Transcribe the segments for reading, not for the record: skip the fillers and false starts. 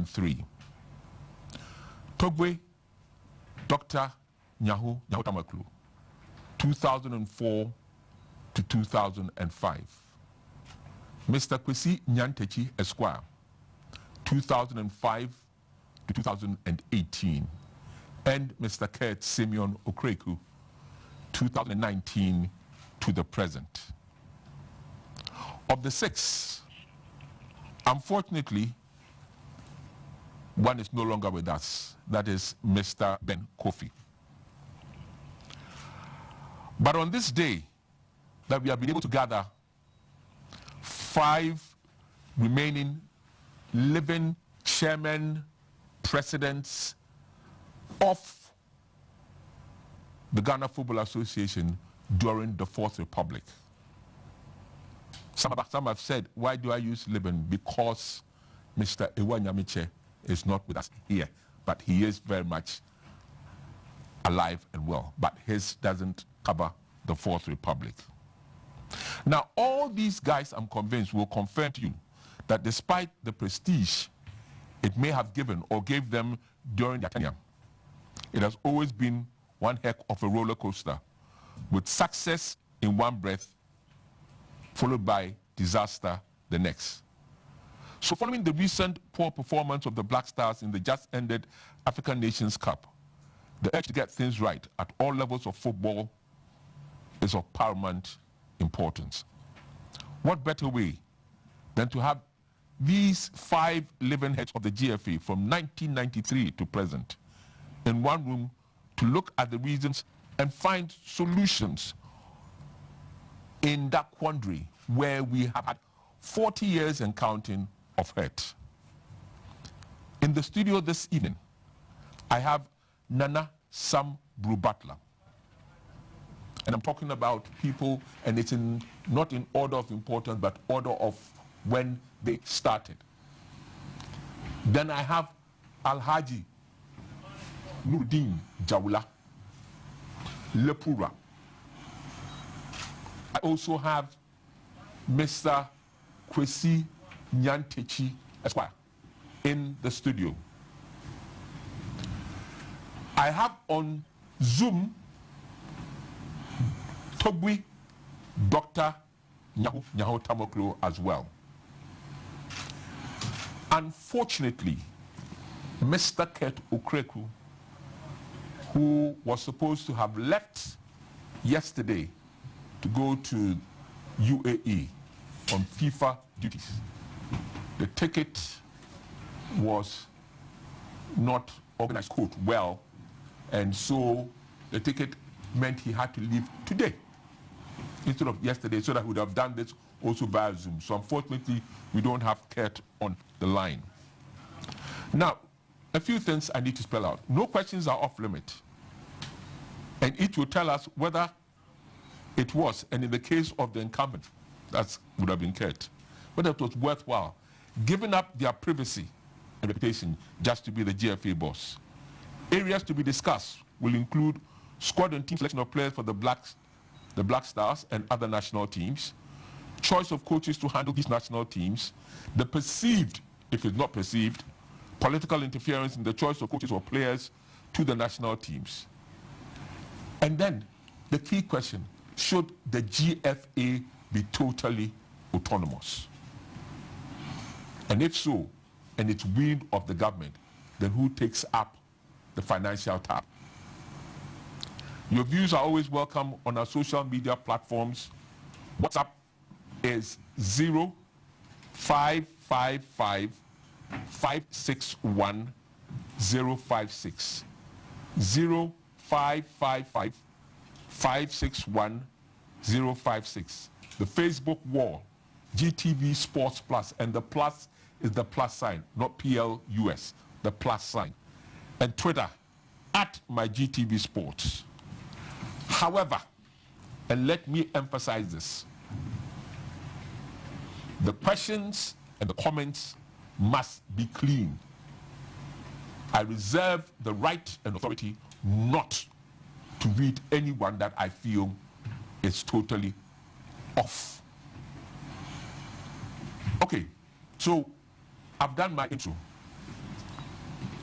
2003. Togbe, Dr. Nyaho Tamaklu, 2004 to 2005. Mr. Kwesi Nyantechi Esquire, 2005 to 2018. And Mr. Kurt Simeon Okreku, 2019 to the present. Of the six, unfortunately, one is no longer with us. That is Mr. Ben Kofi. But on this day that we have been able to gather 5 remaining living chairmen, presidents of the Ghana Football Association during the Fourth Republic. Some have said, why do I use living? Because Mr. Iwanyamiche is not with us here, but he is very much alive and well. But his doesn't cover the Fourth Republic. Now, all these guys, I'm convinced, will confirm to you that despite the prestige it may have given or gave them during their tenure, it has always been one heck of a roller coaster, with success in one breath, followed by disaster the next. So following the recent poor performance of the Black Stars in the just ended African Nations Cup, the urge to get things right at all levels of football is of paramount importance. What better way than to have these 5 living heads of the GFA from 1993 to present in one room to look at the reasons and find solutions in that quandary where we have had 40 years and counting of hurt. In the studio this evening, I have Nana Sam Bru Butler. And I'm talking about people, and it's not in order of importance, but order of when they started. Then I have Alhaji Nurdin Jawula Lepura. I also have Mr. Kwesi Nyantechi Esquire in the studio. I have on Zoom Togbe Dr. Nyaho Tamaklu as well. Unfortunately, Mr. Kurt Okreku, who was supposed to have left yesterday to go to UAE on FIFA duties, the ticket was not organized well, and so the ticket meant he had to leave today instead of yesterday, so that we would have done this also via Zoom. So unfortunately, we don't have Kurt on the line. Now, a few things I need to spell out. No questions are off limit. And it will tell us whether it was, and in the case of the incumbent, that would have been Kurt, whether it was worthwhile giving up their privacy and reputation just to be the GFA boss. Areas to be discussed will include squad and team selection of players for the Black Stars and other national teams, choice of coaches to handle these national teams, the perceived, if it's not perceived, political interference in the choice of coaches or players to the national teams. And then the key question, should the GFA be totally autonomous? And if so, and it's weaned of the government, then who takes up the financial tab? Your views are always welcome on our social media platforms. WhatsApp is 0555 561 056. 0555 561 056. The Facebook wall, GTV Sports Plus, and the plus is the plus sign, not PLUS, the plus sign. And Twitter, @MyGTV Sports. However, and let me emphasize this, the questions and the comments must be clean. I reserve the right and authority not to read anyone that I feel is totally off. Okay, so I've done my intro.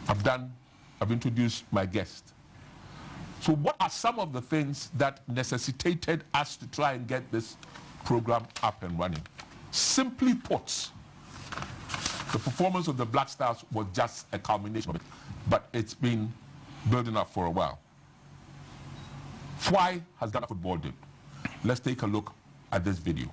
I've introduced my guest. So what are some of the things that necessitated us to try and get this program up and running? Simply put, the performance of the Black Stars was just a culmination of it, but it's been building up for a while. Why has Ghana football dipped? Let's take a look at this video.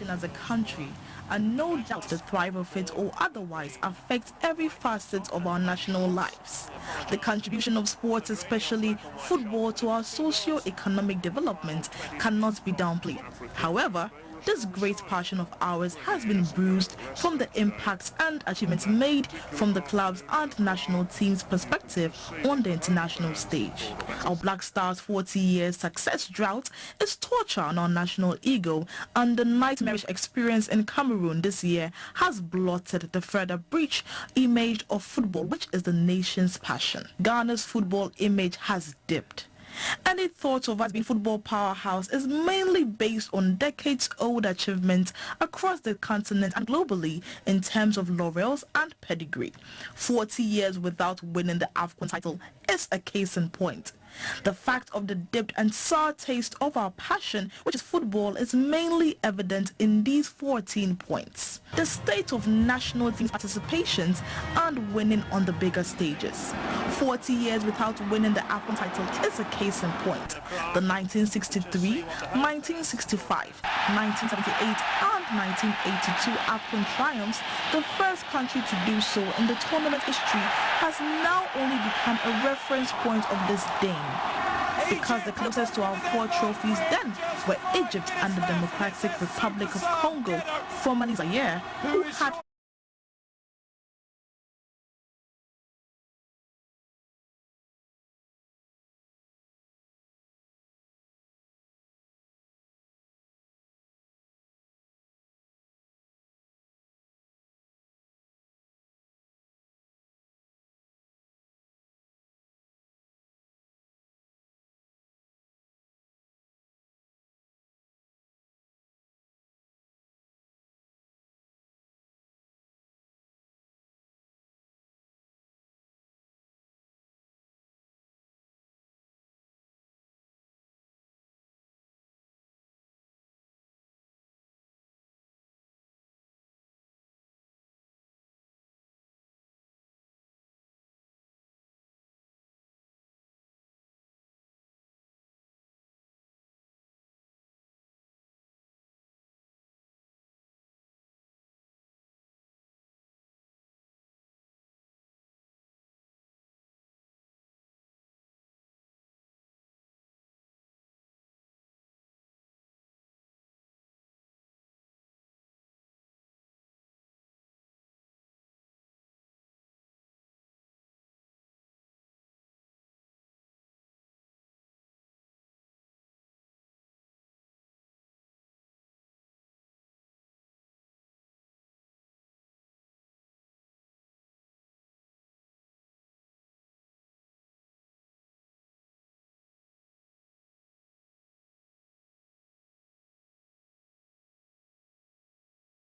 As a country, and no doubt the thrive of it or otherwise affects every facet of our national lives. The contribution of sports, especially football, to our socio-economic development cannot be downplayed. However, this great passion of ours has been bruised from the impacts and achievements made from the club's and national team's perspective on the international stage. Our Black Stars' 40-year success drought is torture on our national ego, and the nightmarish experience in Cameroon this year has blotted the further breach image of football, which is the nation's passion. Ghana's football image has dipped. Any thought of us being football powerhouse is mainly based on decades-old achievements across the continent and globally in terms of laurels and pedigree. 40 years without winning the AFCON title is a case in point. The fact of the dipped and sour taste of our passion, which is football, is mainly evident in these 14 points. The state of national team participations and winning on the bigger stages. 40 years without winning the AFCON title is a case in point. The 1963, 1965, 1978 and 1982 AFCON triumphs, the first country to do so in the tournament history, has now only become a reference point of disdain. Because the closest to our 4 trophies then were Egypt and the Democratic Republic of Congo, formerly Zaire, who had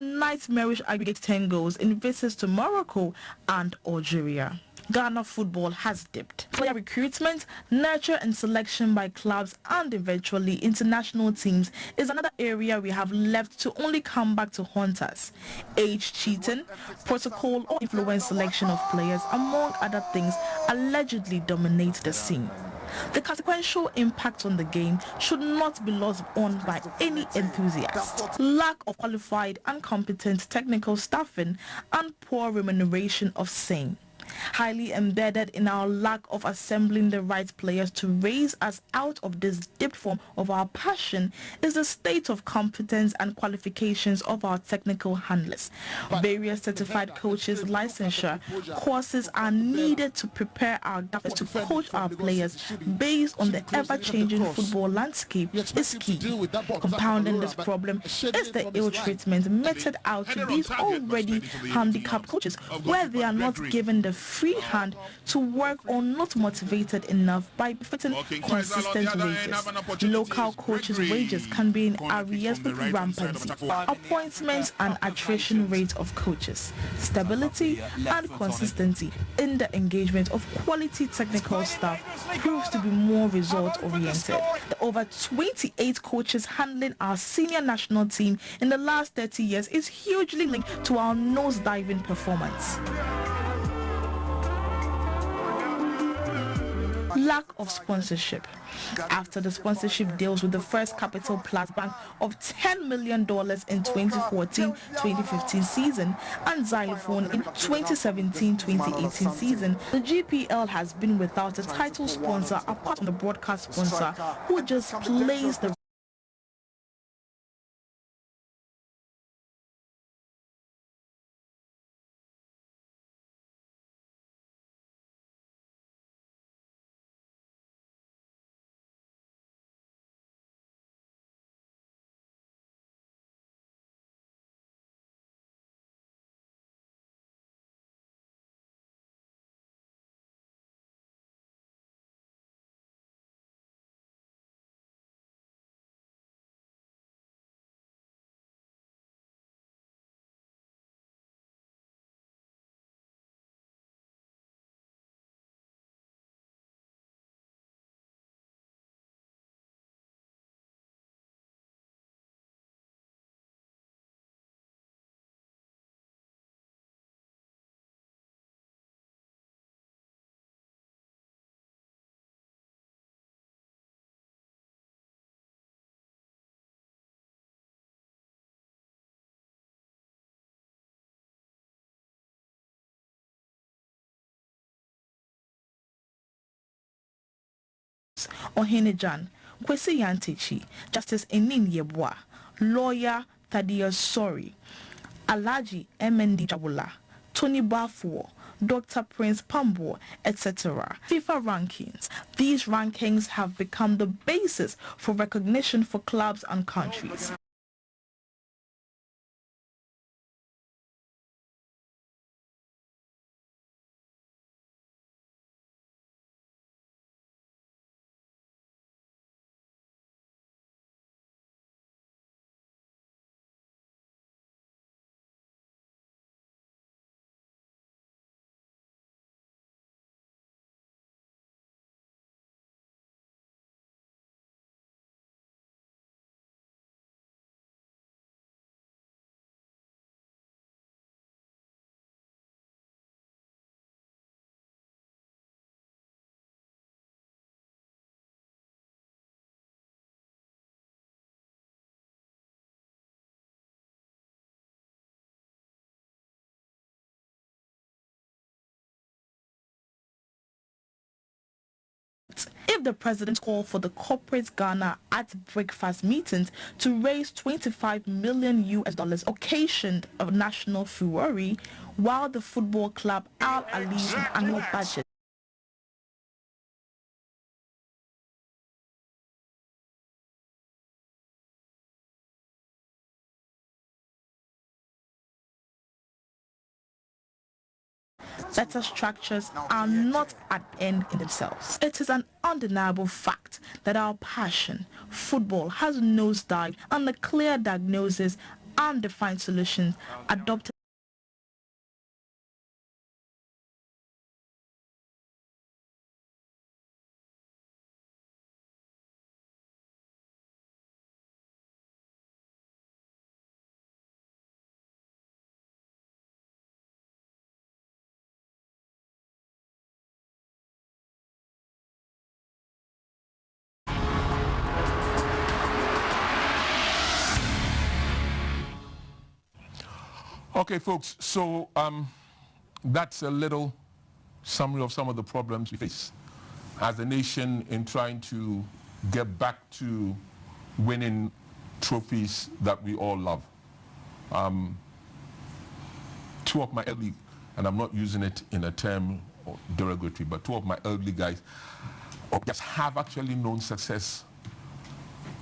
nightmarish aggregate 10 goals in visits to Morocco and Algeria. Ghana football has dipped. Player recruitment, nurture and selection by clubs and eventually international teams is another area we have left to only come back to haunt us. Age cheating, protocol or influence selection of players, among other things, allegedly dominate the scene. The consequential impact on the game should not be lost on by any enthusiast. Lack of qualified and competent technical staffing and poor remuneration of same. Highly embedded in our lack of assembling the right players to raise us out of this dipped form of our passion is the state of competence and qualifications of our technical handlers. Various certified coaches' licensure courses are needed to prepare our gaffers to coach our players based on the ever-changing football landscape is key. Compounding this problem is the ill treatment meted out to these already handicapped coaches, where they are not given the free hand to work or not motivated enough by fitting consistent wages. Local coaches' wages can be in arrears with rampancy, appointments and attrition rate of coaches, stability and consistency in the engagement of quality technical staff proves to be more result-oriented. The over 28 coaches handling our senior national team in the last 30 years is hugely linked to our nose-diving performance. Lack of sponsorship. After the sponsorship deals with the First Capital Plus Bank of $10 million in 2014-2015 season and Xylophone in 2017-2018 season, the GPL has been without a title sponsor apart from the broadcast sponsor who just plays the Ohenejan, Kwesi Yantechi, Justice Enin Yebwa, Lawyer Thaddeus Sori, Alhaji MND Jabula, Tony Bafuo, Dr. Prince Pambo, etc. FIFA rankings. These rankings have become the basis for recognition for clubs and countries. If the president called for the corporate Ghana at breakfast meetings to raise $25 million occasioned a national furore, while the football club Al Ahly's annual budget better structures are not an end in themselves. It is an undeniable fact that our passion, football, has nosedived, and the clear diagnosis and defined solutions adopted Okay, folks, so that's a little summary of some of the problems we face as a nation in trying to get back to winning trophies that we all love. Two of my elderly, and I'm not using it in a term derogatory, but two of my elderly guys just have actually known success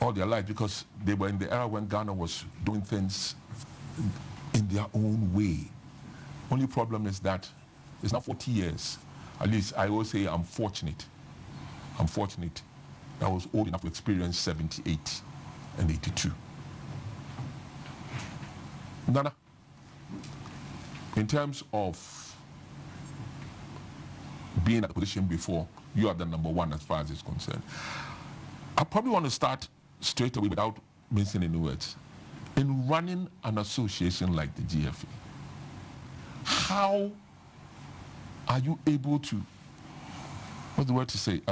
all their life because they were in the era when Ghana was doing things in their own way. Only problem is that It's now 40 years. At least I always say I'm fortunate. I'm fortunate. I was old enough to experience 78 and 82. Nana, in terms of being at a position before, you are the number one as far as it's concerned. I probably want to start straight away without mincing any words. In running an association like the GFA, how are you able to, what's the word to say,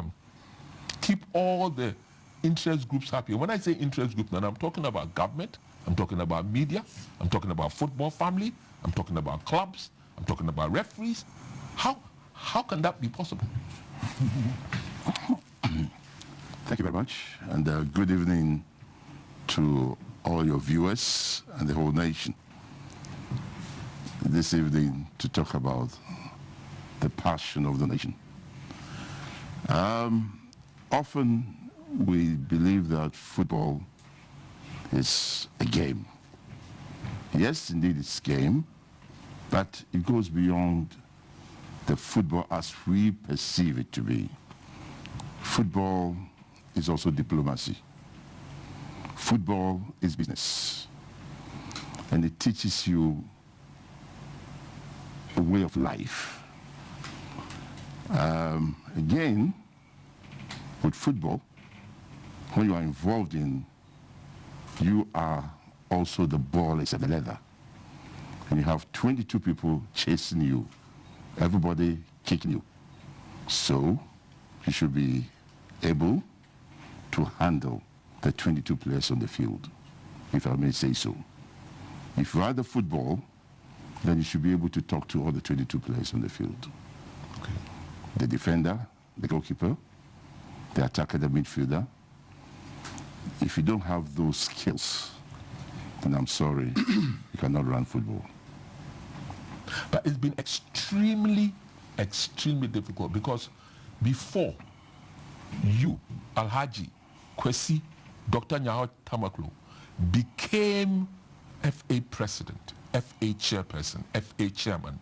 keep all the interest groups happy? When I say interest group, then I'm talking about government, I'm talking about media, I'm talking about football family, I'm talking about clubs, I'm talking about referees. How can that be possible? Thank you very much, and good evening to all your viewers and the whole nation. This evening to talk about the passion of the nation. Often we believe that football is a game. Yes, indeed it's a game, but it goes beyond the football as we perceive it to be. Football is also diplomacy. Football is business. And it teaches you a way of life. Again, with football, when you are involved in, you are also the ball is at the leather. And you have 22 people chasing you, everybody kicking you. So you should be able to handle the 22 players on the field, if I may say so. If you are the football, then you should be able to talk to all the 22 players on the field. Okay. The defender, the goalkeeper, the attacker, the midfielder. If you don't have those skills, then I'm sorry, you cannot run football. But it's been extremely, extremely difficult because before you, Alhaji, Kwesi, Dr. Nyaho Tamaklo became FA president, FA chairperson, FA chairman,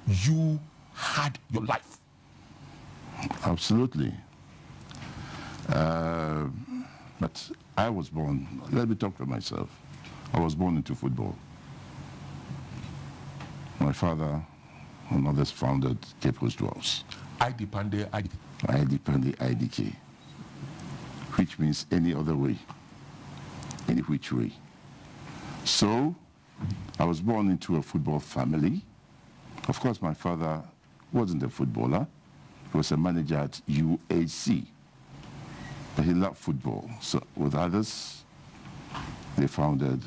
you had your life. Absolutely. But I was born, let me talk for myself. I was born into football. My father and others founded Cape Coast Dwarfs. IDK, which means any other way, any which way. So, I was born into a football family. Of course, my father wasn't a footballer. He was a manager at UAC. But he loved football. So, with others, they founded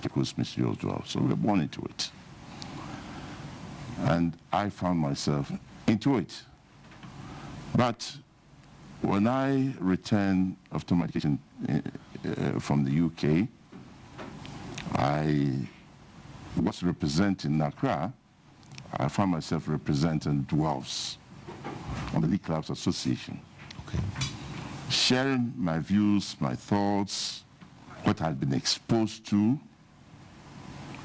Cape Coast Dwarfs. So, we were born into it. And I found myself into it. But when I returned after my education from the UK, I was representing Accra. I found myself representing Dwarfs on the League Clubs Association. Okay. Sharing my views, my thoughts, what I'd been exposed to.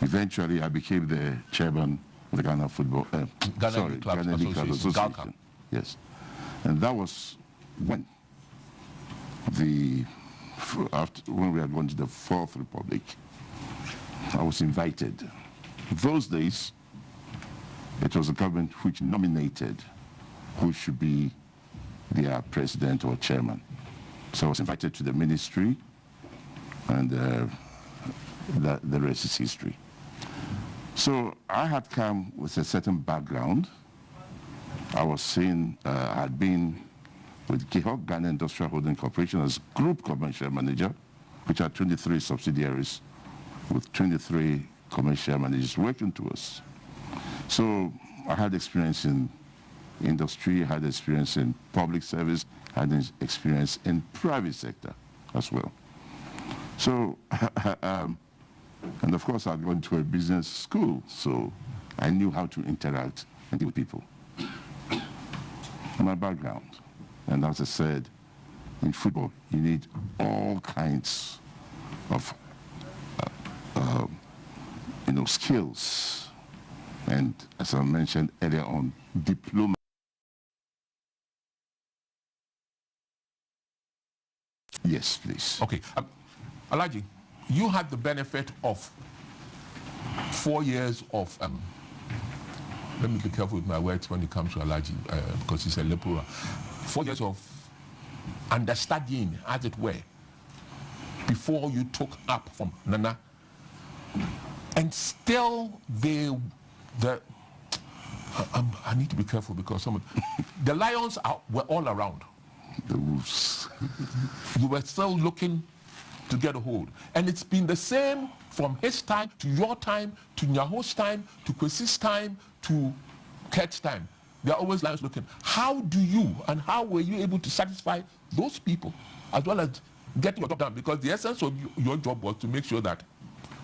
Eventually, I became the chairman of the Ghana Football, Ghana League Clubs Association. Yes. And that was when when we had gone to the Fourth Republic, I was invited. Those days, it was the government which nominated who should be their president or chairman. So I was invited to the ministry, and the rest is history. So I had come with a certain background. I had been with GIHOC, Ghana Industrial Holding Corporation, as Group Commercial Manager, which had 23 subsidiaries with 23 commercial managers working to us. So I had experience in industry, I had experience in public service, I had experience in private sector as well. So, and of course I'd gone to a business school, so I knew how to interact and deal with people. My background, and as I said, in football, you need all kinds of skills And as I mentioned earlier on, diplomacy. Yes, please. Okay. Alhaji, you had the benefit of 4 years of, let me be careful with my words when it comes to Alhaji, because he's a Lepura. 4 years of understudying, as it were, before you took up from Nana. And still, I need to be careful because the lions were all around. The wolves. You were still looking to get a hold. And it's been the same from his time to your time, to Nyaho's time, to Kwesi's time, to Kurt's time. They're always lions looking. How do you and how were you able to satisfy those people as well as getting your job done? Because the essence of your job was to make sure that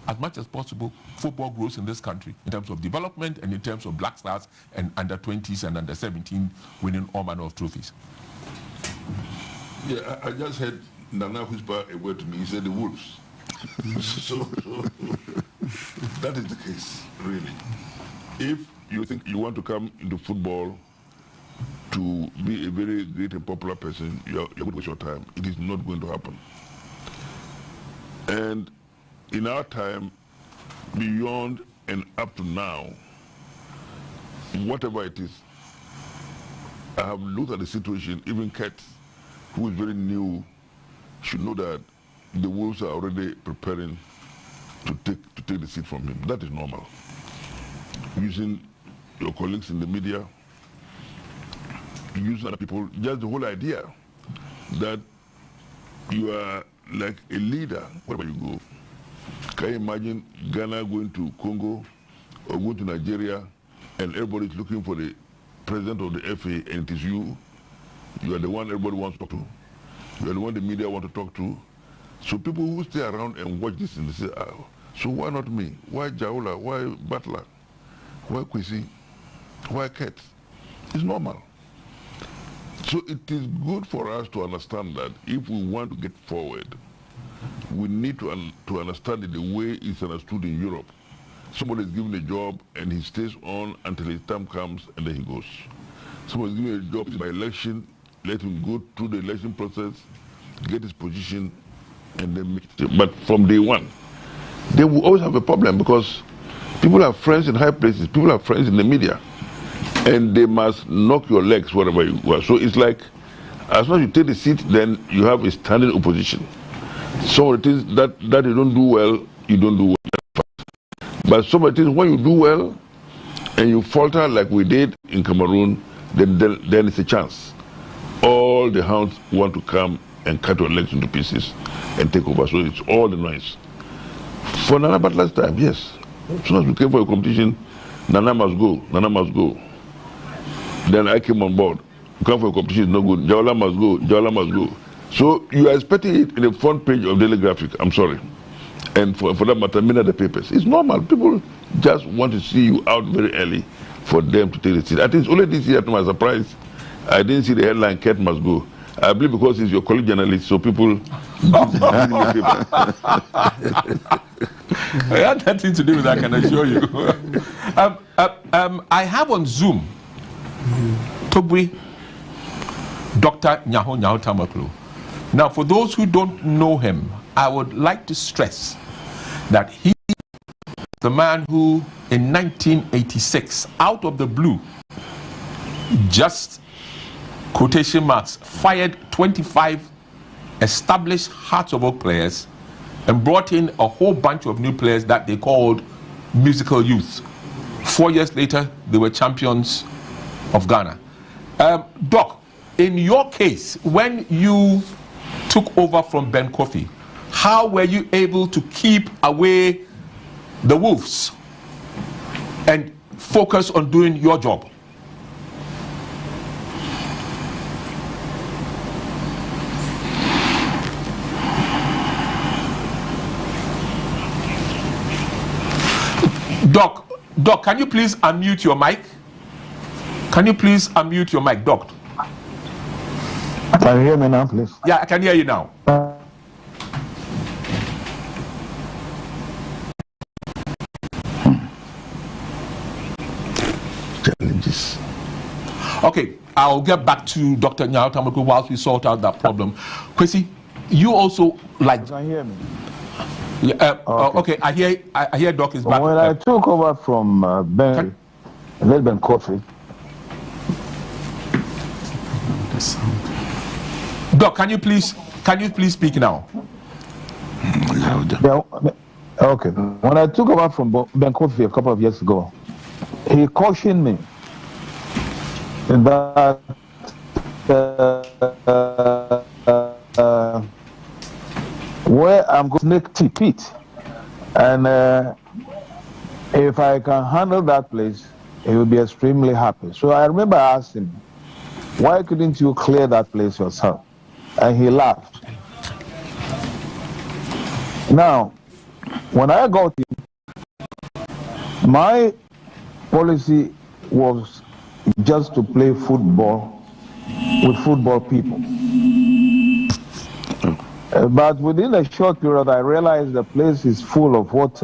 as much as possible, football grows in this country in terms of development and in terms of Black Stars and under 20s and under 17 winning all manner of trophies. Yeah, I just heard Nana whisper a word to me. He said the wolves. so that is the case, really. If you think you want to come into football to be a very great and popular person, you're going to waste your time. It is not going to happen. And in our time, beyond and up to now, whatever it is, I have looked at the situation. Even Kurt, who is very new, should know that the wolves are already preparing to take the seat from him. That is normal. Using your colleagues in the media, using other people, just the whole idea that you are like a leader wherever you go. Can you imagine Ghana going to Congo or going to Nigeria and everybody's looking for the president of the FA and it is you? You are the one everybody wants to talk to. You are the one the media want to talk to. So people who stay around and watch this and they say, oh, so why not me? Why Jaula? Why Butler? Why Kwesi? Why Kurt? It's normal. So it is good for us to understand that if we want to get forward, we need to understand it the way it's understood in Europe. Somebody is given a job and he stays on until his time comes and then he goes. Somebody is given a job by election, let him go through the election process, get his position, and then make it. But from day one, they will always have a problem because people have friends in high places, people have friends in the media, and they must knock your legs wherever you go. So it's like, as soon as you take the seat, then you have a standing opposition. So it is that you don't do well, you don't do well. But some of it is when you do well and you falter like we did in Cameroon, then it's a chance. All the hounds want to come and cut your legs into pieces and take over. So it's all the noise. For Nana Butler's time, yes. As soon as we came for a competition, Nana must go, Nana must go. Then I came on board. We come for a competition, it's no good. Jaula must go, Jaula must go. So you are expecting it in the front page of Daily Graphic, I'm sorry. And for that matter, many of the papers. It's normal. People just want to see you out very early for them to take the seat. I think it's only this year, to my surprise, I didn't see the headline, Kurt must go. I believe because he's your colleague journalist, so people reading the paper. It had nothing to do with that, I can assure you. I have on Zoom, Togwe, Dr. Nyaho Tamaklo. Now, for those who don't know him, I would like to stress that he is the man who, in 1986, out of the blue, just quotation marks, fired 25 established Hearts of Oak players and brought in a whole bunch of new players that they called musical youth. 4 years later, they were champions of Ghana. Doc, in your case, when you took over from Ben Kofi, how were you able to keep away the wolves and focus on doing your job? Doc, can you please unmute your mic? Can you please unmute your mic, Doc? Can you hear me now, please? Yeah, I can hear you now. challenges. Okay, I'll get back to Dr. Nyautamako whilst we sort out that problem. Kwesi, you also like... You can hear me? Okay, I hear Doc is back. When I took over from Ben Kofi, Doc, can you please speak now? Louder. Okay. When I took over from Ben Kofi a couple of years ago, he cautioned me that where I'm going to make Tipit, and if I can handle that place, he will be extremely happy. So I remember asking him, why couldn't you clear that place yourself? And he laughed. Now, when I got him, my policy was just to play football with football people. But within a short period, I realized the place is full of what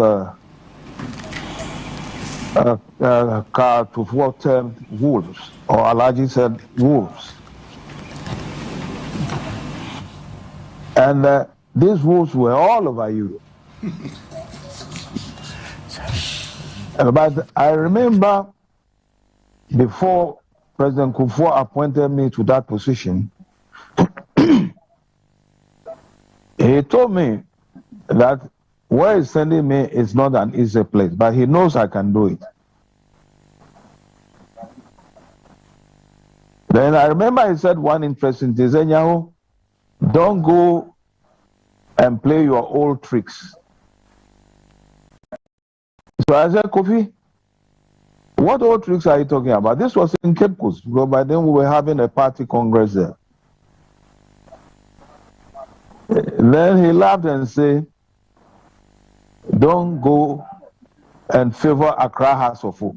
wolves, or Alaji said wolves. And these wolves were all over Europe. But I remember before President Kufuor appointed me to that position, he told me that where he's sending me is not an easy place, but he knows I can do it. Then I remember he said one interesting thing. He said, "Nyaho, don't go and play your old tricks." So I said, "Kofi, what old tricks are you talking about?" This was in Cape Coast, because by then we were having a party congress there. Then he laughed and said, "Don't go and favor Accra House of Folk."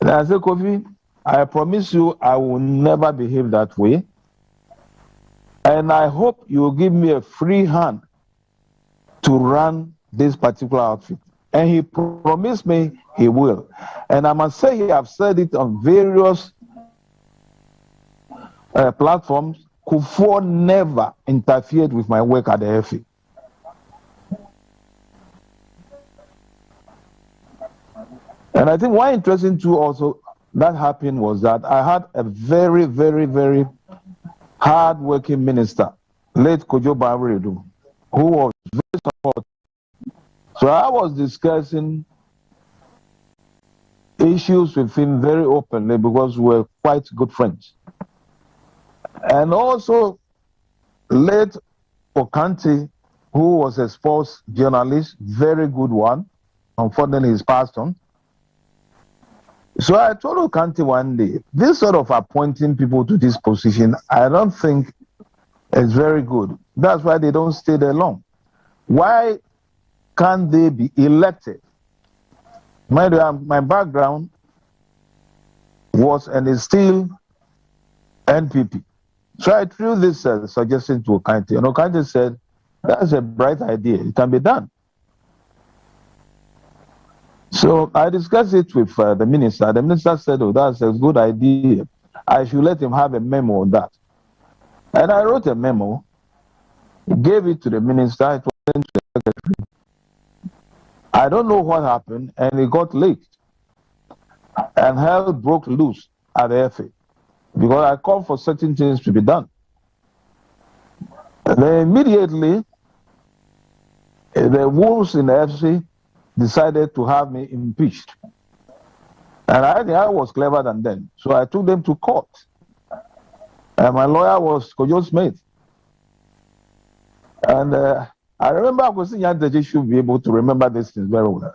And I said, "Kofi, I promise you I will never behave that way. And I hope you will give me a free hand to run this particular outfit." And he promised me he will. And I must say, he have said it on various platforms. Kufuor never interfered with my work at the FA. And I think one interesting too also that happened was that I had a very, very, very hard-working minister, late Kojo Bawredu, who was very supportive. So I was discussing issues with him very openly because we were quite good friends. And also, late Okanti, who was a sports journalist, very good one. Unfortunately, he's passed on. So I told Okanti one day, this sort of appointing people to this position, I don't think is very good. That's why they don't stay there long. Why can't they be elected? My background was and is still NPP. So I threw this suggestion to Okanti, and Okanti said, "That's a bright idea. It can be done." So I discussed it with the minister. The minister said, "Oh, that's a good idea. I should let him have a memo on that." And I wrote a memo, gave it to the minister. It was sent to the secretary. I don't know what happened, and it got late. And hell broke loose at the FA because I called for certain things to be done. And then immediately, the wolves in the FC decided to have me impeached. And I think I was clever than them. So I took them to court. And my lawyer was Kojo Smith. And I remember Akwesi Nyanteji should be able to remember these things very well.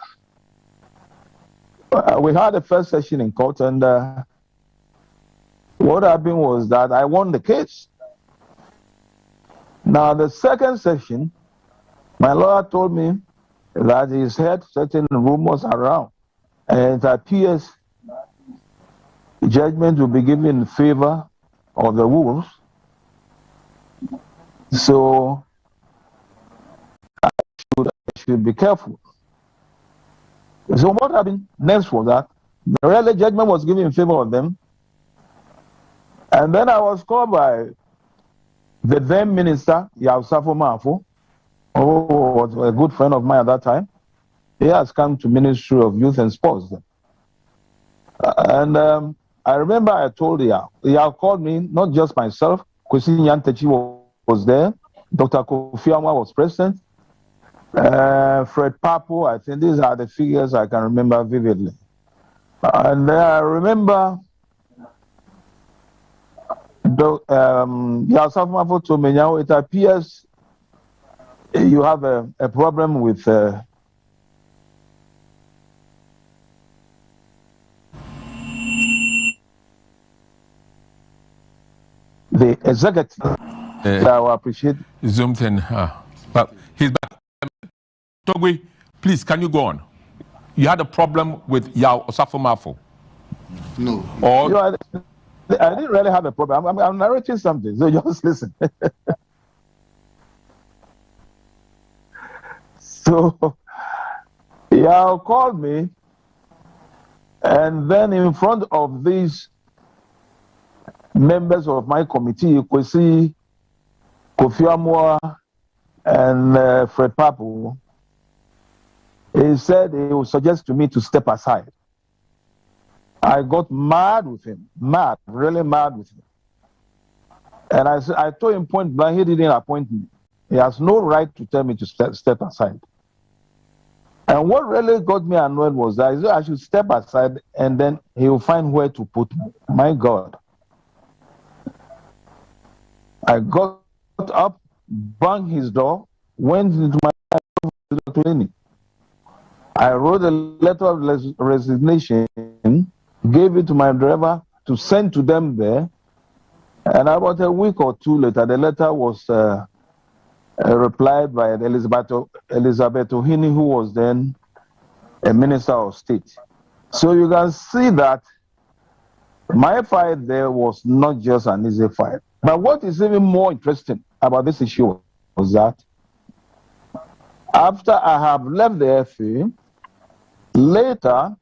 We had the first session in court, and what happened was that I won the case. Now, the second session, my lawyer told me that he's heard certain rumors around, and it appears judgment will be given in favor of the wolves. So I should be careful. So what happened next was that the early judgment was given in favor of them. And then I was called by the then minister, Yausafo Mafo, who was a good friend of mine at that time. He has come to Ministry of Youth and Sports. And I remember I told Yao called me, not just myself, Kwesi Nyantechi was there, Dr. Kofi Anwa was president, Fred Papo, I think these are the figures I can remember vividly. And I remember Yao Mafo told me, now it appears you have a problem with the executive. I will appreciate. Zoomed in. But he's back. Togwe, please, can you go on? You had a problem with Yao Osafo-Mafo? No. Or You know, I didn't really have a problem. I'm narrating something, so just listen. So, Yao called me, and then in front of these members of my committee, Kwesi, Kofi Anwa, and Fred Papo, he said he would suggest to me to step aside. I got mad with him, really mad with him. And I told him point blank, he didn't appoint me. He has no right to tell me to step aside. And what really got me annoyed was that I should step aside and then he will find where to put me. My God. I got up, banged his door, went into my clinic. I wrote a letter of resignation, gave it to my driver to send to them there. And about a week or two later, the letter was replied by Elizabeth Ohini, who was then a minister of state. So you can see that my fight there was not just an easy fight. But what is even more interesting about this issue was that after I have left the FA, later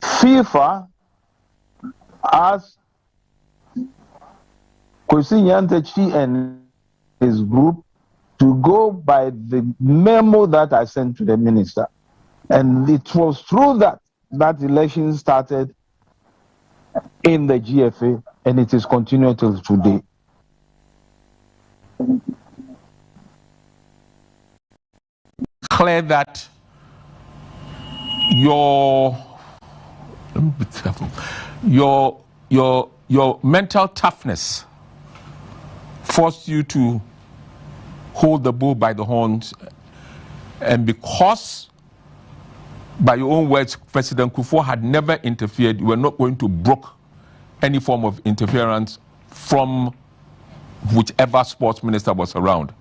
FIFA asked Kwesi Nyantechi and his group to go by the memo that I sent to the minister. And it was through that election started in the GFA, and it is continuing till today. clear that your mental toughness forced you to hold the bull by the horns, and because, by your own words, President Kufuor had never interfered, you were not going to brook any form of interference from whichever sports minister was around.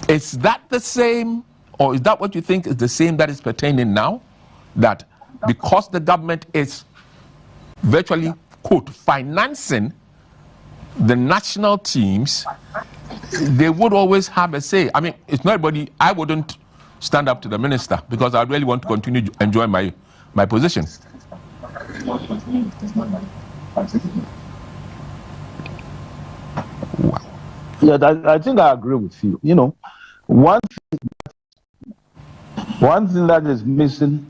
Is that the same, or is that what you think is the same that is pertaining now? That because the government is virtually, quote, financing the national teams, they would always have a say. I mean, it's not everybody. I wouldn't stand up to the minister because I really want to continue to enjoy my position. Wow. Yeah, I think I agree with you. You know, one thing that is missing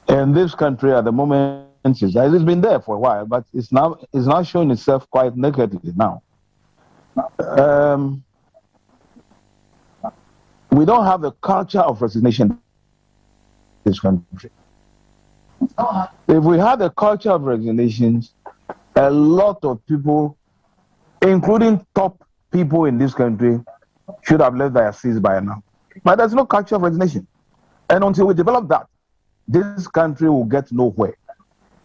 in this country at the moment is that it's been there for a while, but it's now showing itself quite nakedly now. We don't have a culture of resignation in this country. If we had a culture of resignations, a lot of people, including top people in this country, should have left their seats by now. But there's no culture of resignation. And until we develop that, this country will get nowhere.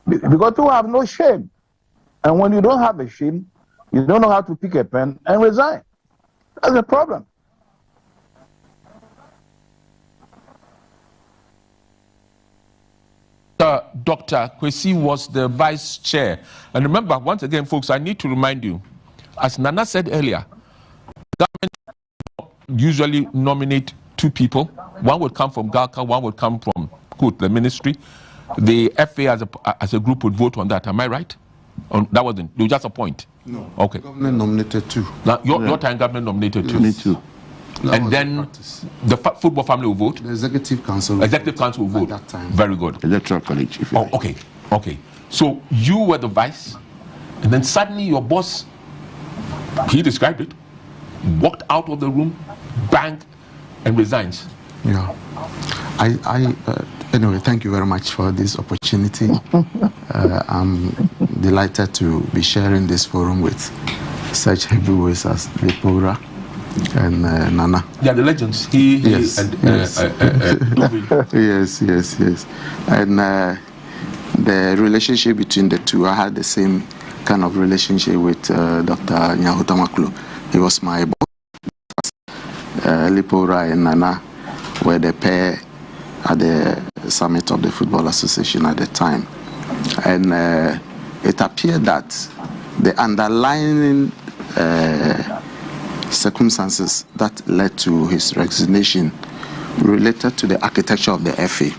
Because people have no shame. And when you don't have a shame, you don't know how to pick a pen and resign. That's a problem. Dr. Kwesi was the vice chair. And remember, once again, folks, I need to remind you, as Nana said earlier, government usually nominate two people. One would come from Galka, one would come from the ministry. The FA as a group would vote on that. Am I right? That wasn't. You just appoint. No. Okay. Government nominated two. Now your time government nominated two. Me too. And then the football family will vote. The executive council. Will vote. At that time. Very good. Electoral college. If you like. Okay. Okay. So you were the vice, and then suddenly your boss, he described it, walked out of the room, banged, and resigns. Yeah. Anyway, thank you very much for this opportunity. I'm delighted to be sharing this forum with such heavyweights as Lepora and Nana. Yeah, the legends. Yes. Yes. And the relationship between the two, I had the same kind of relationship with Dr. Nyahutamaklu. He was my boss. Lepora and Nana were the pair at the summit of the Football Association at the time. And it appeared that the underlying circumstances that led to his resignation related to the architecture of the FA.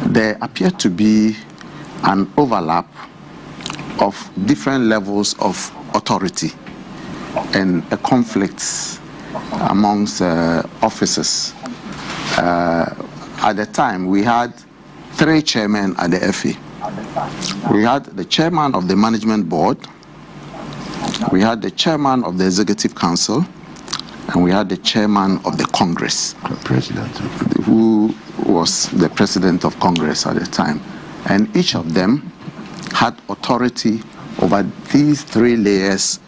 There appeared to be an overlap of different levels of authority and a conflict amongst officers. At the time, we had 3 chairmen at the FA. We had the chairman of the management board, we had the chairman of the executive council, and we had the chairman of the Congress, who was the president of Congress at the time. And each of them had authority over these 3 layers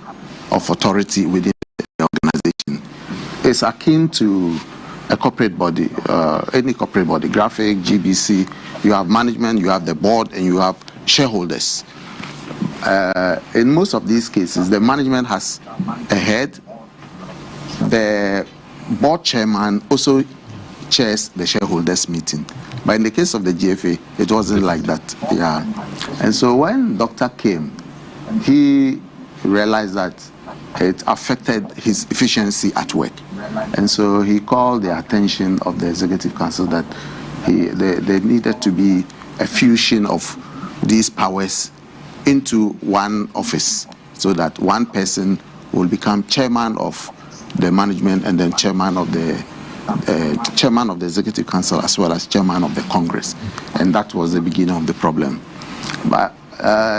of authority within the organization. It's akin to a corporate body, any corporate body, Graphic, GBC. You have management, you have the board, and you have shareholders. In most of these cases, the management has a head. The board chairman also chairs the shareholders meeting. But in the case of the GFA, it wasn't like that. Yeah. And so when Doctor came, he realized that it affected his efficiency at work. And so he called the attention of the executive council that there needed to be a fusion of these powers into one office, so that one person will become chairman of the management and then chairman of the executive council, as well as chairman of the Congress. And that was the beginning of the problem. But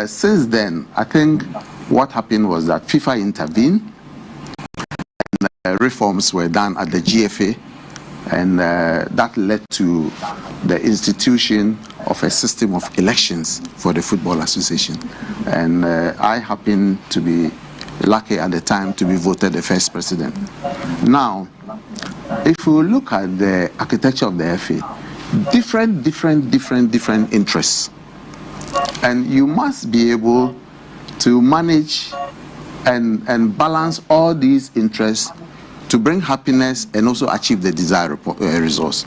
since then, I think what happened was that FIFA intervened, and reforms were done at the GFA, and that led to the institution of a system of elections for the Football Association. And I happened to be lucky at the time to be voted the first president. Now, if we look at the architecture of the FA, different interests. And you must be able to manage and balance all these interests to bring happiness and also achieve the desired results.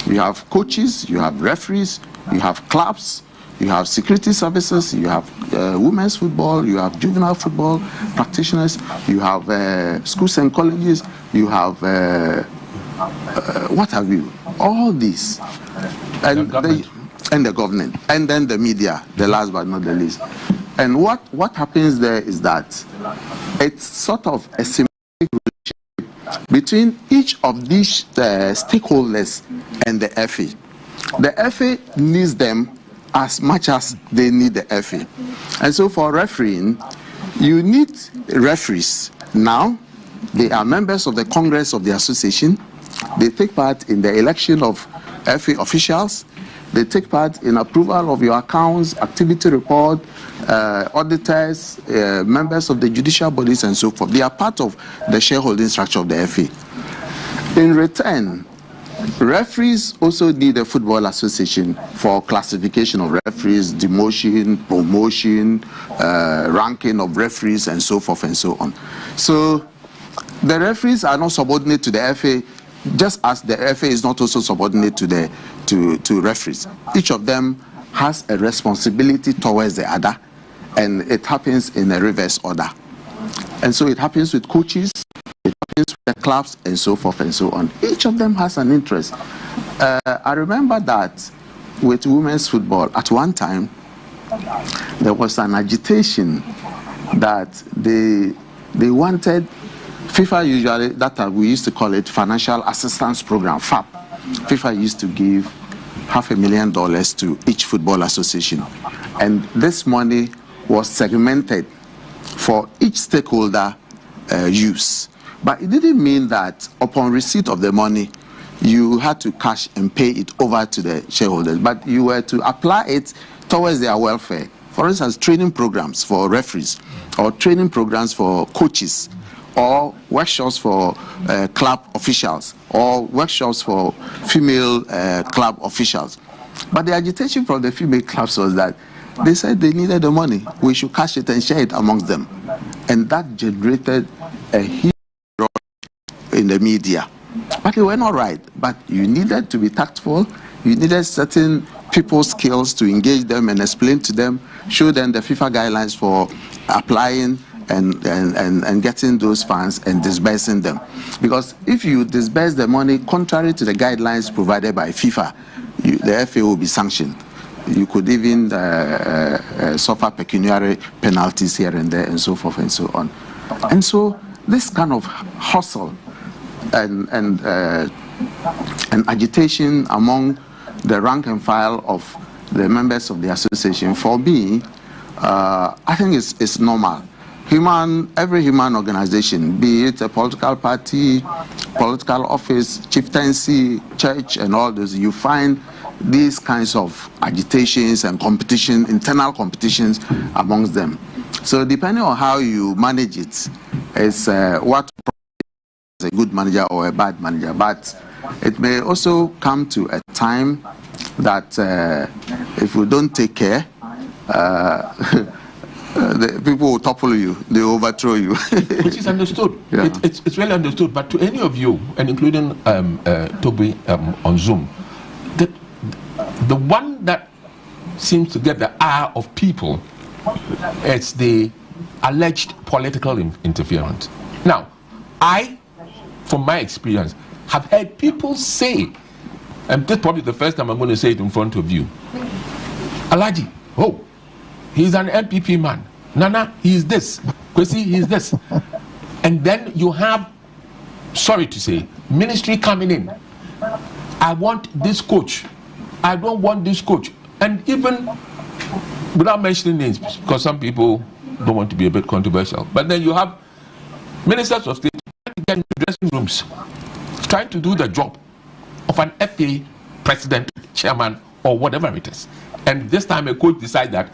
You have coaches, you have referees, you have clubs, you have security services, you have women's football, you have juvenile football practitioners, you have schools and colleges, you have what have you? All these. And the government. And then the media, the last but not the least. And what happens there is that it's sort of a symbiotic relationship between each of these stakeholders and the FA. The FA needs them as much as they need the FA. And so for refereeing, you need referees. Now, they are members of the Congress of the Association. They take part in the election of FA officials. They take part in approval of your accounts, activity report, auditors, members of the judicial bodies, and so forth. They are part of the shareholding structure of the FA. In return, referees also need a football association for classification of referees, demotion, promotion, ranking of referees, and so forth and so on. So the referees are not subordinate to the FA, just as the FA is not also subordinate to referees. Each of them has a responsibility towards the other, and it happens in a reverse order. And so it happens with coaches, it with the clubs and so forth and so on. Each of them has an interest. I remember that with women's football, at one time, there was an agitation that they wanted, FIFA usually, that time we used to call it Financial Assistance Program, FAP. FIFA used to give $500,000 to each football association. And this money was segmented for each stakeholder use. But it didn't mean that upon receipt of the money, you had to cash and pay it over to the shareholders, but you were to apply it towards their welfare. For instance, training programs for referees, or training programs for coaches, or workshops for club officials, or workshops for female club officials. But the agitation from the female clubs was that they said they needed the money. We should cash it and share it amongst them. And that generated a huge rush in the media. But they were not right. But you needed to be tactful. You needed certain people's skills to engage them and explain to them, show them the FIFA guidelines for applying and getting those funds and disbursing them. Because if you disburse the money contrary to the guidelines provided by FIFA, the FA will be sanctioned. You could even suffer pecuniary penalties here and there and so forth and so on. And so this kind of hustle and agitation among the rank and file of the members of the association, for me, I think it's normal. Every human organization, be it a political party, political office, chieftaincy, church, and all those, you find these kinds of agitations and competition, internal competitions amongst them. So depending on how you manage it, is what is a good manager or a bad manager. But it may also come to a time that if we don't take care, the people will topple you, they will overthrow you. Which is understood. Yeah. It's really understood. But to any of you, and including Toby on Zoom, the one that seems to get the ire of people is the alleged political interference. Now, I, from my experience, have heard people say, and this is probably the first time I'm going to say it in front of you, Alaji, oh, he's an MPP man. Nana, he's this. Kwesi, he's this. And then you have, sorry to say, ministry coming in. I want this coach. I don't want this coach. And even without mentioning names, because some people don't want to be a bit controversial. But then you have ministers of state trying to get into dressing rooms, trying to do the job of an FA president, chairman, or whatever it is. And this time a coach decides that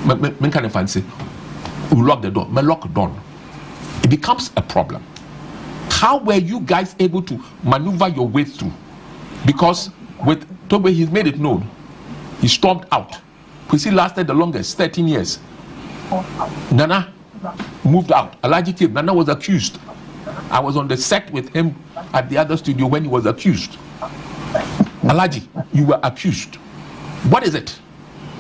men kind of fancy, we lock the door, men lock the door. It becomes a problem. How were you guys able to maneuver your way through? Because with Tobe, he's made it known. He stormed out. Because he lasted the longest, 13 years. Nana moved out. Alaji came. Nana was accused. I was on the set with him at the other studio when he was accused. Alaji, you were accused. What is it?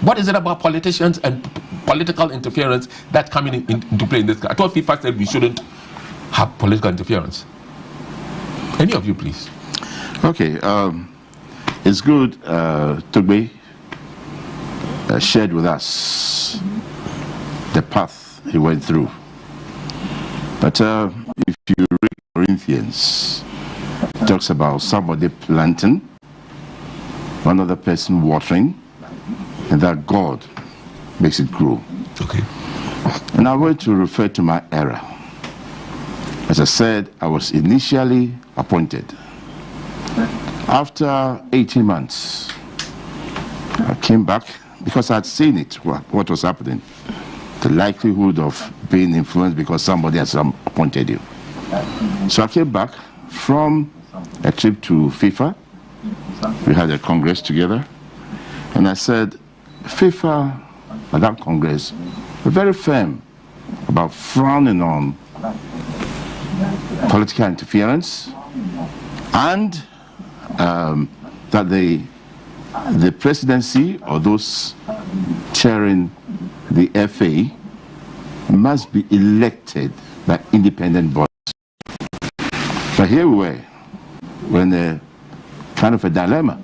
What is it about politicians and political interference that's coming into play in this? I thought FIFA said we shouldn't have political interference. Any of you, please. Okay. It's good Tobe shared with us the path he went through. But if you read Corinthians, it talks about somebody planting, one other person watering, and that God makes it grow. Okay. And I want to refer to my era. As I said, I was initially appointed. After 18 months, I came back because I had seen it, what was happening. The likelihood of being influenced because somebody has appointed you. So I came back from a trip to FIFA. We had a congress together. And I said, FIFA, at that congress, were very firm about frowning on political interference and that the presidency or those chairing the FA must be elected by independent bodies. But here we were, we're in a kind of a dilemma.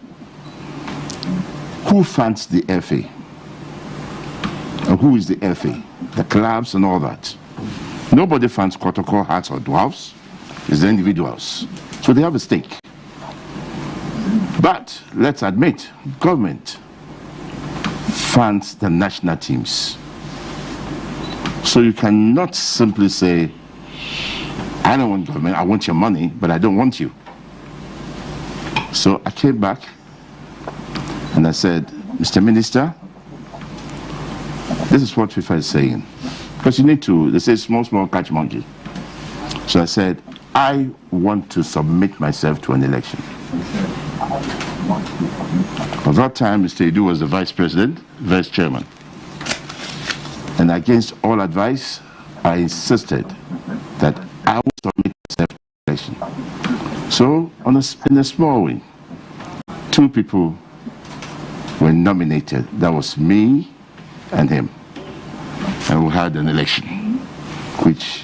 Who funds the FA? And who is the FA? The clubs and all that. Nobody funds protocol hearts or dwarfs. It's the individuals. So they have a stake. But let's admit, government funds the national teams. So you cannot simply say, I don't want government, I want your money, but I don't want you. So I came back and I said, Mr. Minister, this is what FIFA is saying. Because you need to, they say small, small catch monkey. So I said, I want to submit myself to an election. At that time, Mr. Edu was the vice president, vice chairman. And against all advice, I insisted that I would submit myself to an election. So, in a small way, 2 people were nominated. That was me and him. And we had an election, which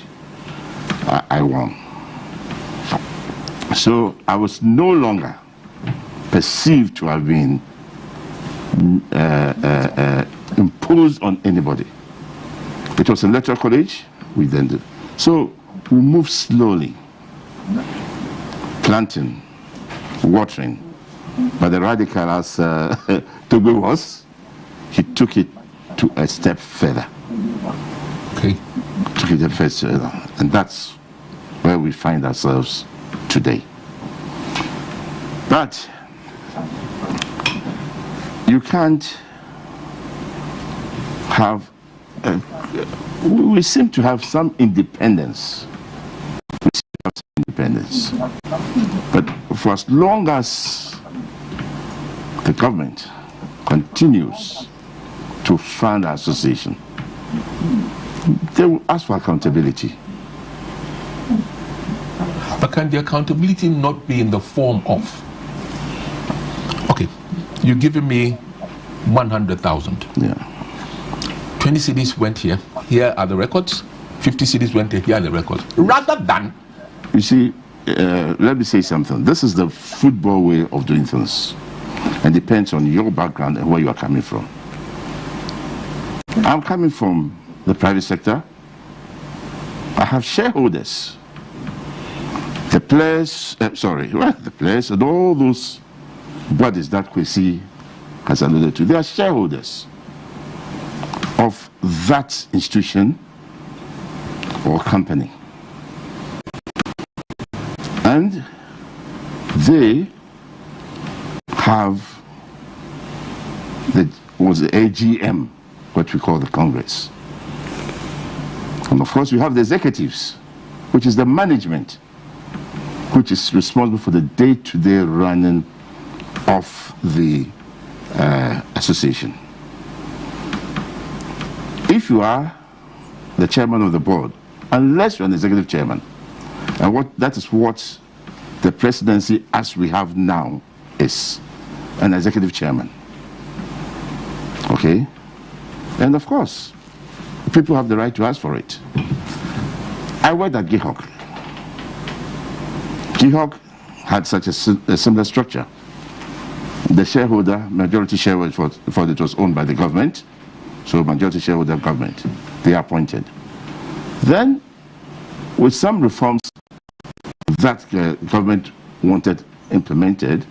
I won. So I was no longer perceived to have been imposed on anybody. It was an electoral college, we then did. So we moved slowly, planting, watering. But the radical, as Togo was, he took it to a step further. Okay. Took it a step further. And that's where we find ourselves today. But you can't have, we seem to have some independence. We seem to have some independence. But for as long as the government continues to fund our association, they will ask for accountability. But can the accountability not be in the form of, okay, you're giving me 100,000. Yeah. 20 cities went here. Here are the records. 50 cities went here. Here are the records. Rather than, you see, let me say something. This is the football way of doing things, and depends on your background and where you are coming from. I'm coming from the private sector. I have shareholders. The players, the players and all those bodies that Kwesi has alluded to, they are shareholders of that institution or company. And they have the AGM, what we call the Congress. And of course we have the executives, which is the management, which is responsible for the day-to-day running of the association. If you are the chairman of the board, unless you're an executive chairman, and that is what the presidency as we have now is, an executive chairman. Okay? And of course, people have the right to ask for it. I worked at GIHOC. GIHOC had such a similar structure. The shareholder, majority shareholder, for it was owned by the government, so majority shareholder government, they are appointed. Then, with some reforms that government wanted implemented,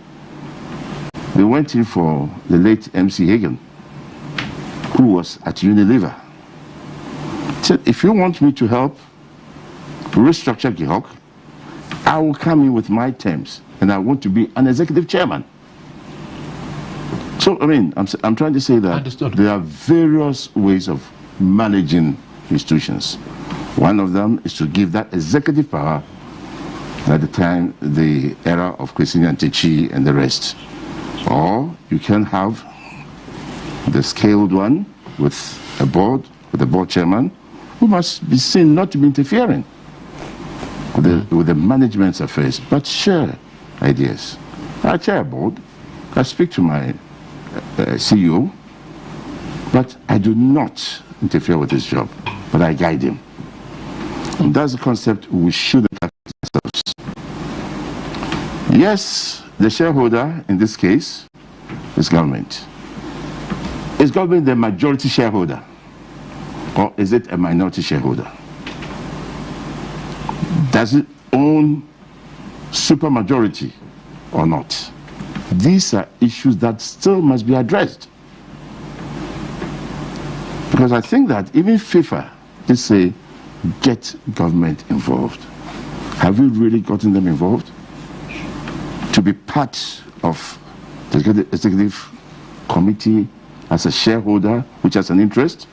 they went in for the late MC Hagen, who was at Unilever. Said, if you want me to help restructure GIHOC, I will come in with my terms, and I want to be an executive chairman. So, I mean, I'm trying to say that there are various ways of managing institutions. One of them is to give that executive power at the time, the era of Kwesi Nyantakyi and the rest. Or you can have the scaled one with a board, with a board chairman, who must be seen not to be interfering with the management's affairs, but share ideas. I chair a board, I speak to my CEO, but I do not interfere with his job, but I guide him. And that's the concept we should have ourselves. Yes, the shareholder in this case is government. Is government the majority shareholder, or is it a minority shareholder? Does it own supermajority or not? These are issues that still must be addressed. Because I think that even FIFA is say, get government involved. Have we really gotten them involved? To be part of the executive committee as a shareholder, which has an interest.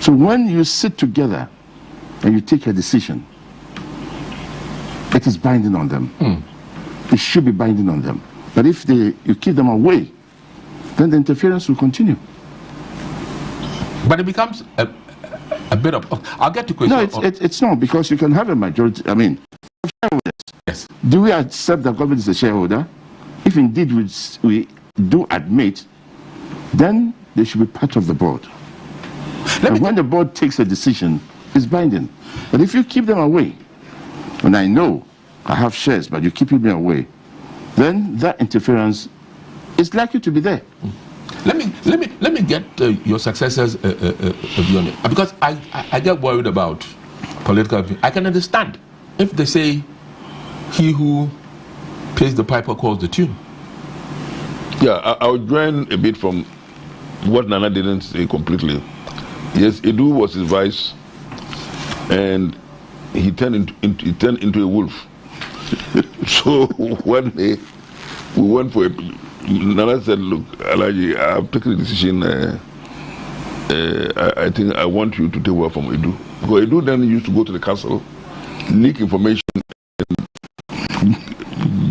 So when you sit together and you take a decision, it is binding on them. It should be binding on them. But if you keep them away, then the interference will continue. But it becomes a bit of... I'll get to question. No, it's not, because you can have a majority, I mean, shareholders. Yes. Do we accept that government is a shareholder? If indeed we do admit, then they should be part of the board. And when the board takes a decision, it's binding. But if you keep them away, and I know I have shares, but you keep me away, then that interference is likely to be there. Let me get your successors' view on it, because I get worried about political view. I can understand if they say he who pays the piper calls the tune. Yeah, I'll join a bit from what Nana didn't say completely. Yes, Edu was his vice, and he turned into a wolf. So one day we went for a... Nana said, look, Alaji, I've taken a decision. I think I want you to take over from Edu. Because Edu then used to go to the castle, leak information, and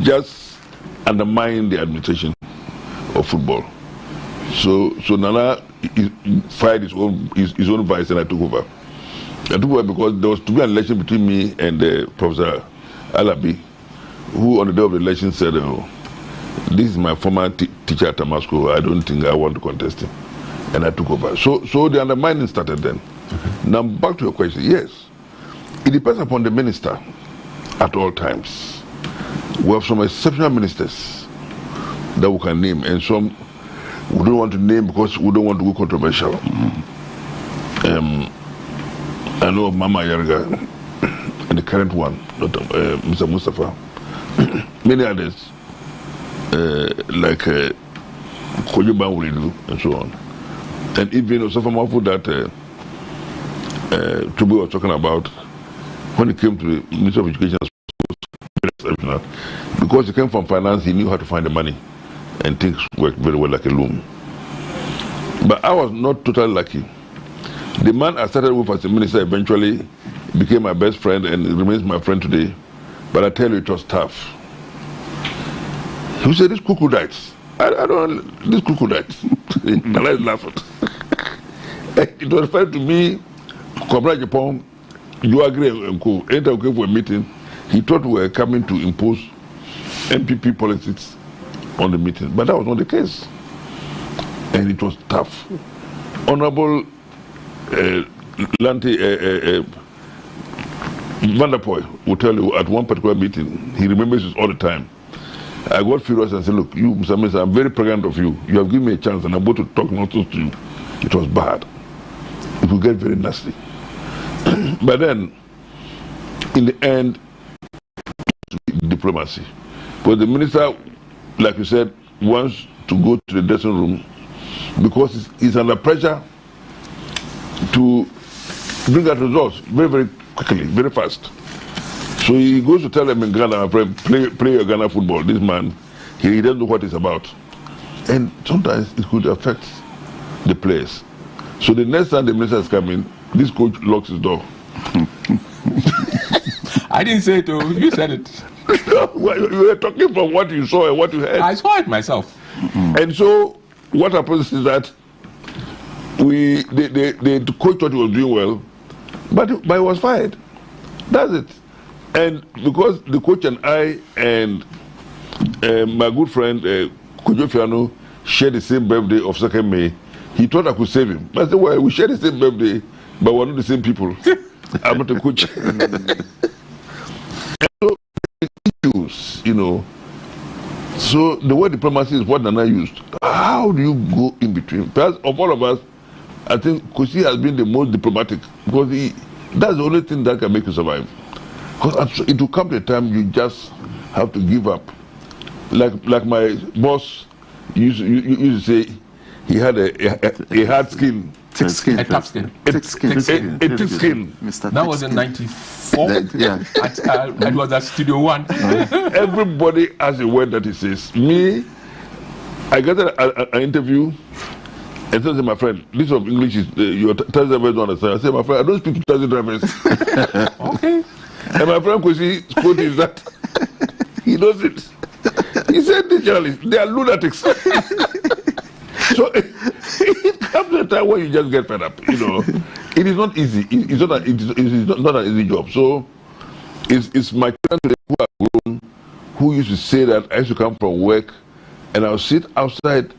just undermine the administration of football. So Nana fired his own vice, and I took over. I took over because there was to be an election between me and Professor Alabi, who on the day of the election said, oh, this is my former teacher at Tamasco. I don't think I want to contest him. And I took over. So the undermining started then. Now back to your question. Yes, it depends upon the minister at all times. We have some exceptional ministers that we can name, and some we don't want to name because we don't want to go controversial. I know of Mama Yarga and the current one, Mr. Mustafa. Many others, like Kojuba Wulidu and so on. And even Osofa Mafu that Tubu was talking about, when he came to the Ministry of Education, very exceptional. Because he came from finance, he knew how to find the money, and things worked very well like a loom. But I was not totally lucky. The man I started with as a minister eventually became my best friend and remains my friend today. But I tell you, it was tough. He said, these crocodiles. I don't, these crocodiles. And I laughed. It was referred to me, Cobra Japan, you agree and co. Anytime we came for a meeting, he thought we were coming to impose MPP politics on the meeting. But that was not the case. And it was tough. Honorable Lanti Vanderpoy will tell you at one particular meeting, he remembers this all the time. I got furious and said, look, you, Mr. Minister, I'm very pregnant of you. You have given me a chance and I'm about to talk nonsense to you. It was bad. It will get very nasty. But then, in the end, diplomacy. But the minister, like you said, wants to go to the dressing room because he's under pressure to bring out results very, very quickly, very fast. So he goes to tell them in Ghana, my friend, play your Ghana football. This man, he doesn't know what it's about. And sometimes it could affect the players. So the next time the minister is coming, this coach locks his door. I didn't say it, you said it. You were talking from what you saw and what you heard. I saw it myself. And so what happens is that the coach thought he was doing well, but he was fired. That's it. And because the coach and I and my good friend Kojo Fiano shared the same birthday of 2nd May, he thought I could save him. But I said, well, we share the same birthday, but we're not the same people. I'm not a coach. And so the issues, So the word diplomacy is what Nana used. How do you go in between? Perhaps of all of us, I think Kusi has been the most diplomatic because that's the only thing that can make you survive. Because it will come to a time you just have to give up. Like my boss used to say, he had a hard skin. Thick skin. A tough skin. A thick skin. That was in 94. Yeah. It was at Studio One. Everybody has a word that he says. Me, I got an interview, and said to my friend, this of English is your taxi drivers don't understand. I said, my friend, I don't speak to taxi drivers. Okay. And my friend Kwesi quote is that he knows it. He said, the journalists, they are lunatics. So it comes to a time where you just get fed up. You know, it is not easy. It's not an easy job. So it's my children who are grown, who used to say that I used to come from work, and I'll sit outside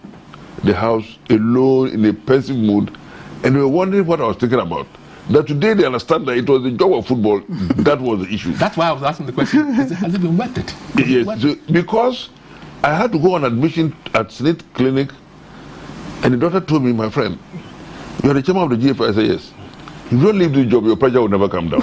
the house alone in a pensive mood, and they were wondering what I was thinking about. That today they understand that it was the job of football that was the issue. That's why I was asking the question: has it been worth it? Yes, so, because I had to go on admission at Snit Clinic. And the doctor told me, my friend, you are the chairman of the GFI. I said, yes. If you don't leave this job, your pressure will never come down.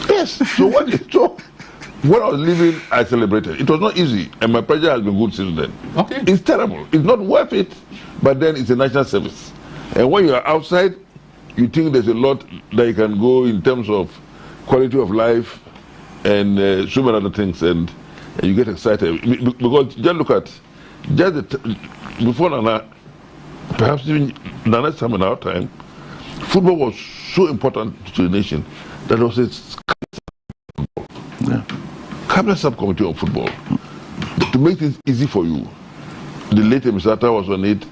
Yes. So when I was leaving, I celebrated. It was not easy, and my pressure has been good since then. Okay. It's terrible. It's not worth it, but then it's a national service. And when you are outside, you think there's a lot that you can go in terms of quality of life and so many other things, and you get excited. Because just look at, before Nana, perhaps even Nana's time and our time, football was so important to the nation that there was a cabinet subcommittee on football to make things easy for you. The late Misata was on it.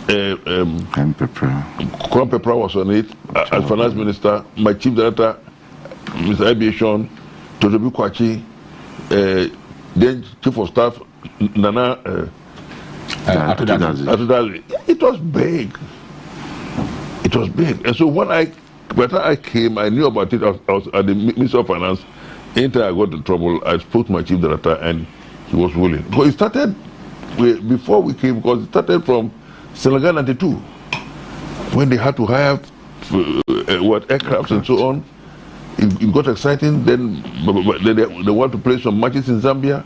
Kwame Pepra was on it as finance minister. My chief director, Mr. Aviation, Totobi Kwachi, then chief of staff Nana Atudazi. It was big. It was big. And so by the time I came, I knew about it. I was at the Ministry of Finance. Anytime I got in trouble, I spoke to my chief director, and he was willing. Because it started before we came. Because it started from Senegal 92, when they had to hire aircrafts and so on. It got exciting. Then they want to play some matches in Zambia.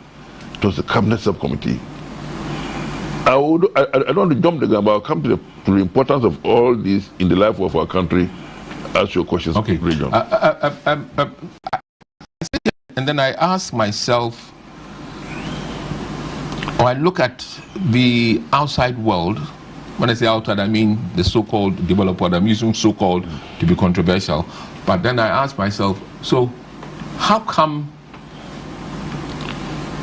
It was the cabinet subcommittee. I don't want to jump the gun, but I'll come to the importance of all this in the life of our country. Ask your questions, okay. Region. And then I ask myself, or I look at the outside world. When I say outside, I mean the so-called developed world. I'm using so-called to be controversial. But then I ask myself, so how come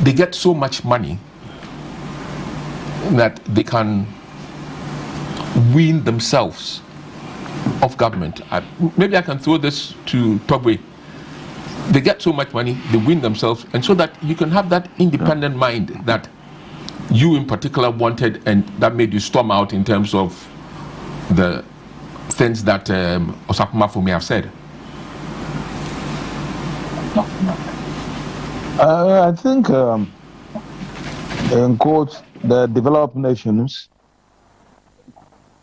they get so much money that they can wean themselves off government? Maybe I can throw this to Togwe. They get so much money, they wean themselves, and so that you can have that independent mind that you in particular wanted, and that made you storm out in terms of the things that Osakuma may have said. I think, in quote, the developed nations,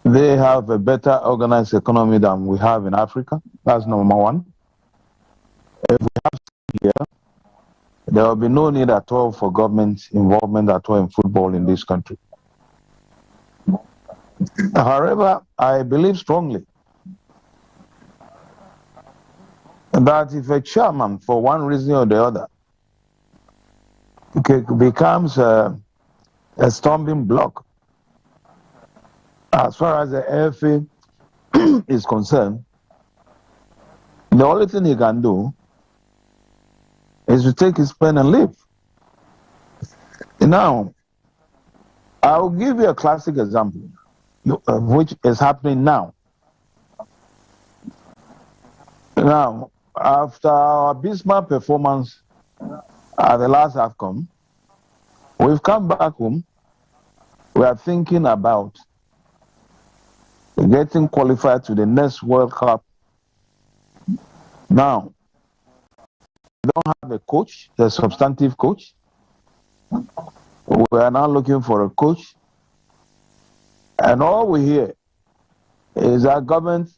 they have a better organized economy than we have in Africa. That's number one. If we have here, there will be no need at all for government involvement at all in football in this country. However, I believe strongly that if a chairman, for one reason or the other, becomes a stumbling block as far as the FA is concerned, the only thing he can do is to take his pen and leave. Now, I'll give you a classic example, which is happening now. Now, after our abysmal performance at the last AFCON, we've come back home. We are thinking about getting qualified to the next World Cup. Now, we don't have a coach, a substantive coach. We are now looking for a coach. And all we hear is that government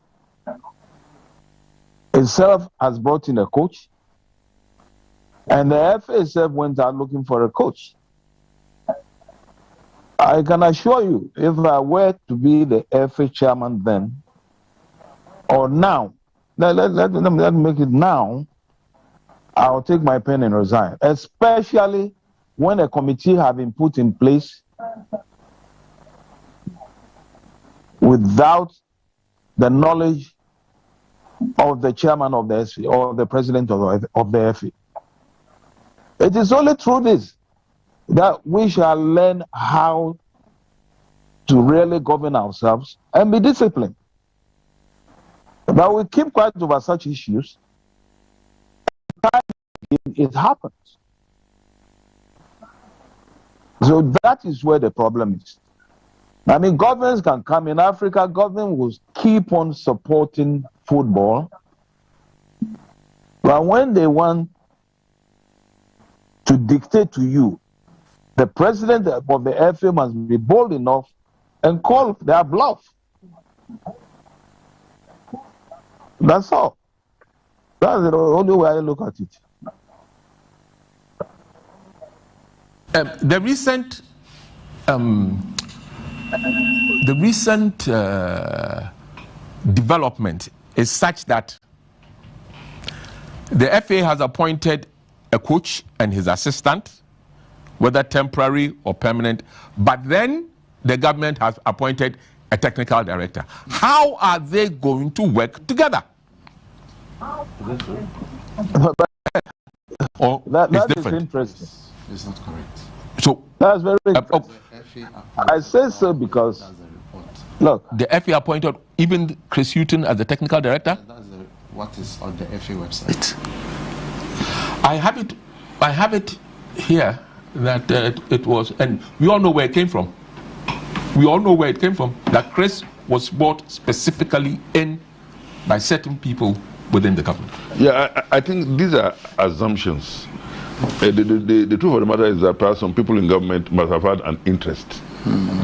itself has brought in a coach, and the FA itself went out looking for a coach. I can assure you, if I were to be the FA chairman then, or now, let me make it now, I'll take my pen and resign, especially when a committee has been put in place without the knowledge of the chairman of the FA or the president of the FA. It is only through this that we shall learn how to really govern ourselves and be disciplined. But we keep quiet over such issues, it happens. So that is where the problem is. I mean, governments can come in Africa, government will keep on supporting football, but when they want to dictate to you, the president of the FA must be bold enough and call their bluff. That's all. That's the only way I look at it. The recent development is such that the FA has appointed a coach and his assistant, whether temporary or permanent, but then the government has appointed a technical director. How are they going to work together? Or that is is interesting. It's not correct. So that's very interesting. I say so because, look, the FA appointed even Chris Hutton as the technical director. That's what is on the FA website. I have it here that it was, and we all know where it came from. We all know where it came from. That Chris was brought specifically in by certain people within the government. Yeah, I think these are assumptions. The truth of the matter is that perhaps some people in government must have had an interest.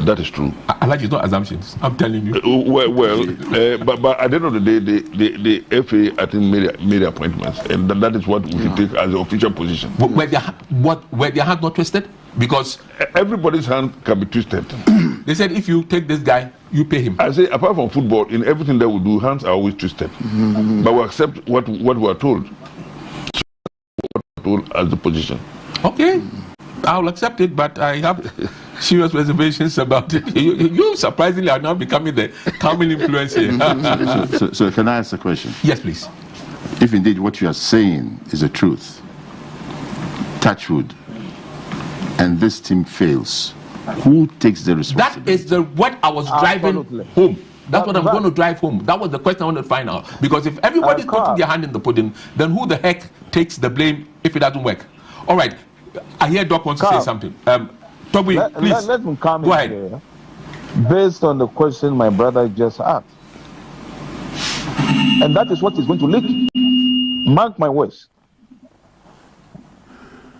That is true. I like it's not assumptions. I'm telling you. But at the end of the day, the FA I think made appointments, and that is what we should take as the official position. Where their hand not twisted, because everybody's hand can be twisted. They said if you take this guy, you pay him. I say apart from football, in everything that we do, hands are always twisted. But we accept what we are told. As the position. Okay, I'll accept it, but I have serious reservations about it. You surprisingly are now becoming the calming influence here. So can I ask a question? Yes, please. If indeed what you are saying is the truth, touch wood, and this team fails, who takes the responsibility? That is what I was driving home. That's what I'm going to drive home. That was the question I wanted to find out. Because if everybody's putting their hand in the pudding, then who the heck takes the blame if it doesn't work? All right. I hear Doc wants to say something. Toby, please. Let me come Go ahead. Here. Based on the question my brother just asked. And that is what is going to leak. Mark my words.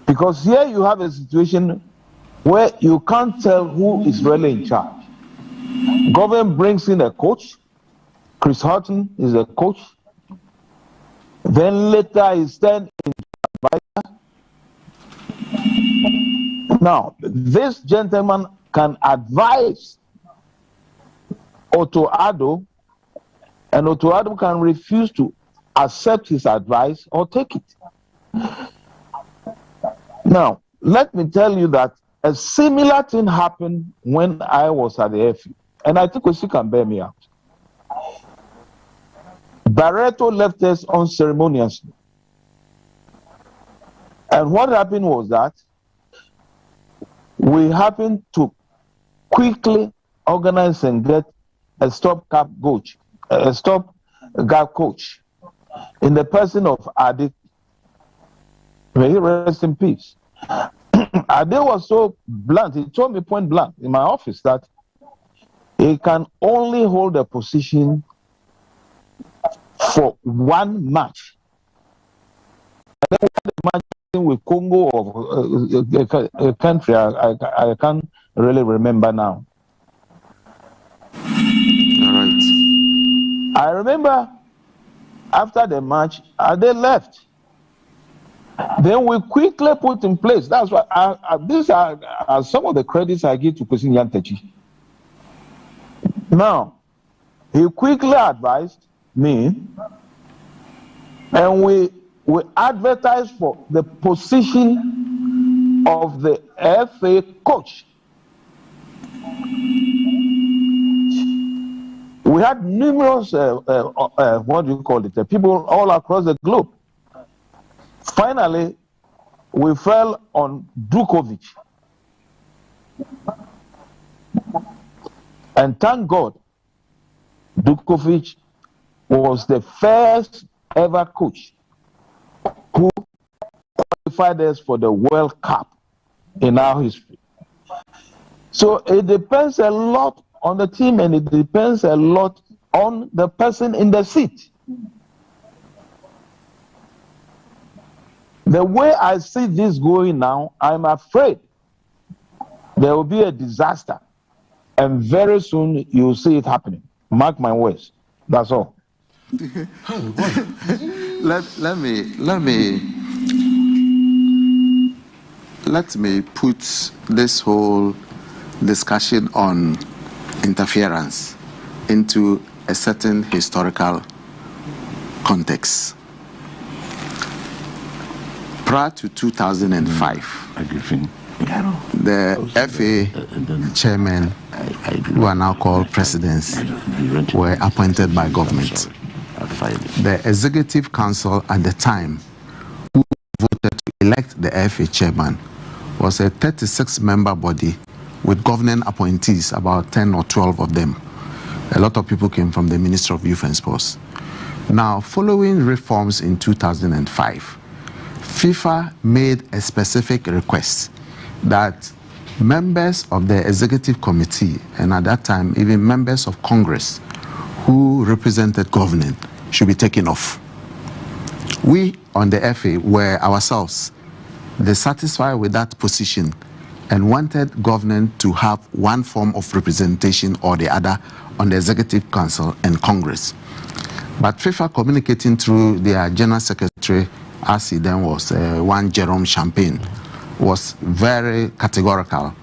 Because here you have a situation where you can't tell who is really in charge. Government brings in a coach. Chris Hutton is a coach. Then later he's turned into advisor. Now, this gentleman can advise Otto Addo, and Otto Addo can refuse to accept his advice or take it. Now, let me tell you that a similar thing happened when I was at the FA, and I think Kwesi can bear me out. Barreto left us unceremoniously. And what happened was that we happened to quickly organize and get a stopgap coach, in the person of Ade. May he rest in peace. Ade was so blunt, he told me point blank in my office that he can only hold a position for one match. And then when the match with Congo or a country I can't really remember now. All right. I remember after the match, they left. Then we quickly put in place. That's why these are some of the credits I give to Kusin Yantechi. Now, he quickly advised me, and we advertised for the position of the FA coach. We had numerous, what do you call it, people all across the globe. Finally, we fell on Dukovic. And thank God, Dukovic was the first ever coach who qualified us for the World Cup in our history. So it depends a lot on the team, and it depends a lot on the person in the seat. The way I see this going now, I'm afraid there will be a disaster, and very soon you'll see it happening. Mark my words. That's all. Let me put this whole discussion on interference into a certain historical context. Prior to 2005, the FA chairman, who are now called presidents, were appointed by government. The executive council at the time, who voted to elect the FA chairman, was a 36-member body with governing appointees, about 10 or 12 of them. A lot of people came from the Ministry of Youth and Sports. Now, following reforms in 2005, FIFA made a specific request that members of the executive committee, and at that time even members of Congress who represented government, should be taken off. We on the FA were ourselves dissatisfied with that position and wanted government to have one form of representation or the other on the Executive Council and Congress. But FIFA, communicating through their General Secretary, as he then was, one Jerome Champagne, was very categorical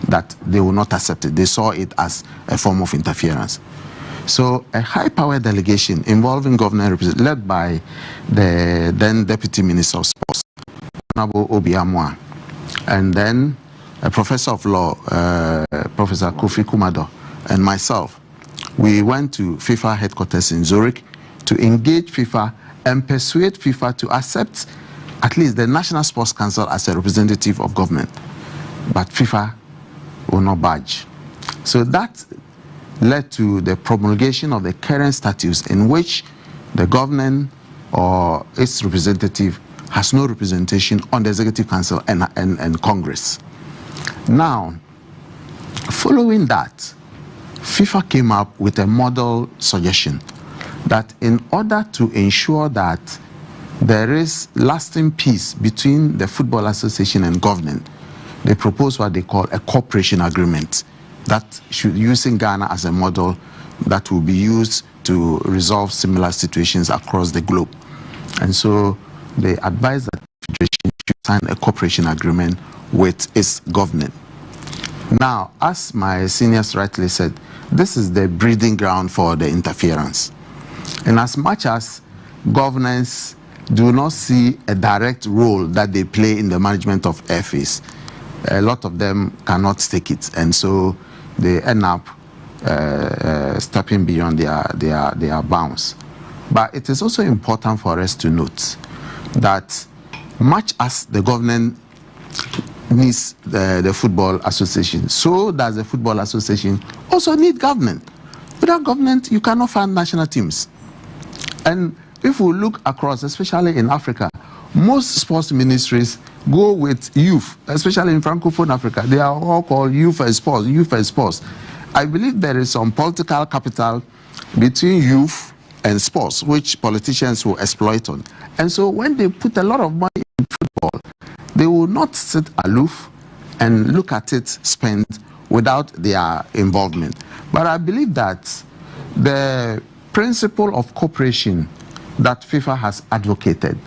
that they would not accept it. They saw it as a form of interference. So a high-power delegation involving government representatives, led by the then Deputy Minister of Sports, Honorable Obiamwa, and then a Professor of Law, Professor Kofi Kumado, and myself, we went to FIFA headquarters in Zurich to engage FIFA and persuade FIFA to accept at least the National Sports Council as a representative of government. But FIFA will not budge. So that led to the promulgation of the current statutes in which the government or its representative has no representation on the Executive Council and Congress. Now, following that, FIFA came up with a model suggestion that in order to ensure that there is lasting peace between the Football Association and government, they proposed what they call a cooperation agreement that should, using Ghana as a model, that will be used to resolve similar situations across the globe. And so they advised that the Federation should sign a cooperation agreement with its government. Now, as my seniors rightly said, this is the breeding ground for the interference. And as much as governments do not see a direct role that they play in the management of FAs, a lot of them cannot take it, and so they end up stepping beyond their bounds. But it is also important for us to note that much as the government needs the Football Association, so does the Football Association also need government. Without government, you cannot fund national teams. And if we look across, especially in Africa, most sports ministries go with youth, especially in Francophone Africa. They are all called youth and sports, youth and sports. I believe there is some political capital between youth and sports, which politicians will exploit on. And so when they put a lot of money in football, they will not sit aloof and look at it spent without their involvement. But I believe that the principle of cooperation that FIFA has advocated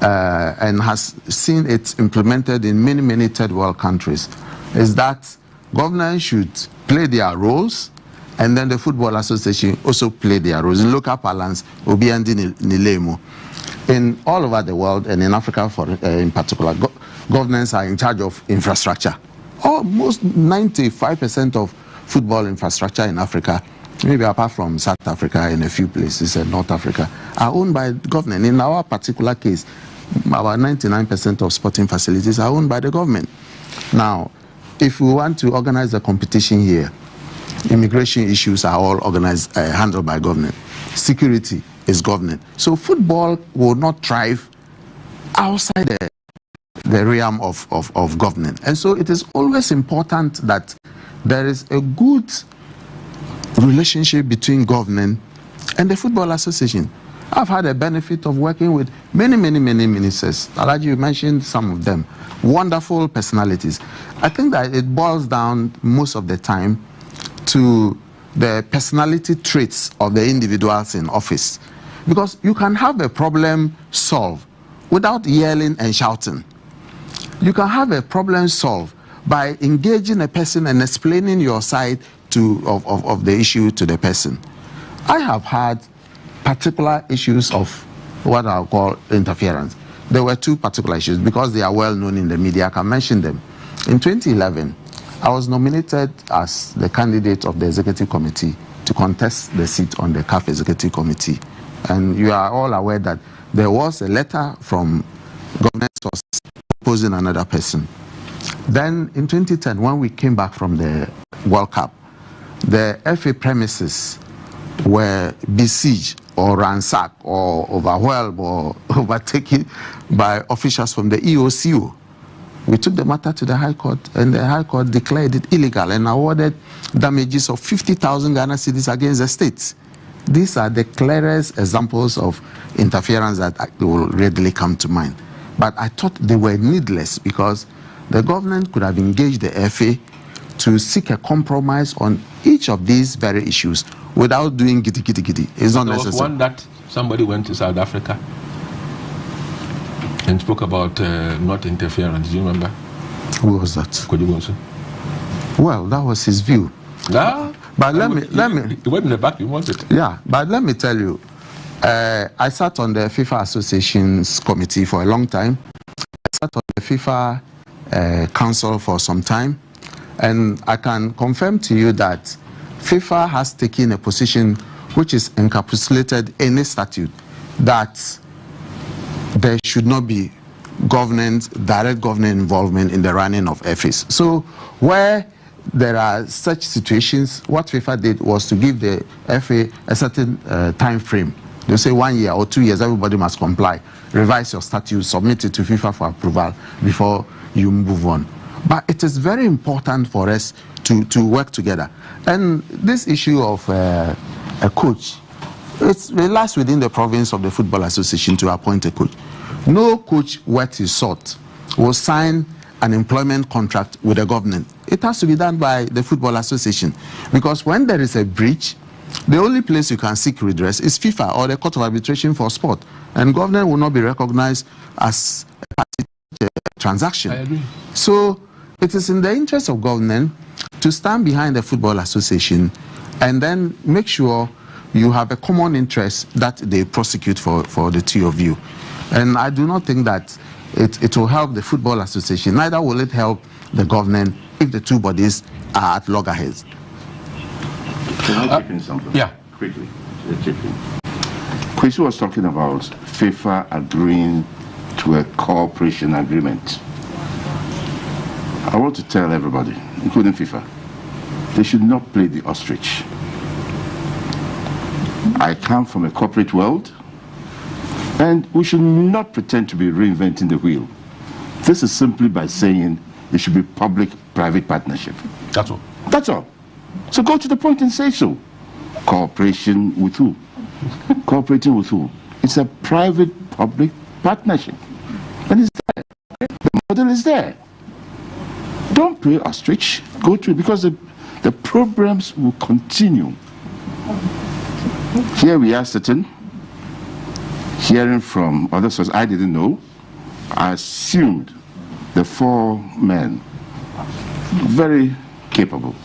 and has seen it implemented in many, many third world countries is that governments should play their roles, and then the Football Association also play their roles. In local parlance, Obiandi Nilemo. In all over the world, and in Africa in particular, governments are in charge of infrastructure. Almost 95% of football infrastructure in Africa, maybe apart from South Africa and a few places in North Africa, are owned by government. In our particular case, about 99% of sporting facilities are owned by the government. Now, if we want to organize a competition here, immigration issues are all organized, handled by government. Security is government. So football will not thrive outside the realm of government. And so it is always important that there is a good relationship between government and the Football Association. I've had a benefit of working with many ministers. Alaji, you mentioned some of them. Wonderful personalities. I think that it boils down most of the time to the personality traits of the individuals in office. Because you can have a problem solved without yelling and shouting. You can have a problem solved by engaging a person and explaining your side of the issue to the person. I have had particular issues of what I'll call interference. There were two particular issues because they are well known in the media. I can mention them. In 2011, I was nominated as the candidate of the executive committee to contest the seat on the CAF executive committee. And you are all aware that there was a letter from government sources opposing another person. Then in 2010, when we came back from the World Cup, the FA premises were besieged or ransacked or overwhelmed or overtaken by officials from the EOCO. We took the matter to the High Court, and the High Court declared it illegal and awarded damages of 50,000 Ghana cedis against the states. These are the clearest examples of interference that will readily come to mind. But I thought they were needless because the government could have engaged the FA to seek a compromise on each of these very issues without doing giddy. It's not necessary. There was one that somebody went to South Africa and spoke about not interference. Do you remember? Who was that? Kodibonso. Well, that was his view. But let me. It went in the back. You wanted. Yeah, but let me tell you, I sat on the FIFA Association's committee for a long time. I sat on the FIFA Council for some time, and I can confirm to you that FIFA has taken a position which is encapsulated in a statute that there should not be direct government involvement in the running of FAs. So where there are such situations, what FIFA did was to give the FA a certain time frame. They say 1 year or 2 years, everybody must comply. Revise your statute, submit it to FIFA for approval before you move on. But it is very important for us to work together. And this issue of a coach, it lies within the province of the Football Association to appoint a coach. No coach worth his salt will sign an employment contract with the government. It has to be done by the Football Association, because when there is a breach, the only place you can seek redress is FIFA or the Court of Arbitration for Sport, and government will not be recognized as a party to a transaction. I agree. So it is in the interest of government to stand behind the Football Association and then make sure you have a common interest that they prosecute for the two of you. And I do not think that it will help the Football Association, neither will it help the government if the two bodies are at loggerheads. Can I chip in something? Yeah. Quickly. Chris was talking about FIFA agreeing to a cooperation agreement. I want to tell everybody, including FIFA, they should not play the ostrich. I come from a corporate world, and we should not pretend to be reinventing the wheel. This is simply by saying it should be public-private partnership. That's all. That's all. So go to the point and say so. Cooperation with who? Cooperating with who? It's a private-public partnership. And it's there. The model is there. Don't play ostrich. Go to it, because the problems will continue. Here we are sitting, hearing from other sources. I didn't know. I assumed the 4 men, very capable,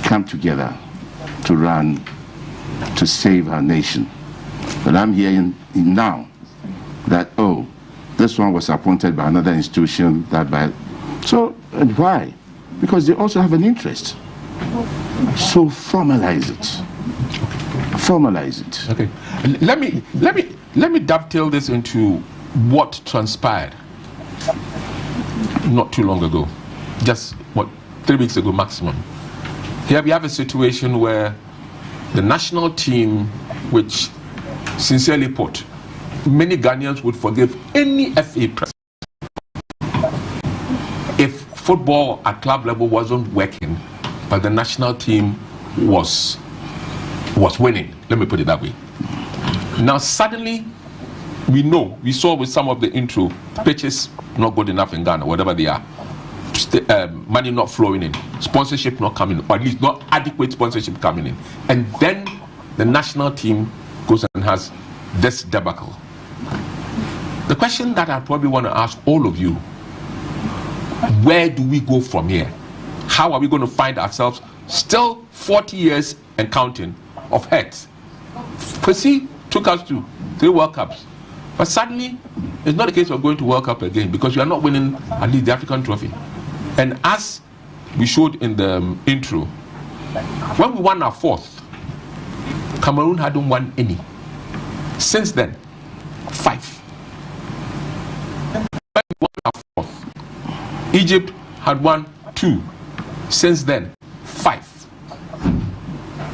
come together to run, to save our nation. But I'm hearing now that, oh, this one was appointed by another institution, that by... So, and why? Because they also have an interest. So formalize it. Formalize it. Okay. Let me dovetail this into what transpired not too long ago. Just, what, 3 weeks ago maximum. Here we have a situation where the national team, which sincerely put, many Ghanaians would forgive any FA president if football at club level wasn't working, but the national team was winning. Let me put it that way. Now suddenly, we saw with some of the intro, pitches not good enough in Ghana, whatever they are. Money not flowing in, sponsorship not coming in, or at least not adequate sponsorship coming in. And then the national team goes and has this debacle. The question that I probably want to ask all of you, where do we go from here? How are we going to find ourselves still 40 years and counting of heads? Kwesi took us to 3 World Cups. But suddenly, it's not a case of going to World Cup again, because we are not winning at least the African trophy. And as we showed in the intro, when we won our 4th, Cameroon hadn't won any. Since then, 5. When we won our 4th, Egypt had won 2. Since then, 5.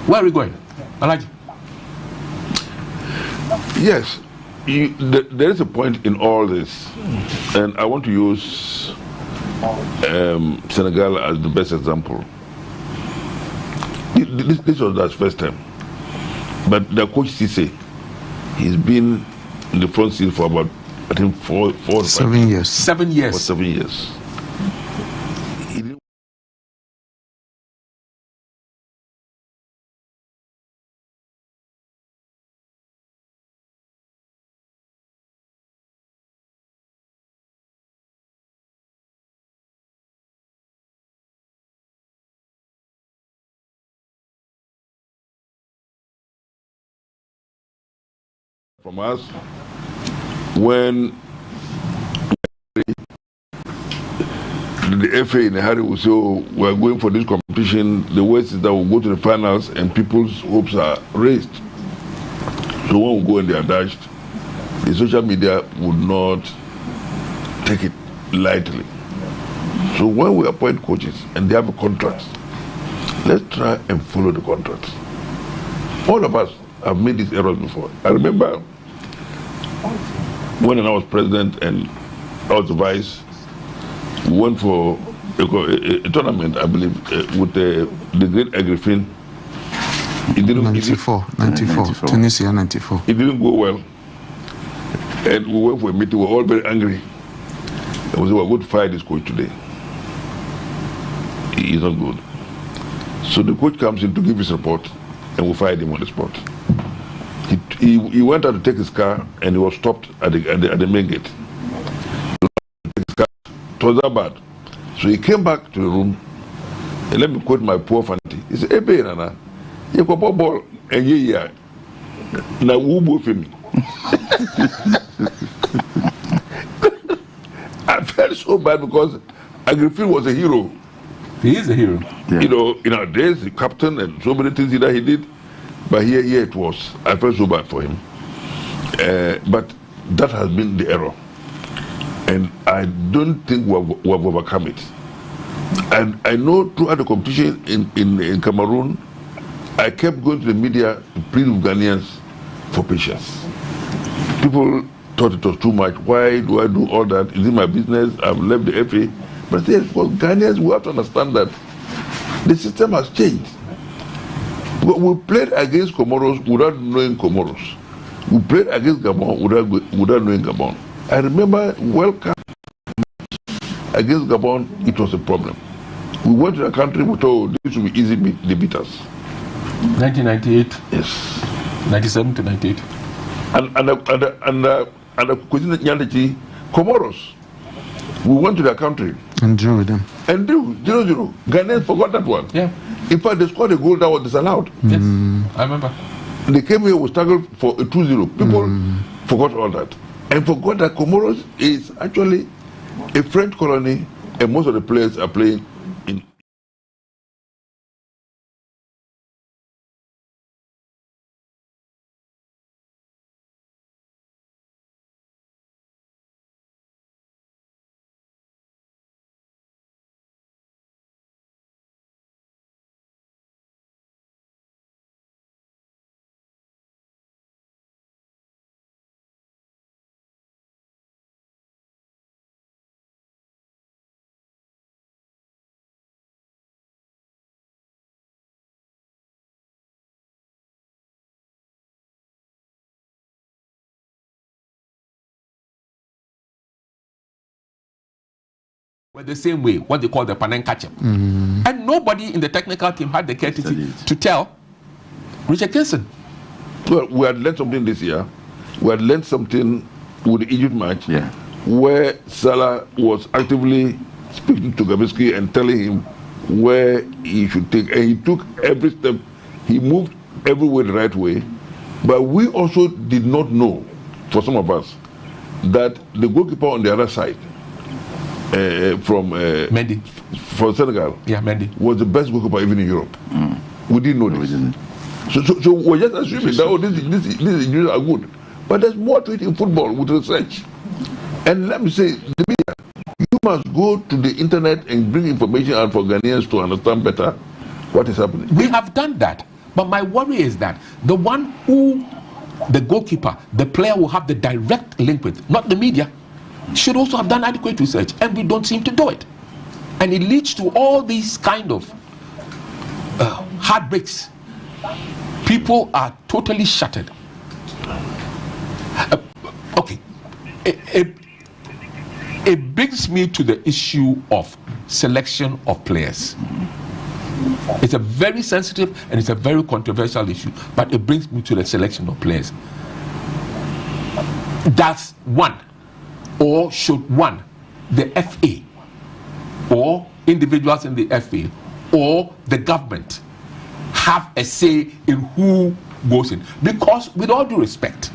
Where are we going? Alaji? Yes, there is a point in all this, and I want to use Senegal as the best example. This was their first time, but the coach Cisse, he's been in the front seat for about, I think, 4 or 7 years. 7 years. For 7 years. From us, when the FA in a hurry will say, oh, we're going for this competition, the worst is that we'll go to the finals and people's hopes are raised. So when we go and they are dashed, the social media would not take it lightly. So when we appoint coaches and they have a contract, let's try and follow the contract. All of us have made these errors before. I remember when I was president and I was vice, we went for a tournament, I believe, with the great Agrifin. 94, Tunisia 94. It didn't go well. And we went for a meeting, we were all very angry. And we said, we're going to fire this coach today. He's not good. So the coach comes in to give his report, and we fired him on the spot. He went out to take his car, and he was stopped at the main gate. It was that bad. So he came back to the room, and let me quote my poor fancy. He said, "Hey, Nana, you got a ball, and you now who both me." I felt so bad because Agrifin was a hero. He is a hero. Yeah. You know, in our days, the captain and so many things that he did. But here it was. I felt so bad for him. But that has been the error. And I don't think we have overcome it. And I know throughout the competition in Cameroon, I kept going to the media to plead with Ghanaians for patience. People thought it was too much. Why do I do all that? Is it my business? I've left the FA. But yes, for Ghanaians, we have to understand that the system has changed. We played against Comoros without knowing Comoros. We played against Gabon without knowing Gabon. I remember World Cup against Gabon, it was a problem. We went to the country, we thought this would be easy, they beat us. 1998? Yes. 97 to 98. And Comoros, we went to their country. And drew with them. And drew 0-0. Ghanaians forgot that one. Yeah. In fact, they scored a goal that was disallowed. Yes, I remember. They came here, we struggled for a 2-0. People forgot all that. And forgot that Comoros is actually a French colony, and most of the players are playing in. Were the same way, what they call the Panenkache. And nobody in the technical team had the courtesy to tell Richard Kinson. Well, we had learned something this year. We had learned something with the Egypt match, where Salah was actively speaking to Gabiski and telling him where he should take, and he took every step. He moved every way the right way. But we also did not know, for some of us, that the goalkeeper on the other side, from Mendy, from Senegal, Mendy, was the best goalkeeper even in Europe. We didn't know this. So we're just assuming that these injuries are good, but there's more to it in football with research. And let me say, the media, you must go to the internet and bring information out for Ghanaians to understand better what is happening. We have done that, but my worry is that the one who the goalkeeper, the player will have the direct link with, not the media, should also have done adequate research, and we don't seem to do it. And it leads to all these kind of heartbreaks. People are totally shattered. Okay, it brings me to the issue of selection of players. It's a very sensitive and it's a very controversial issue, but it brings me to the selection of players. That's one, or should one, the FA, or individuals in the FA, or the government have a say in who goes in? Because with all due respect,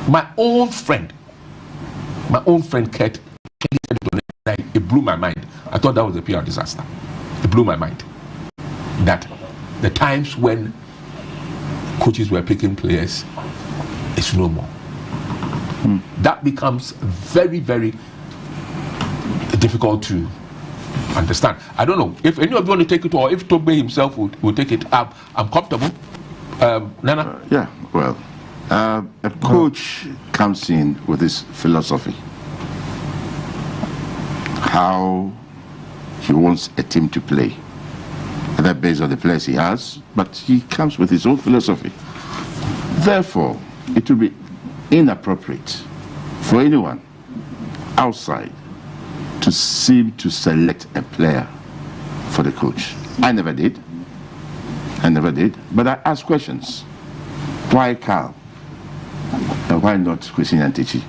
my own friend Kurt, it blew my mind. I thought that was a PR disaster. It blew my mind that the times when coaches were picking players is no more. That becomes very, very difficult to understand. I don't know if any of you want to take it, or if Togbe himself will take it up. I'm comfortable. Nana? Yeah, well, a coach comes in with his philosophy, how he wants a team to play. And that based on the players he has, but he comes with his own philosophy. Therefore, it will be inappropriate for anyone outside to seem to select a player for the coach. I never did, but I asked questions. Why Carl? And why not Christine Antichi?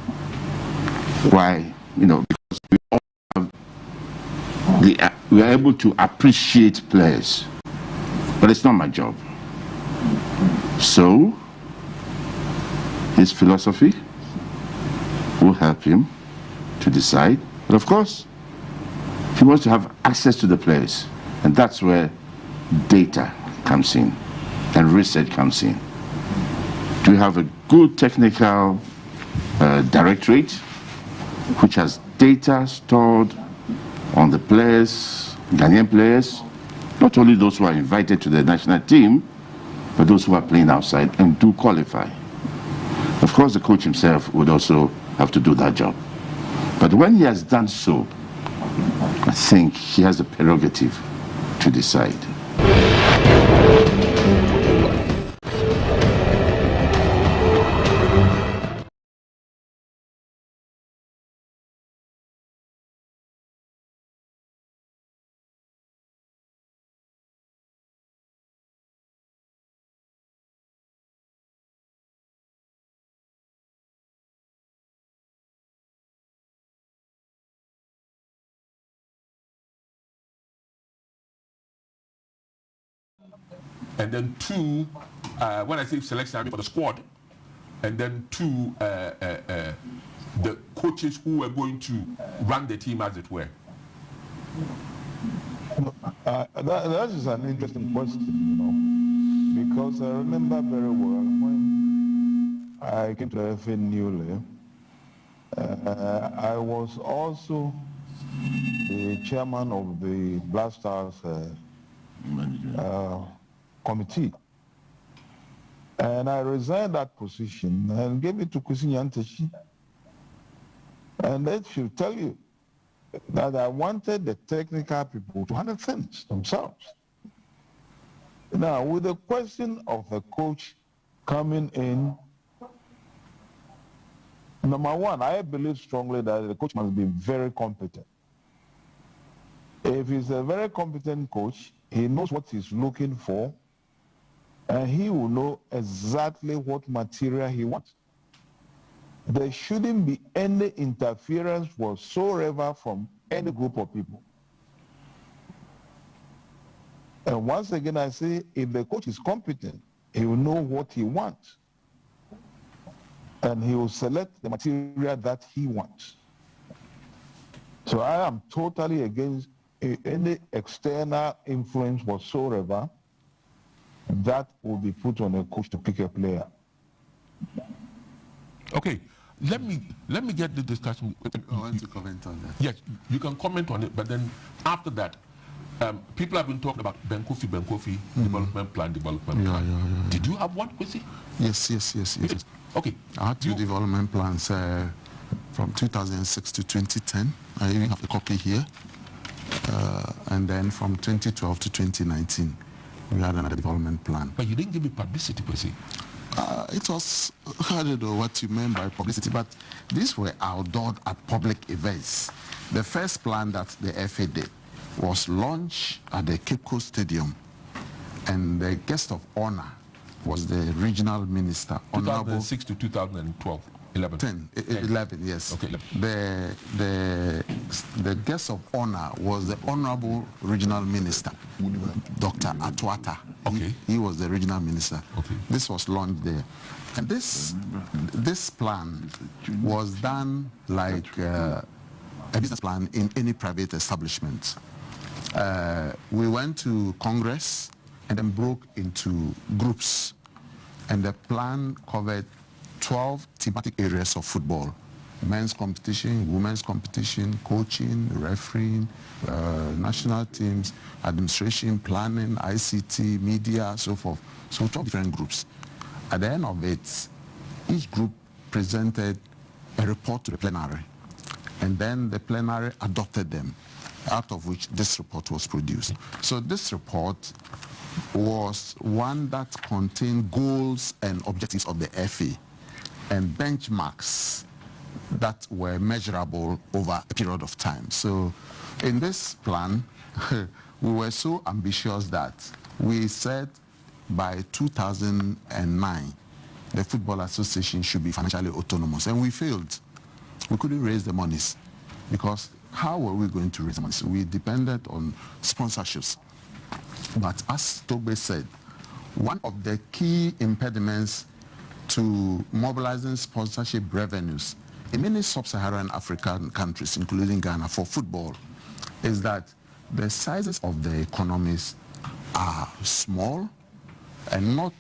Why, because we all have we are able to appreciate players, but it's not my job. So his philosophy will help him to decide. But of course, he wants to have access to the players. And that's where data comes in and research comes in. Do we have a good technical directorate which has data stored on the players, Ghanaian players, not only those who are invited to the national team, but those who are playing outside and do qualify? Of course, the coach himself would also have to do that job. But when he has done so, I think he has the prerogative to decide. and then 2, when I say selection, I mean for the squad, and then 2, the coaches who were going to run the team, as it were? That is an interesting question, because I remember very well when I came to the FA newly, I was also the chairman of the Black Stars committee. And I resigned that position and gave it to Kwesi Nyantakyi. And that should tell you that I wanted the technical people to handle things themselves. Now, with the question of the coach coming in, number one, I believe strongly that the coach must be very competent. If he's a very competent coach, he knows what he's looking for, and he will know exactly what material he wants. There shouldn't be any interference whatsoever from any group of people. And once again, I say, if the coach is competent, he will know what he wants, and he will select the material that he wants. So I am totally against any external influence whatsoever that will be put on a coach to pick a player. Okay, let me get the discussion. I want to comment on that. Yes, you can comment on it, but then after that, people have been talking about Ben Kofi, development plan. Yeah. Did you have one, Kwesi? Yes. Okay. I had 2 development plans from 2006 to 2010. I even have a copy here. And then from 2012 to 2019, we had another development plan. But you didn't give me publicity, Kwesi. It was, I don't know what you meant by publicity, but these were outdoored at public events. The first plan that the FA did was launched at the Cape Coast Stadium, and the guest of honor was the regional minister, 2006 to 2012. 11, yes. Okay. The guest of honor was the Honorable Regional Minister, Dr. Atwata. Okay. He was the regional minister. Okay. This was launched there. And this plan was done like a business plan in any private establishment. We went to Congress and then broke into groups. And the plan covered 12 thematic areas of football: men's competition, women's competition, coaching, refereeing, national teams, administration, planning, ICT, media, so forth. So 12 different groups. At the end of it, each group presented a report to the plenary, and then the plenary adopted them, out of which this report was produced. So this report was one that contained goals and objectives of the FA and benchmarks that were measurable over a period of time. So in this plan, we were so ambitious that we said by 2009, the Football Association should be financially autonomous, and we failed. We couldn't raise the monies, because how were we going to raise the monies? We depended on sponsorships. But as Togbe said, one of the key impediments to mobilizing sponsorship revenues in many sub-Saharan African countries, including Ghana, for football, is that the sizes of the economies are small and not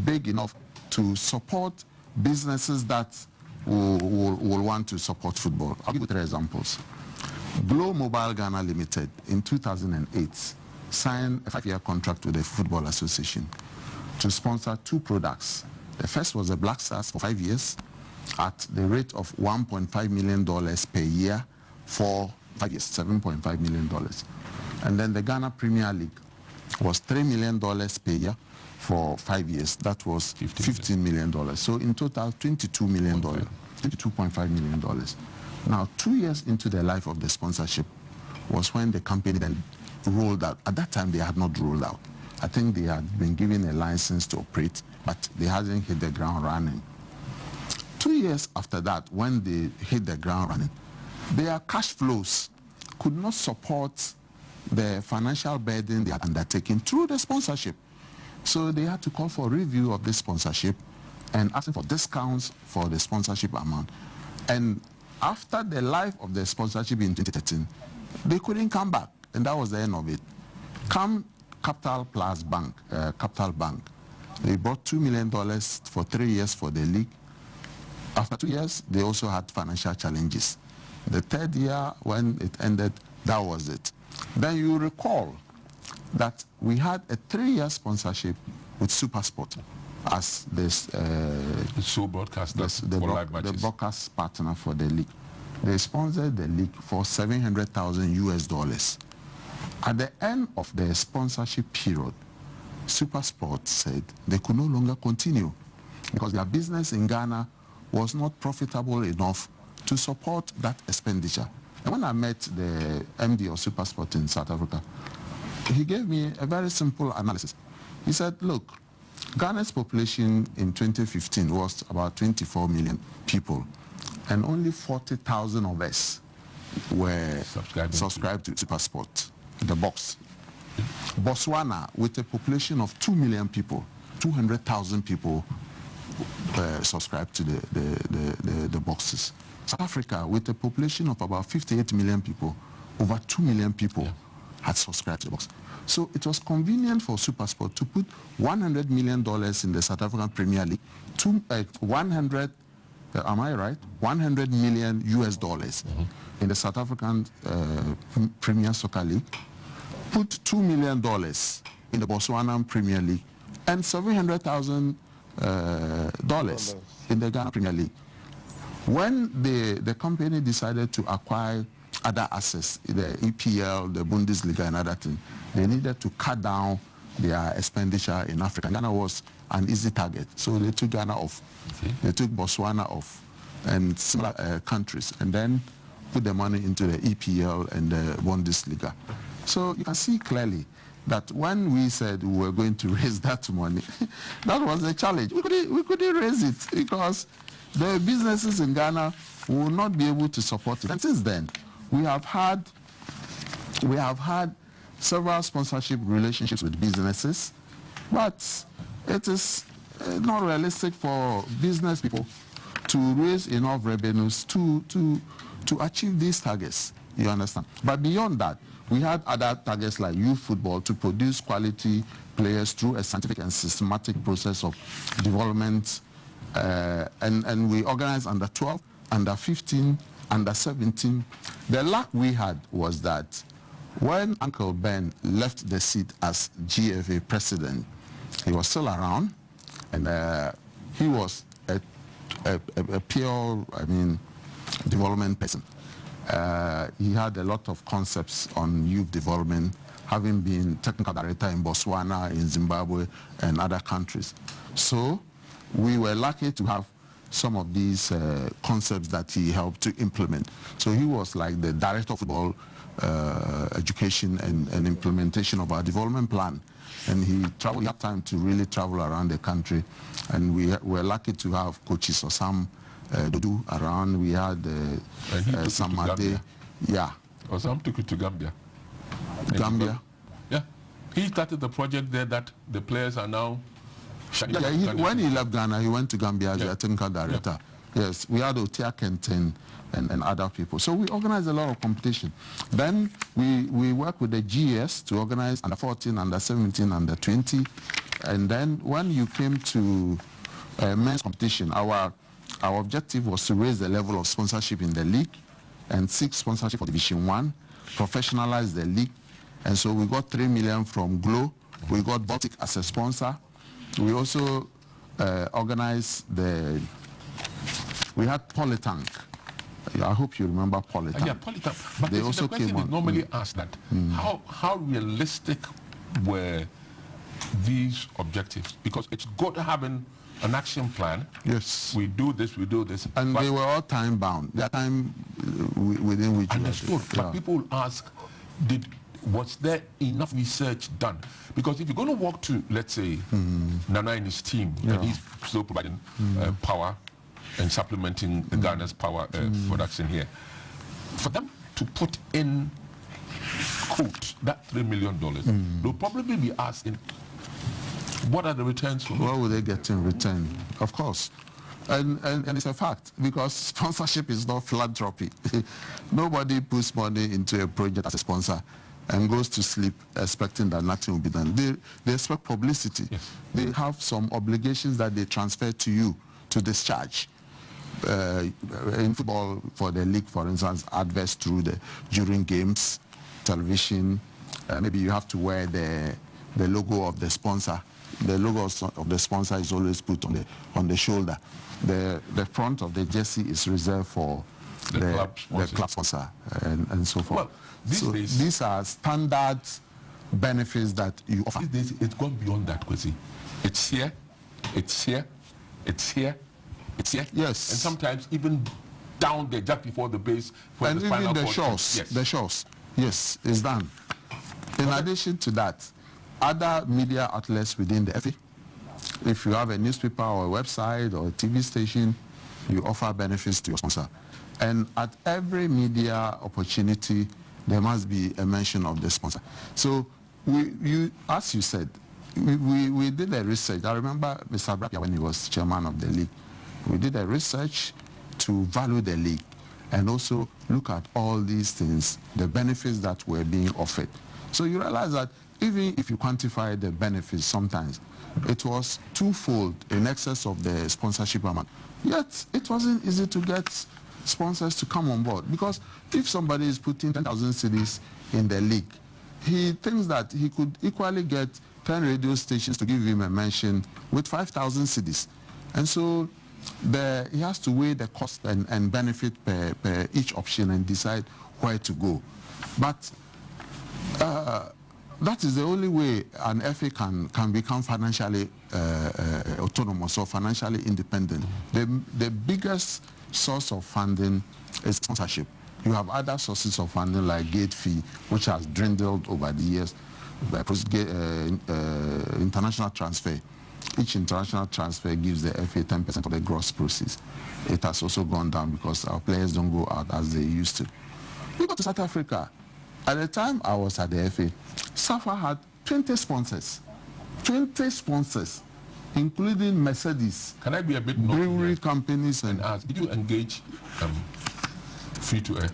big enough to support businesses that will want to support football. I'll give you 3 examples. Glow Mobile Ghana Limited in 2008 signed a 5-year contract with the Football Association to sponsor 2 products. The first was the Black Stars for 5 years at the rate of $1.5 million per year for 5 years, $7.5 million. And then the Ghana Premier League was $3 million per year for 5 years. That was $15 million. So in total, $22 million, $22.5 million. Now, 2 years into the life of the sponsorship was when the company then rolled out. At that time, they had not rolled out. I think they had been given a license to operate, but they hadn't hit the ground running. 2 years after that, when they hit the ground running, their cash flows could not support the financial burden they had undertaken through the sponsorship. So they had to call for a review of this sponsorship and asking for discounts for the sponsorship amount. And after the life of the sponsorship in 2013, they couldn't come back, and that was the end of it. Come Capital Bank, they bought $2 million for 3 years for the league. After 2 years, they also had financial challenges. The third year, when it ended, that was it. Then you recall that we had a 3-year sponsorship with SuperSport as this the broadcast partner for the league. They sponsored the league for $700,000 US. At the end of the sponsorship period, SuperSport said they could no longer continue because their business in Ghana was not profitable enough to support that expenditure. And when I met the MD of SuperSport in South Africa, he gave me a very simple analysis. He said, look, Ghana's population in 2015 was about 24 million people, and only 40,000 of us were subscribed to SuperSport, the box. Botswana, with a population of 2 million people, 200,000 people subscribed to the boxes. South Africa, with a population of about 58 million people, over 2 million people had subscribed to the box. So it was convenient for SuperSport to put $100 million in the South African Premier League, 100 million US dollars in the South African Premier Soccer League, put $2 million in the Botswana Premier League, and $700,000 in the Ghana Premier League. When the company decided to acquire other assets, the EPL, the Bundesliga, and other things, they needed to cut down their expenditure in Africa. Ghana was an easy target, so they took Ghana off. They took Botswana off, and similar countries, and then put the money into the EPL and the Bundesliga. So you can see clearly that when we said we were going to raise that money, that was a challenge. We couldn't raise it because the businesses in Ghana will not be able to support it. And since then, we have had several sponsorship relationships with businesses, but it is not realistic for business people to raise enough revenues to achieve these targets, you understand? But beyond that, we had other targets like youth football to produce quality players through a scientific and systematic process of development, and we organized under 12, under 15, under 17. The luck we had was that when Uncle Ben left the seat as GFA president, he was still around, and he was a pure, development person. He had a lot of concepts on youth development, having been technical director in Botswana, in Zimbabwe, and other countries. So we were lucky to have some of these concepts that he helped to implement. So he was like the director of football education and implementation of our development plan. And he had time to really travel around the country. And we were lucky to have coaches Osam Dodu around. We had Samade. Yeah. Osam took it to Gambia. Gambia? Yeah. He started the project there that the players are now... when he left Ghana, he went to Gambia as a technical director. Yes, we had Otia Kenten and other people. So we organized a lot of competition. Then we worked with the GS to organize under 14, under 17, under 20. And then when you came to men's competition, our objective was to raise the level of sponsorship in the league and seek sponsorship for Division 1, professionalize the league. And so we got 3 million from Glo. We got Baltic as a sponsor. We also organized we had Polytank. I hope you remember Polytank. Yeah, Polytank. But they also came on. Normally asked that. How realistic were these objectives? Because it's good having an action plan. Yes. We do this, we do this. And they were all time bound. Their time within which understood. But people ask, was there enough research done? Because if you're going to walk to, let's say, Nana and his team, and he's still providing power and supplementing the Ghana's power production here, for them to put in, quote, that $3 million, they'll probably be asking, What are the returns for? What will they get in return? Of course. And it's a fact, because sponsorship is not philanthropy. Nobody puts money into a project as a sponsor and goes to sleep expecting that nothing will be done. They expect publicity. Yes. They have some obligations that they transfer to you to discharge. In football, for the league, for instance, adverts during games, television. Maybe you have to wear the logo of the sponsor. The logo of the sponsor is always put on the shoulder. The front of the jersey is reserved for the club sponsor and so forth. Well, these are standard benefits that you offer. These days, it's gone beyond that, Kwesi. It's here, it's here, it's here, it's here. Yes. And sometimes even down there, just before the base. And even the shores, yes. The shores, yes, it's done. In addition to that, other media outlets within the FA, if you have a newspaper or a website or a TV station, you offer benefits to your sponsor. And at every media opportunity, there must be a mention of the sponsor. So as you said, we did a research. I remember Mr. Brapia when he was chairman of the league. We did a research to value the league and also look at all these things, the benefits that were being offered. So you realize that even if you quantify the benefits sometimes, it was twofold in excess of the sponsorship amount. Yet it wasn't easy to get sponsors to come on board, because if somebody is putting 10,000 cedis in the league, he thinks that he could equally get 10 radio stations to give him a mention with 5,000 cedis. And so he has to weigh the cost and benefit per each option and decide where to go. But that is the only way an FA can become financially autonomous or financially independent. The biggest source of funding is sponsorship. You have other sources of funding like gate fee, which has dwindled over the years, international transfer. Each international transfer gives the FA 10% of the gross proceeds. It has also gone down because our players don't go out as they used to. We go to South Africa. At the time I was at the FA, SAFA had 20 sponsors. 20 sponsors, including Mercedes. Can I be a bit brewery companies and ask, did you engage free-to-air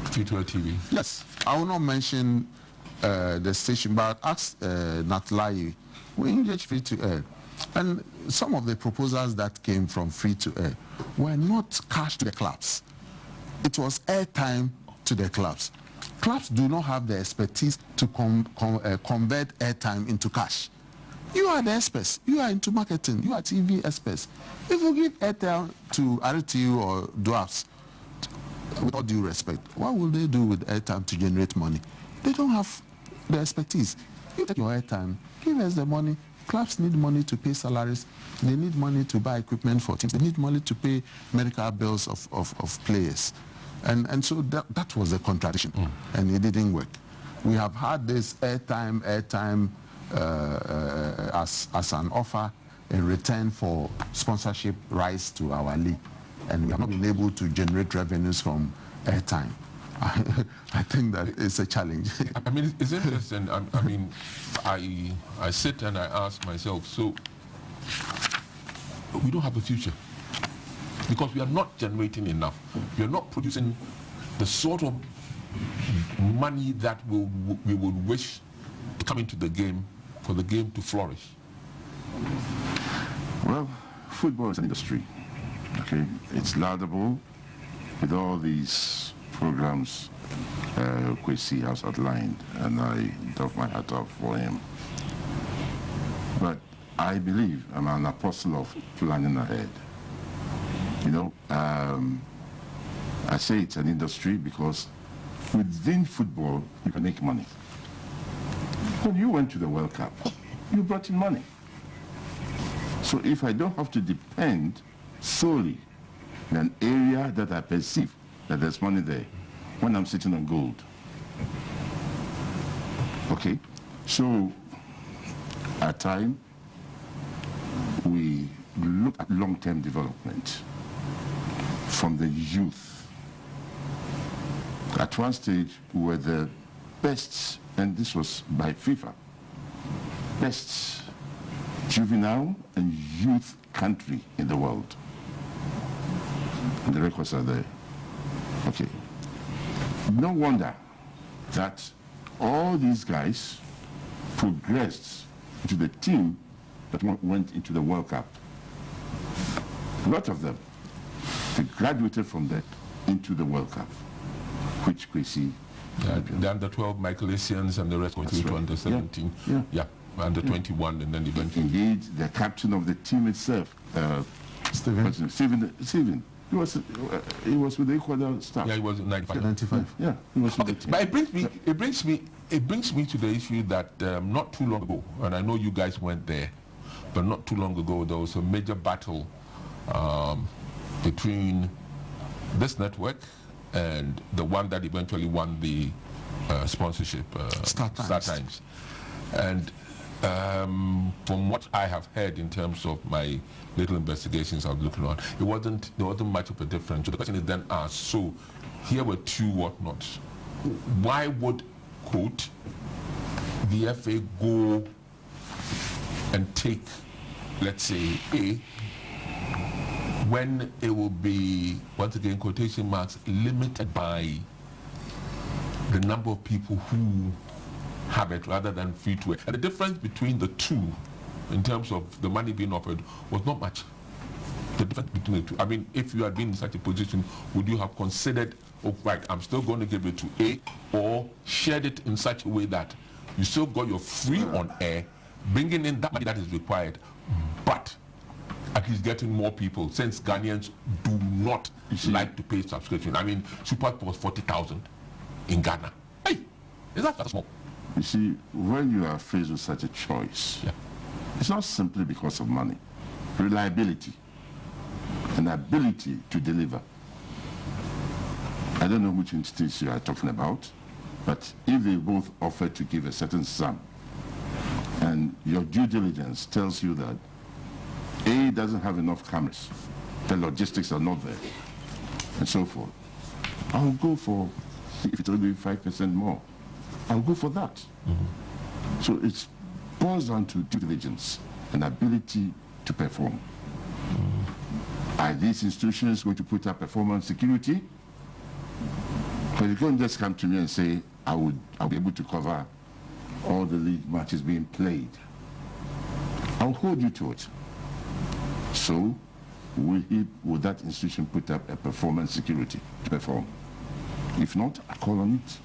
TV? Yes. I will not mention the station, but ask Natlai. We engaged free-to-air. And some of the proposals that came from free-to-air were not cash to the clubs. It was airtime to the clubs. Clubs do not have the expertise to convert airtime into cash. You are the experts. You are into marketing. You are TV experts. If you give airtime to RTU or DWAPs, with all due respect, what will they do with airtime to generate money? They don't have the expertise. You take your airtime, give us the money. Clubs need money to pay salaries. They need money to buy equipment for teams. They need money to pay medical bills of players. And so that was a contradiction, and it didn't work. We have had this airtime as an offer in return for sponsorship rights to our league, and we have not been able to generate revenues from airtime. I think that it's a challenge. I mean, it's interesting. I mean, I sit and I ask myself, so we don't have a future because we are not generating enough. We are not producing the sort of money that we would wish to come into the game for the game to flourish. Well, football is an industry. Okay, it's laudable with all these programs Kwesi has outlined, and I doff my hat off for him. But I believe I'm an apostle of planning ahead. You know, I say it's an industry because within football you can make money. When you went to the World Cup, you brought in money. So if I don't have to depend solely in an area that I perceive that there's money there, when I'm sitting on gold. Okay, so at time we look at long-term development from the youth. At one stage we were the best, and this was by FIFA, best juvenile and youth country in the world. And the records are there. Okay. No wonder that all these guys progressed into the team that went into the World Cup. A lot of them, they graduated from that into the World Cup, which we see. The under 12 Michaelisians and the rest went through to under 17. Yeah. Under 21, and then eventually. Indeed, the captain of the team itself, Steven. He was with the Ecuador staff. Yeah, he was in 95. Yeah, he was with the team. But it brings me to the issue that not too long ago, and I know you guys went there, but not too long ago there was a major battle between this network and the one that eventually won the sponsorship, Star Times. And from what I have heard in terms of my little investigations I was looking on, there wasn't much of a difference. So the question is then asked, so here were two whatnots. Why would, quote, the FA go and take, let's say, A, when it will be, once again, quotation marks, limited by the number of people who have it rather than free to it? And the difference between the two in terms of the money being offered was not much. The difference between the two. I mean, if you had been in such a position, would you have considered, oh, right, I'm still going to give it to A, or shared it in such a way that you still got your free on air, bringing in that money that is required, but at least getting more people, since Ghanaians do not like to pay subscription. I mean, Super was 40,000 in Ghana. Hey, is that small? You see, when you are faced with such a choice, it's not simply because of money. Reliability and ability to deliver. I don't know which instance you are talking about, but if they both offer to give a certain sum, and your due diligence tells you that A doesn't have enough cameras, the logistics are not there, and so forth, I'll go for, if it's only 5% more, I'll go for that. So it boils down to due diligence and ability to perform. Are these institutions going to put up performance security? But you can't just come to me and say, I'll be able to cover all the league matches being played. I'll hold you to it. So, will that institution put up a performance security to perform? If not, I call on it.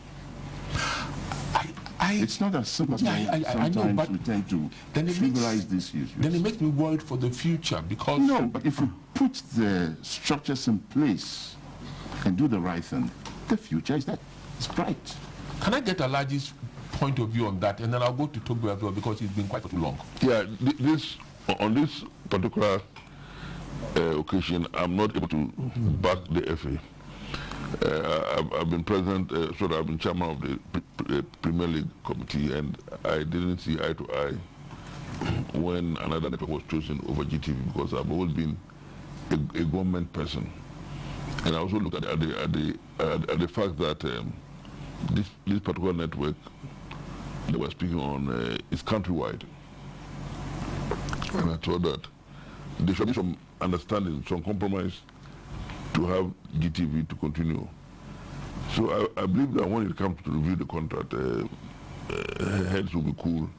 It's not as simple as sometimes we tend to trivialize these issues. Then it makes me worried for the future because... No, but if you put the structures in place and do the right thing, the future is that. It's bright. Can I get Alaji's point of view on that? And then I'll go to Togo as well because it's been quite too long. Yeah, on this particular occasion, I'm not able to back the FA. I've been president, I've been chairman of the Premier League committee, and I didn't see eye to eye when another network was chosen over GTV because I've always been a government person. And I also looked at the fact that this particular network they were speaking on is countrywide. And I thought that there should be some understanding, some compromise to have GTV to continue. So I believe that when it comes to review the contract, heads will be cool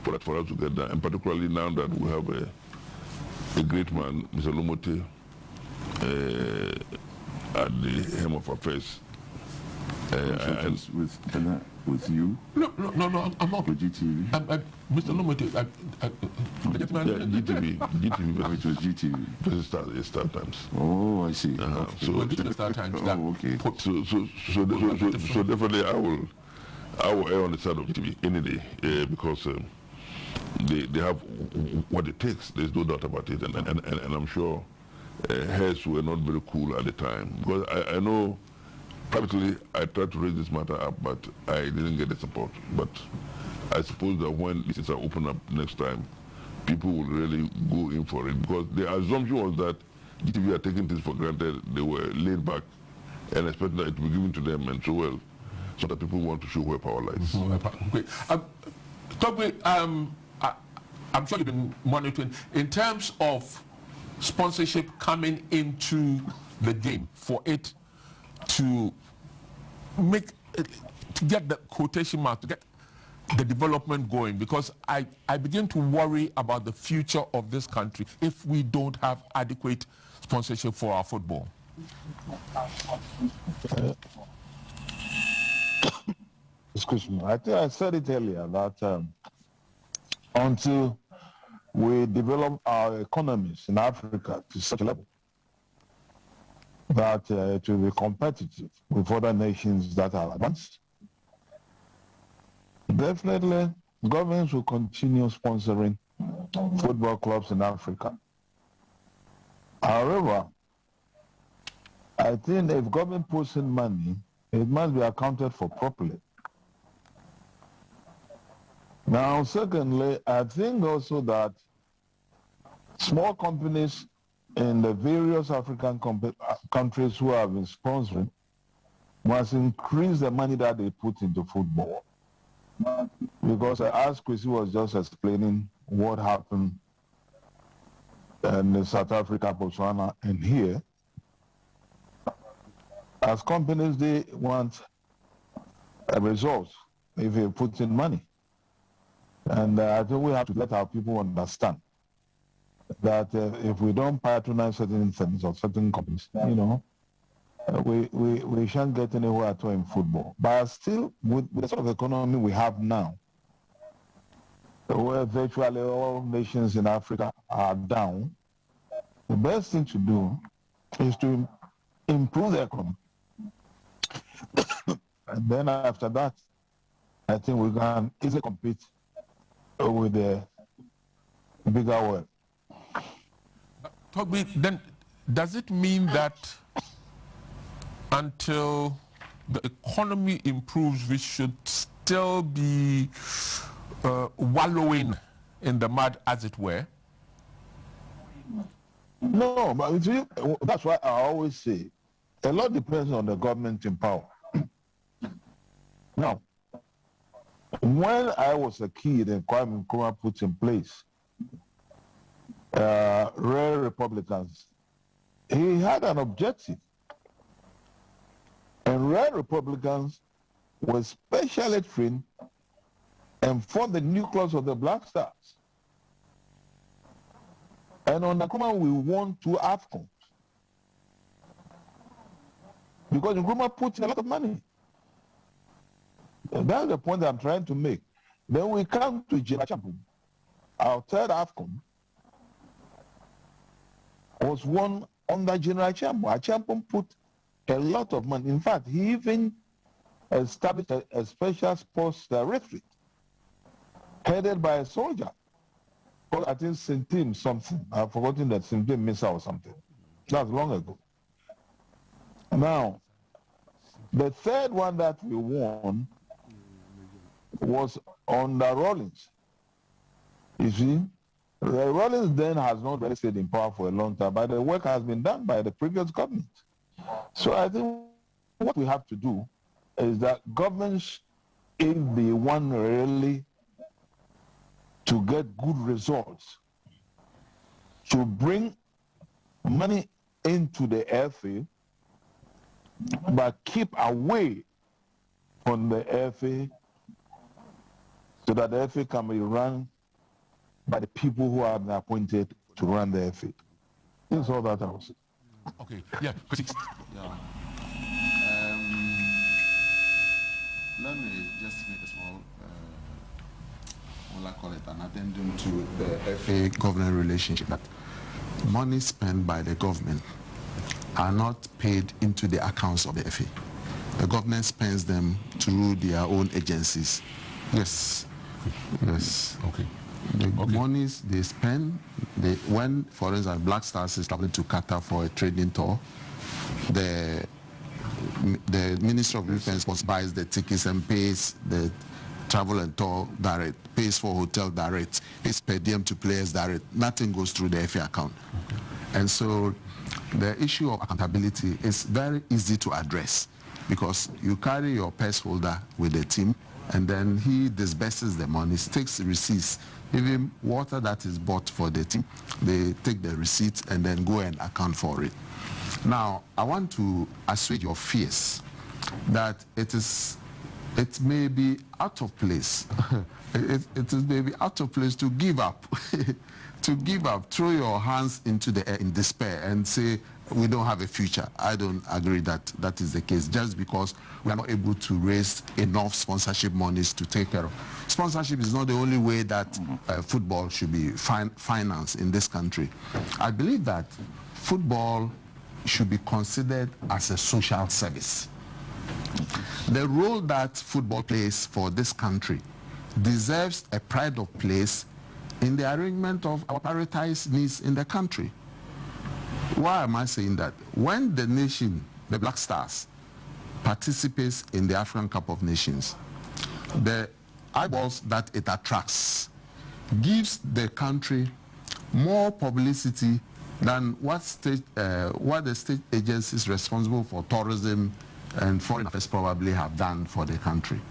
for us to get that, and particularly now that we have a great man, Mr. Lomote, at the helm of affairs. With you? No, I'm not. With GTV? Mr. Lomote, GTV. It was GTV. This is Star Times. Oh, I see. Okay. So Star Times. Okay. So definitely I will err on the side of GTV any day because they have what it takes. There's no doubt about it, and I'm sure heads were not very cool at the time because I know. Privately, I tried to raise this matter up, but I didn't get the support. But I suppose that when things are open up next time, people will really go in for it because the assumption was that GTV are taking things for granted. They were laid back and expecting that it will be given to them and so well, so that people want to show where power lies. Great. Togbe, I'm sure you've been monitoring in terms of sponsorship coming into the game for it to make to get the quotation mark, to get the development going, because I begin to worry about the future of this country if we don't have adequate sponsorship for our football. Excuse me. I think I said it earlier that until we develop our economies in Africa to such a level that it will be competitive with other nations that are advanced, definitely governments will continue sponsoring football clubs in Africa. However, I think if government puts in money, it must be accounted for properly. Now, secondly, I think also that small companies in the various African countries who have been sponsoring must increase the money that they put into football. Because as Chrissy was just explaining what happened in South Africa, Botswana, and here, as companies, they want a result if you put in money. And I think we have to let our people understand that if we don't patronize certain things or certain companies, you know, we shan't get anywhere at all in football. But still, with the sort of economy we have now, where virtually all nations in Africa are down, the best thing to do is to improve the economy. And then after that, I think we can easily compete with the bigger world. Togbi, then does it mean that until the economy improves, we should still be wallowing in the mud, as it were? No, but that's why I always say a lot depends on the government in power. Now, when I was a kid and Kwame Nkrumah put in place rare Republicans, he had an objective. And rare Republicans were specially trained and formed the nucleus of the Black Stars. And on Nkrumah, we won 2 AFCONs. Because Nkrumah put in a lot of money. And that's the point that I'm trying to make. Then we come to General Champon. Our 3rd AFCON was won under General Champon. Champon put a lot of money. In fact, he even established a special sports directorate headed by a soldier. I think St. Tim something. I've forgotten that St. Tim Missa or something. That's long ago. Now, the 3rd one that we won was under Rawlings. You see, Rawlings then has not really stayed in power for a long time, but the work has been done by the previous government. So I think what we have to do is that governments, if they want really to get good results, to bring money into the FA, but keep away from the FA so that the FA can be run by the people who have been appointed to run the FA. That's all that I was saying. Okay, yeah, please. Yeah. Let me just make a small, what I call it, an addendum to the FA government relationship. That money spent by the government are not paid into the accounts of the FA. The government spends them through their own agencies. Yes. Yes. Okay. The monies they spend, when, for instance, Black Stars is traveling to Qatar for a training tour, the Ministry of Defense buys the tickets and pays the travel and tour direct, pays for hotel direct, pays per diem to players direct. Nothing goes through the FA account. Okay. And so the issue of accountability is very easy to address, because you carry your purse holder with the team, and then he disburses the money, takes receipts. Even water that is bought for the team, they take the receipt and then go and account for it. Now, I want to assuage your fears that it may be out of place. it is maybe out of place to give up, to give up, throw your hands into the air in despair and say, we don't have a future. I don't agree that that is the case, just because we are not able to raise enough sponsorship monies to take care of. Sponsorship is not the only way that football should be financed in this country. I believe that football should be considered as a social service. The role that football plays for this country deserves a pride of place in the arrangement of our prioritized needs in the country. Why am I saying that? When the nation, the Black Stars, participates in the African Cup of Nations, the eyeballs that it attracts gives the country more publicity than what the state agencies responsible for tourism and foreign affairs probably have done for the country.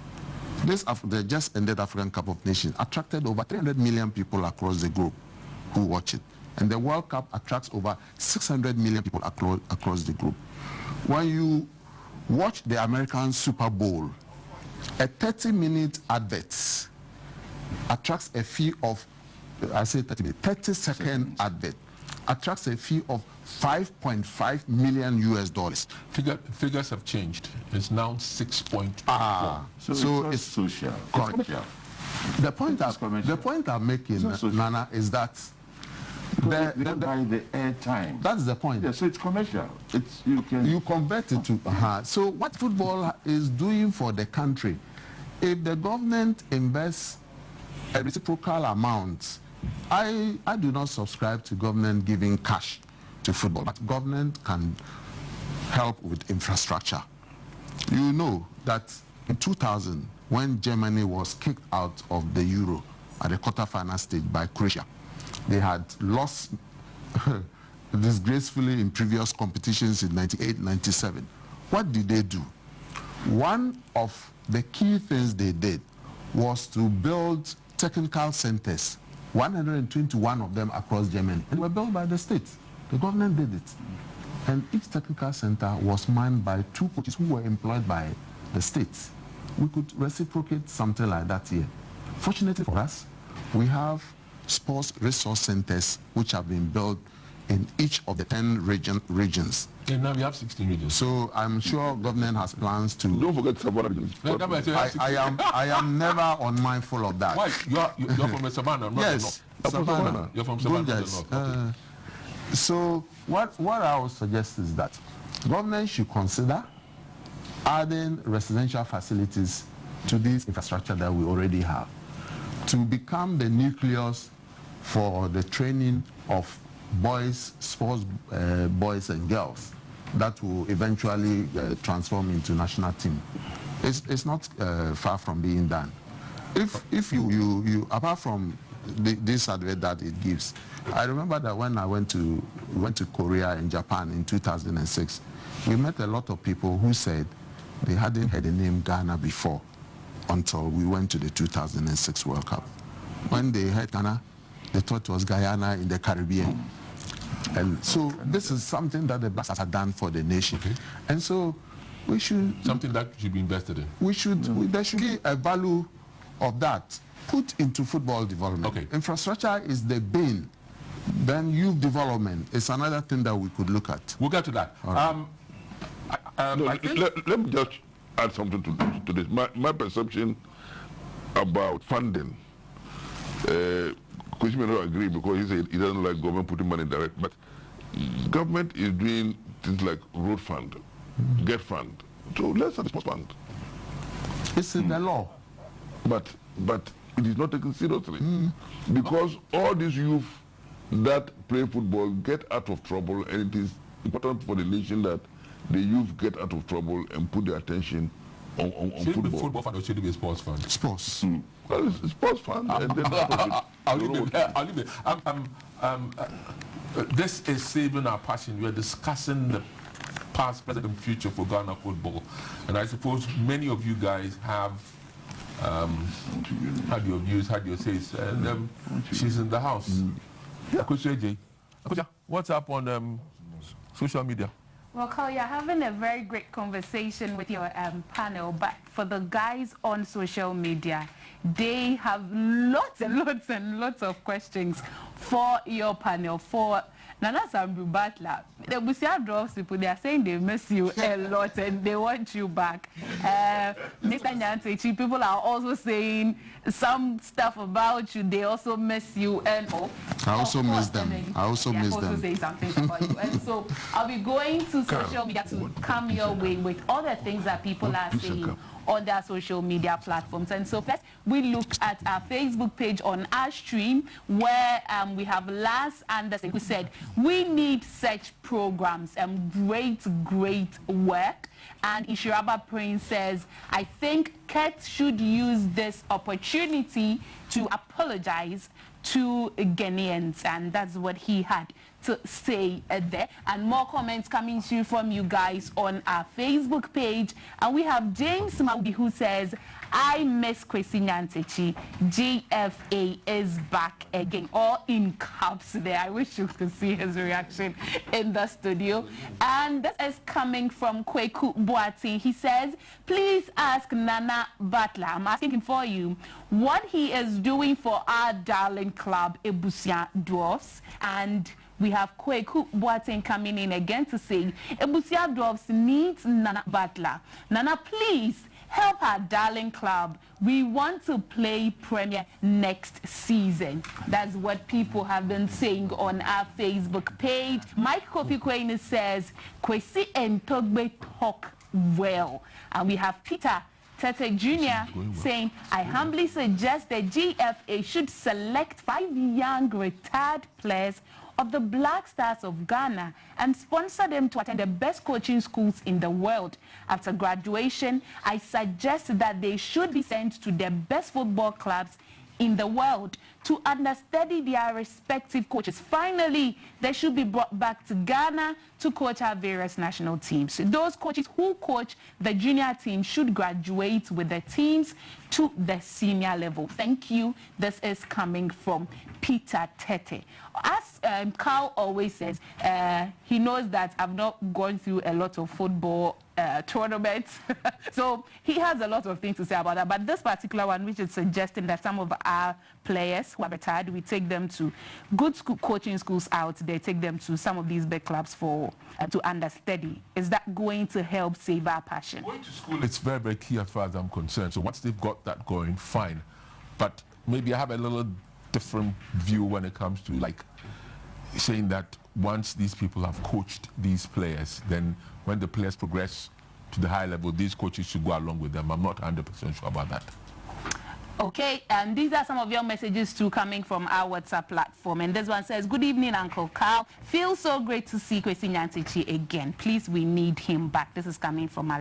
The just ended African Cup of Nations attracted over 300 million people across the globe who watch it. And the World Cup attracts over 600 million people across the globe. When you watch the American Super Bowl, a 30-minute advert attracts a fee of, I say 30-second advert attracts a fee of $5.5 million US. Figures have changed. It's now 6.1. So it's social. Correct. The point I'm making, Nana, is that they buy the airtime. That's the point. Yeah, so it's commercial. You convert it to So what football is doing for the country, if the government invests a reciprocal amount, I do not subscribe to government giving cash to football, but government can help with infrastructure. You know that in 2000, when Germany was kicked out of the Euro at the quarterfinal stage by Croatia, they had lost disgracefully in previous competitions in 98, 97. What did they do? One of the key things they did was to build technical centers, 121 of them across Germany, and were built by the state. The government did it. And each technical center was manned by 2 coaches who were employed by the state. We could reciprocate something like that here. Fortunately for us, we have sports resource centers which have been built in each of the 10 regions. And now we have 16 regions. So I'm sure government has plans to... Don't forget Savannah regions. I am never unmindful of that. Why? You're from the Savannah, not yes, the North. Savannah. You're from Savannah, not the North. Okay. So what I would suggest is that government should consider adding residential facilities to this infrastructure that we already have to become the nucleus for the training of sports boys and girls that will eventually transform into national team. It's not far from being done. If you apart from this advert that it gives, I remember that when I went to Korea and Japan in 2006, we met a lot of people who said they hadn't heard the name Ghana before until we went to the 2006 World Cup. When they heard Ghana, they thought it was Guyana in the Caribbean. And so this is something that the Black Stars have done for the nation. Okay. And so we should... Something that should be invested in. There should be a value of that put into football development. Okay. Infrastructure is the bane. Then youth development is another thing that we could look at. We'll get to that. Right. Let me just add something to this. My perception about funding, Kushi may not agree because he said he doesn't like government putting money direct, but government is doing things like road fund, get fund. So let's have a sports fund. It's in the law. But it is not taken seriously because all these youth that play football get out of trouble, and it is important for the nation that the youth get out of trouble and put their attention on football. Should it be football fund or should it be a sports fund? Sports. Well, it's a sports fund. And then I'll leave it. This is saving our passion. We are discussing the past, present, and future for Ghana football. And I suppose many of you guys have had your views, had your says, and she's in the house. Yeah, Coach AJ. What's up on social media? Well, Carl, you're having a very great conversation with your panel, but for the guys on social media, they have lots and lots and lots of questions for your panel. For Nana Sambu Butler, the Busia Drops people, they are saying they miss you a lot and they want you back. Mr. Nyantechi, people are also saying some stuff about you. They also miss you and I also miss them. I also miss them. Say something about you. And so I'll be going to social media to come your way with all the things that people are saying on their social media platforms. And so first, we look at our Facebook page on our stream where we have Lars Anderson who said, we need such programs and great work. And Ishiraba Prince says, I think Kurt should use this opportunity to apologize to Ghanaians. And that's what he had to say there. And more comments coming through from you guys on our Facebook page. And we have James Maudi who says, I miss Kwesi Nyantechi. GFA is back again. All in caps there. I wish you could see his reaction in the studio. And this is coming from Kweku Boati. He says, please ask Nana Butler, I'm asking him for you, what he is doing for our darling club, Ebusia Dwarfs. And we have Kweku Boateng coming in again to say, Ebusia Dwarfs needs Nana Butler. Nana, please help our darling club. We want to play Premier next season. That's what people have been saying on our Facebook page. Mike Kofi Kwene says, Kwesi and Togbe talk well. And we have Peter Tete Jr. saying, I humbly suggest the GFA should select 5 young retired players of the Black Stars of Ghana and sponsor them to attend the best coaching schools in the world. After graduation, I suggest that they should be sent to the best football clubs in the world to understudy their respective coaches. Finally, they should be brought back to Ghana to coach our various national teams. Those coaches who coach the junior team should graduate with the teams to the senior level. Thank you. This is coming from Peter Tete. As Carl always says, he knows that I've not gone through a lot of football tournaments. So he has a lot of things to say about that. But this particular one, which is suggesting that some of our players who are retired, we take them to good coaching schools out there, take them to some of these big clubs for to understudy. Is that going to help save our passion? Going to school, it's very, very key as far as I'm concerned. So once they've got that going, fine. But maybe I have a little different view when it comes to like saying that once these people have coached these players, then when the players progress to the high level, these coaches should go along with them. I'm not 100% sure about that. Okay, and these are some of your messages too coming from our WhatsApp platform. And this one says, good evening, Uncle Carl. Feels so great to see Kwesi Nyantechi again. Please, we need him back. This is coming from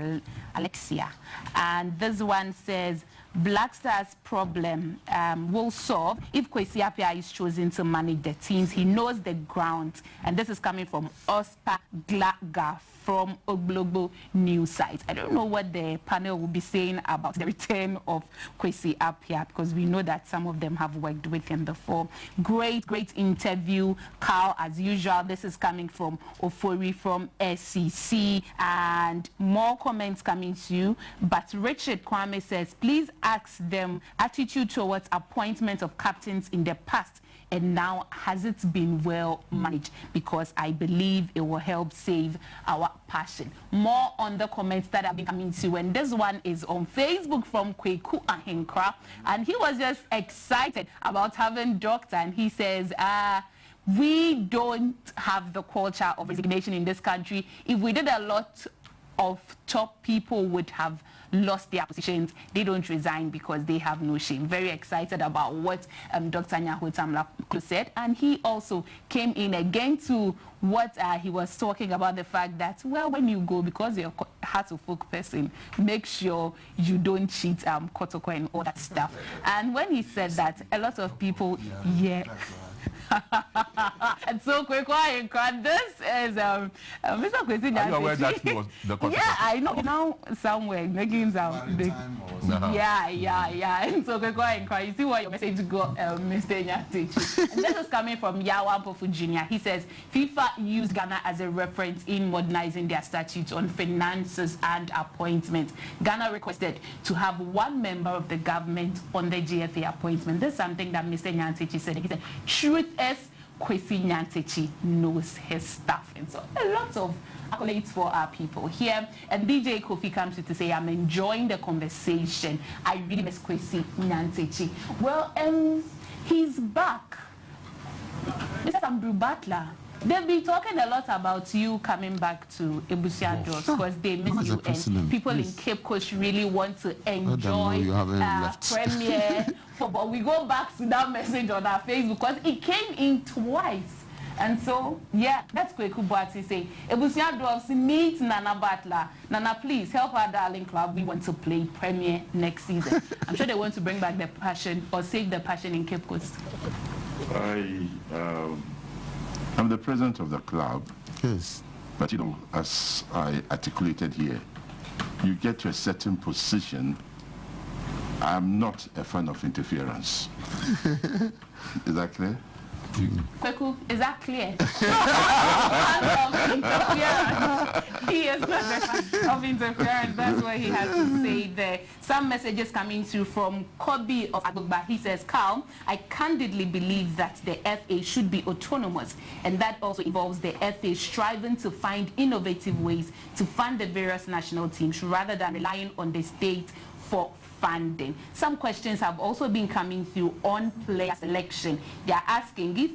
Alexia. And this one says, Black Stars problem will solve if Kwesi Appiah is chosen to manage the teams. He knows the ground. And this is coming from Oscar Glaga from Oglogbo News site. I don't know what the panel will be saying about the return of Kwesi Appiah, because we know that some of them have worked with him before. Great interview, Carl, as usual. This is coming from Ofori from SCC, and more comments coming to you. But Richard Kwame says, please ask them attitude towards appointment of captains in the past, and now has it been well managed, because I believe it will help save our passion. More on the comments that have been coming to, and this one is on Facebook from Kweku Ahenkra, and he was just excited about having doctor, and he says, we don't have the culture of resignation in this country. If we did, a lot of top people would have lost their positions. They don't resign because they have no shame. Very excited about what Dr. Nyahotamla said. And he also came in again to what he was talking about, the fact that, well, when you go, because you're a heart-of-folk person, make sure you don't cheat Kotoko and all that stuff. And when he said that, a lot of people, And so quick, this is Mr. Kwesi Nyantechi. Are you aware that he was the Yeah, I know. Now somewhere making some big. Yeah. And so quick, you see where your message go, Mr. Nyantechi. And this is coming from Yawa Mpofu Jr. He says FIFA used Ghana as a reference in modernizing their statutes on finances and appointments. Ghana requested to have one member of the government on the GFA appointment. This is something that Mr. Nyantechi said. He said, truth is, Kwesi Nyantechi knows his stuff. And so a lot of accolades for our people here. And DJ Kofi comes to say, I'm enjoying the conversation. I really miss Kwesi Nyantechi. Well, he's back. Mr. Andrew Butler, they've been talking a lot about you coming back to Ebusia Doors because they miss you and people in Cape Coast really want to enjoy Premier football. We go back to that message on our Facebook because it came in twice. And so, yeah, that's Kweku Boati saying, Ebusia Doors, meet Nana Butler. Nana, please help our darling club. We want to play Premier next season. I'm sure they want to bring back the passion or save the passion in Cape Coast. I'm the president of the club. Yes. But, you know, as I articulated here, you get to a certain position, I'm not a fan of interference. Is that clear? Kweku, is that clear? He is not a fan of interference. That's what he has to say there. Some messages coming through from Kobe of Agbogba. He says, Carl, I candidly believe that the FA should be autonomous, and that also involves the FA striving to find innovative ways to fund the various national teams rather than relying on the state for funding. Some questions have also been coming through on player selection. They are asking if,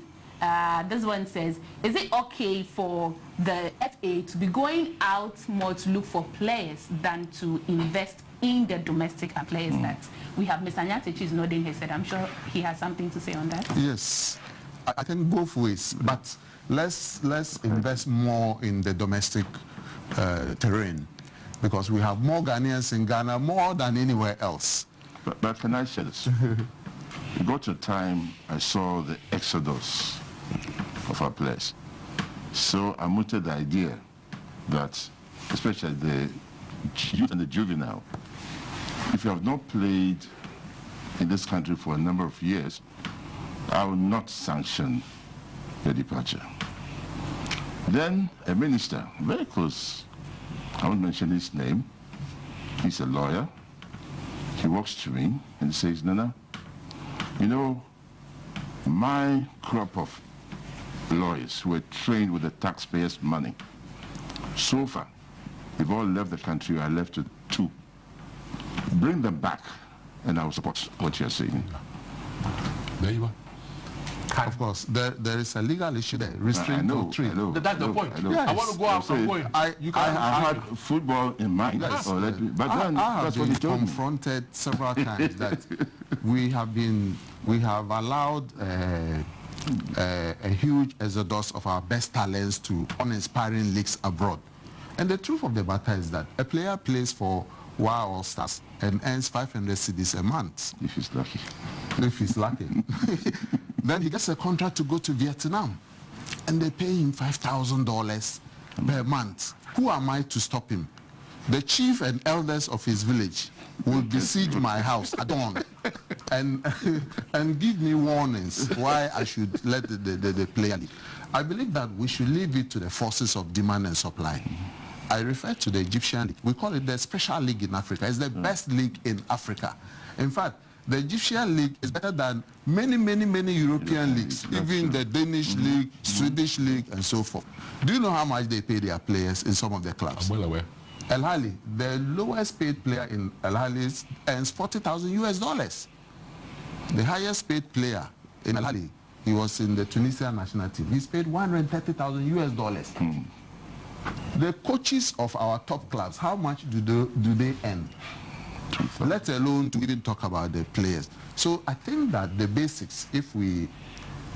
this one says, is it okay for the FA to be going out more to look for players than to invest in the domestic players that we have? Mr. Nyantechi is nodding his head. I'm sure he has something to say on that. Yes, I think both ways, but let's invest more in the domestic terrain, because we have more Ghanaians in Ghana, more than anywhere else. But can I say this? It got to a time I saw the exodus of our players. So I mooted the idea that, especially the youth and the juvenile, if you have not played in this country for a number of years, I will not sanction your departure. Then a minister, very close, I won't mention his name, he's a lawyer. He walks to me and says, Nana, you know, my crop of lawyers who were trained with the taxpayers' money, so far, they've all left the country. I left with 2. Bring them back, and I will support what you're saying. There you are. Of course, there is a legal issue there, restraint of trade. That's the point. Yes. I want to go out from point. I had football in mind. Yes. But then, that's what he told me. Confronted several times that we have allowed a huge exodus of our best talents to uninspiring leagues abroad. And the truth of the matter is that a player plays for WA All Stars and earns 500 cedis a month. If he's lucky. If he's lucky. Then he gets a contract to go to Vietnam, and they pay him $5,000 per month. Who am I to stop him? The chief and elders of his village will besiege my house at dawn and give me warnings why I should let the player leave. I believe that we should leave it to the forces of demand and supply. I refer to the Egyptian league. We call it the special league in Africa. It's the best league in Africa. In fact, the Egyptian league is better than many European leagues, even the Danish league, Swedish league, and so forth. Do you know how much they pay their players in some of their clubs? I'm well aware. El Ahly, the lowest paid player in El Ahly earns $40,000. The highest paid player in El Ahly, he was in the Tunisian national team. He's paid $130,000. The coaches of our top clubs, how much do they earn? Let alone to even talk about the players. So I think that the basics, if we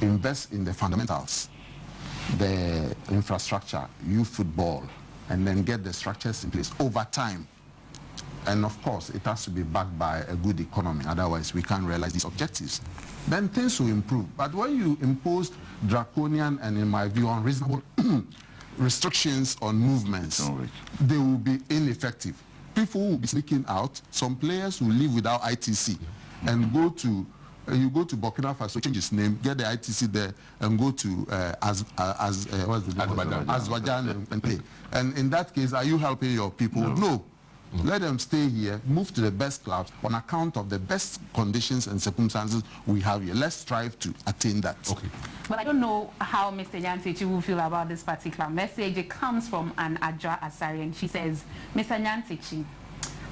invest in the fundamentals, the infrastructure, youth football, and then get the structures in place over time, and of course it has to be backed by a good economy, otherwise we can't realize these objectives, then things will improve. But when you impose draconian and, in my view, unreasonable restrictions on movements, they will be ineffective. People will be sneaking out. Some players will leave without ITC and go to Burkina Faso, change his name, get the ITC there, and go to Azerbaijan and play. And in that case, are you helping your people? No. Let them stay here, move to the best clubs on account of the best conditions and circumstances we have here. Let's strive to attain that. Okay. Well, I don't know how Mr. Nyantechi will feel about this particular message. It comes from an Adra Asari, and she says, Mr. Nyantechi,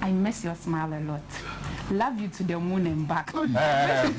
I miss your smile a lot. Love you to the moon and back. One day.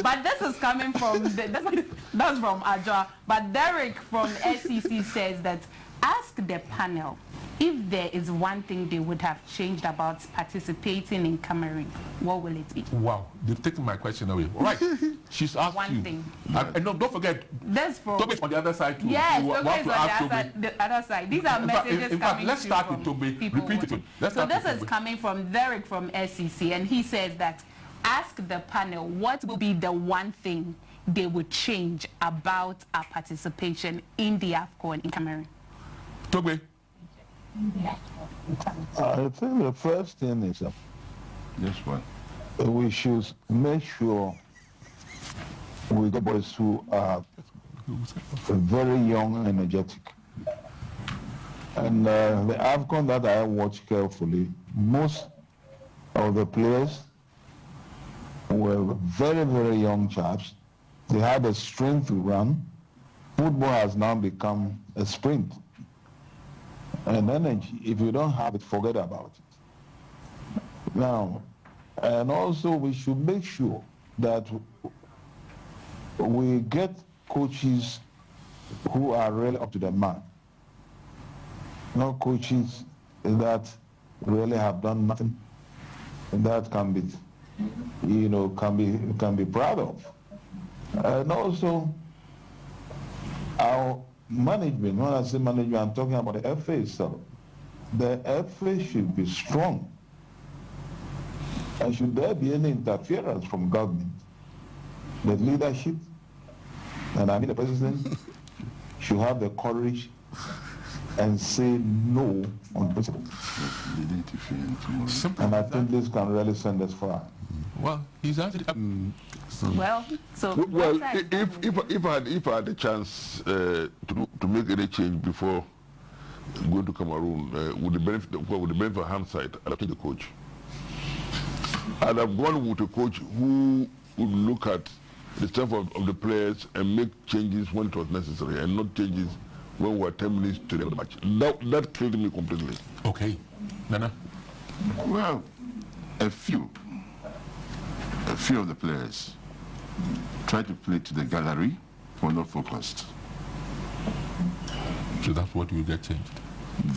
But this is coming from, that's from Adra. But Derek from SCC says that, ask the panel if there is one thing they would have changed about participating in Cameroon, what will it be? Wow, they've taken my question away. All right, she's asked one you. thing. And no, don't forget, that's from Toby's on the other side too. Yes, Toby's on the other side. These are messages coming let's start with Toby. Repeat it. So this is coming from Derek from SCC, and he says that, ask the panel what will be the one thing they would change about our participation in the AFCON in Cameroon. Toby. I think the first thing is we should make sure we get boys who are very young and energetic. And the AFCON that I watched carefully, most of the players were very, very young chaps. They had the strength to run. Football has now become a sprint. And energy, if you don't have it, forget about it. Now, and also we should make sure that we get coaches who are really up to the mark. Not coaches that really have done nothing that can be, can be proud of. And also, our management, when I say management, I'm talking about the FA itself. The FA should be strong. And should there be any interference from government, the leadership, and I mean the president, should have the courage and say no on principle. And I think this can really send us far. Well, he's actually... Well, if I had the chance to make any change before going to Cameroon, with the benefit of hindsight, I'd have taken the coach. I'd have gone with a coach who would look at the strength of the players and make changes when it was necessary, and not changes when we were 10 minutes to the end of the match. That killed me completely. Okay. Nana? Well, a few of the players try to play to the gallery, but not focused. So that's what will get changed.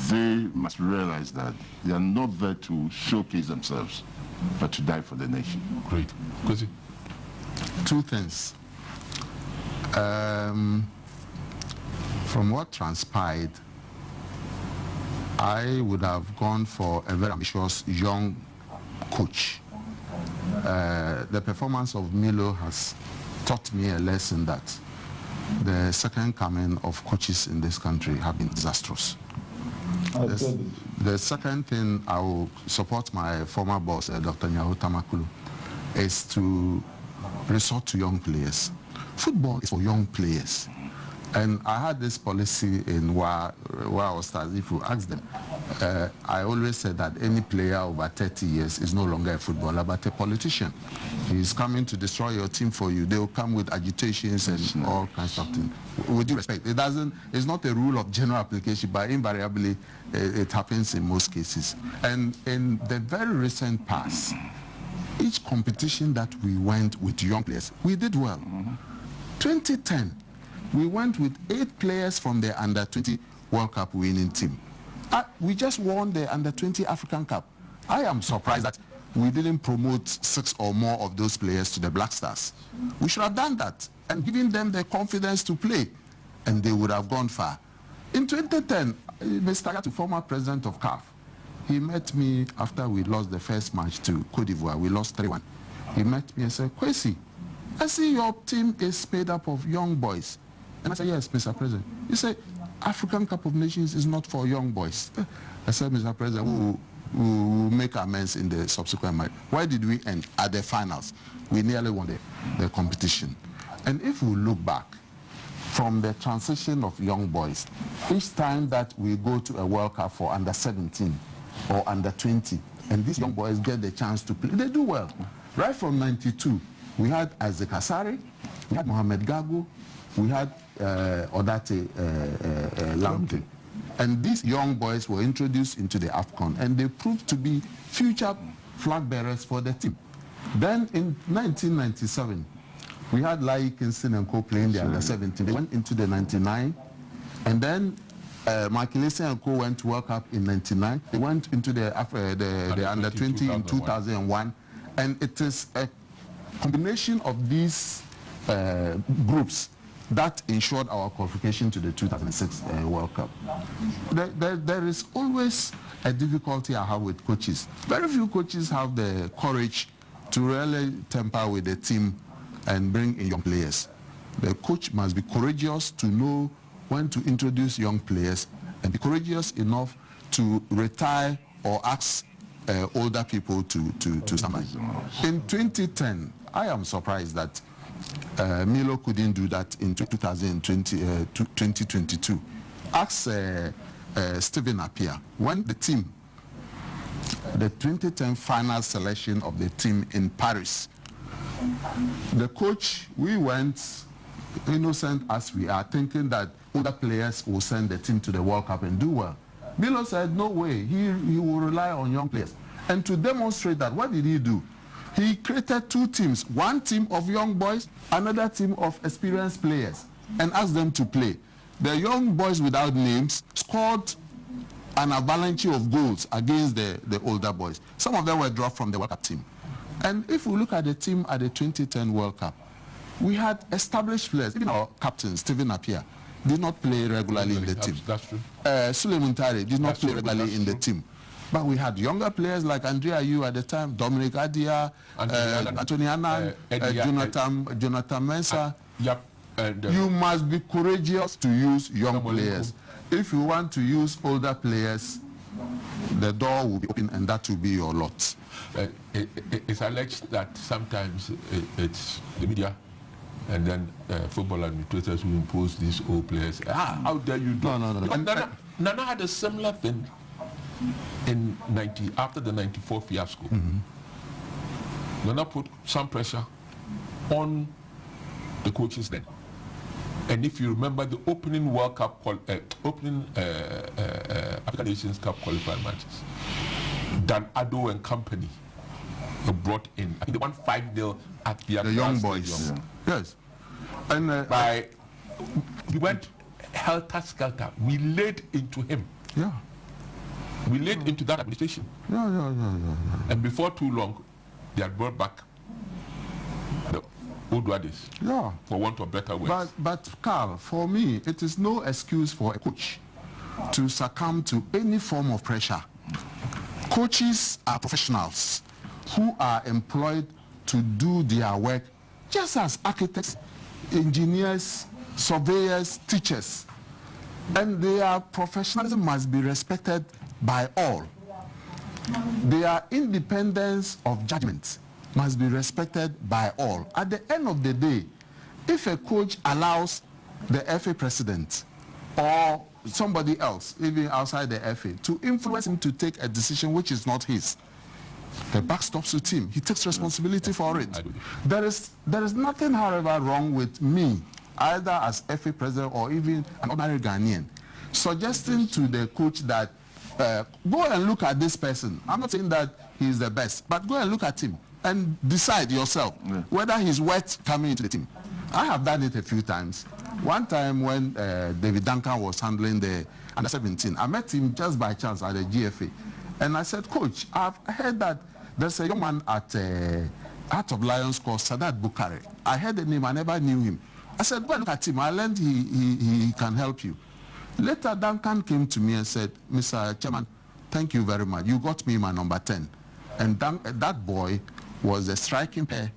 They must realize that they are not there to showcase themselves, but to die for the nation. Great. Kwesi? Two things. From what transpired, I would have gone for a very ambitious young coach. The performance of Milo has taught me a lesson that the second coming of coaches in this country have been disastrous. The second thing I will support my former boss, Dr. Nyaho Tamakulu, is to resort to young players. Football is for young players. And I had this policy in where I was starting. If you ask them, I always said that any player over 30 years is no longer a footballer, but a politician. He's coming to destroy your team for you. They will come with agitations and all kinds of things. With due respect, it's not a rule of general application, but invariably it happens in most cases. And in the very recent past, each competition that we went with young players, we did well. 2010, we went with 8 players from the Under-20 World Cup winning team. We just won the Under-20 African Cup. I am surprised that we didn't promote 6 or more of those players to the Black Stars. We should have done that and given them the confidence to play, and they would have gone far. In 2010, Mr. Gatu, former president of CAF, he met me after we lost the first match to Cote d'Ivoire. We lost 3-1. He met me and said, Kwesi, I see your team is made up of young boys. And I said, yes, Mr. President. He said, African Cup of Nations is not for young boys. I said, Mr. President, we will make amends in the subsequent match. Why did we end at the finals? We nearly won the competition. And if we look back from the transition of young boys, each time that we go to a World Cup for under 17 or under 20, and these young boys get the chance to play, they do well. Right from 92, we had Isaac Asari, we had Mohamed Gago, we had Odate Lamte. And these young boys were introduced into the AFCON, and they proved to be future flag bearers for the team. Then in 1997, we had Lai Kingston and Co playing the under 17. They went into the 99, and then Makilese and Co went to World Cup in 99. They went into the under 20 in 2001, and it is a combination of these groups that ensured our qualification to the 2006 World Cup. There is always a difficulty I have with coaches. Very few coaches have the courage to really temper with the team and bring in young players. The coach must be courageous to know when to introduce young players and be courageous enough to retire or ask older people to somebody. In 2010, I am surprised that Milo couldn't do that in 2022. Ask Stephen Appiah, when the 2010 final selection of the team in Paris, the coach, we went innocent as we are, thinking that other players will send the team to the World Cup and do well. Milo said, no way, he will rely on young players. And to demonstrate that, what did he do? He created two teams, one team of young boys, another team of experienced players, and asked them to play. The young boys without names scored an avalanche of goals against the older boys. Some of them were dropped from the World Cup team. And if we look at the team at the 2010 World Cup, we had established players. Even our captain, Stephen Appiah, did not play regularly in the team. That's true. Suleiman Tare did not play regularly in the team. But we had younger players like Andrea Yu at the time, Dominic Adia, Anthony Annan, Jonathan Mensah. You must be courageous to use young players. If you want to use older players, the door will be open and that will be your lot. It's alleged that sometimes it's the media and then football administrators who impose these old players. How dare you do? No. Nana had a similar thing in after the 94 fiasco. Nana put some pressure on the coaches then. And if you remember the opening World Cup, African Nations Cup qualified matches, Dan Addo and company were brought in. I think they won 5-0 at the young boys. Yeah. Yes. And we went helter-skelter. We laid into him. Yeah. We laid into that administration. Yeah. And before too long, they had brought back the old wadis. Yeah. For want of better words. But Carl, for me, it is no excuse for a coach to succumb to any form of pressure. Coaches are professionals who are employed to do their work just as architects, engineers, surveyors, teachers. And their professionalism must be respected by all. Their independence of judgment must be respected by all. At the end of the day, if a coach allows the FA president or somebody else, even outside the FA, to influence him to take a decision which is not his, the buck stops with him. He takes responsibility for it. There is nothing, however, wrong with me, either as FA president or even an ordinary Ghanaian, suggesting to the coach that go and look at this person. I'm not saying that he's the best, but go and look at him and decide yourself whether he's worth coming into the team. I have done it a few times. One time when David Duncan was handling the under-17, I met him just by chance at the GFA. And I said, Coach, I've heard that there's a young man at Heart of Lions called Sadat Bukhari. I heard the name, I never knew him. I said, go and look at him. I learned he can help you. Later, Duncan came to me and said, Mr. Chairman, thank you very much. You got me my number 10. And that boy was a striking pair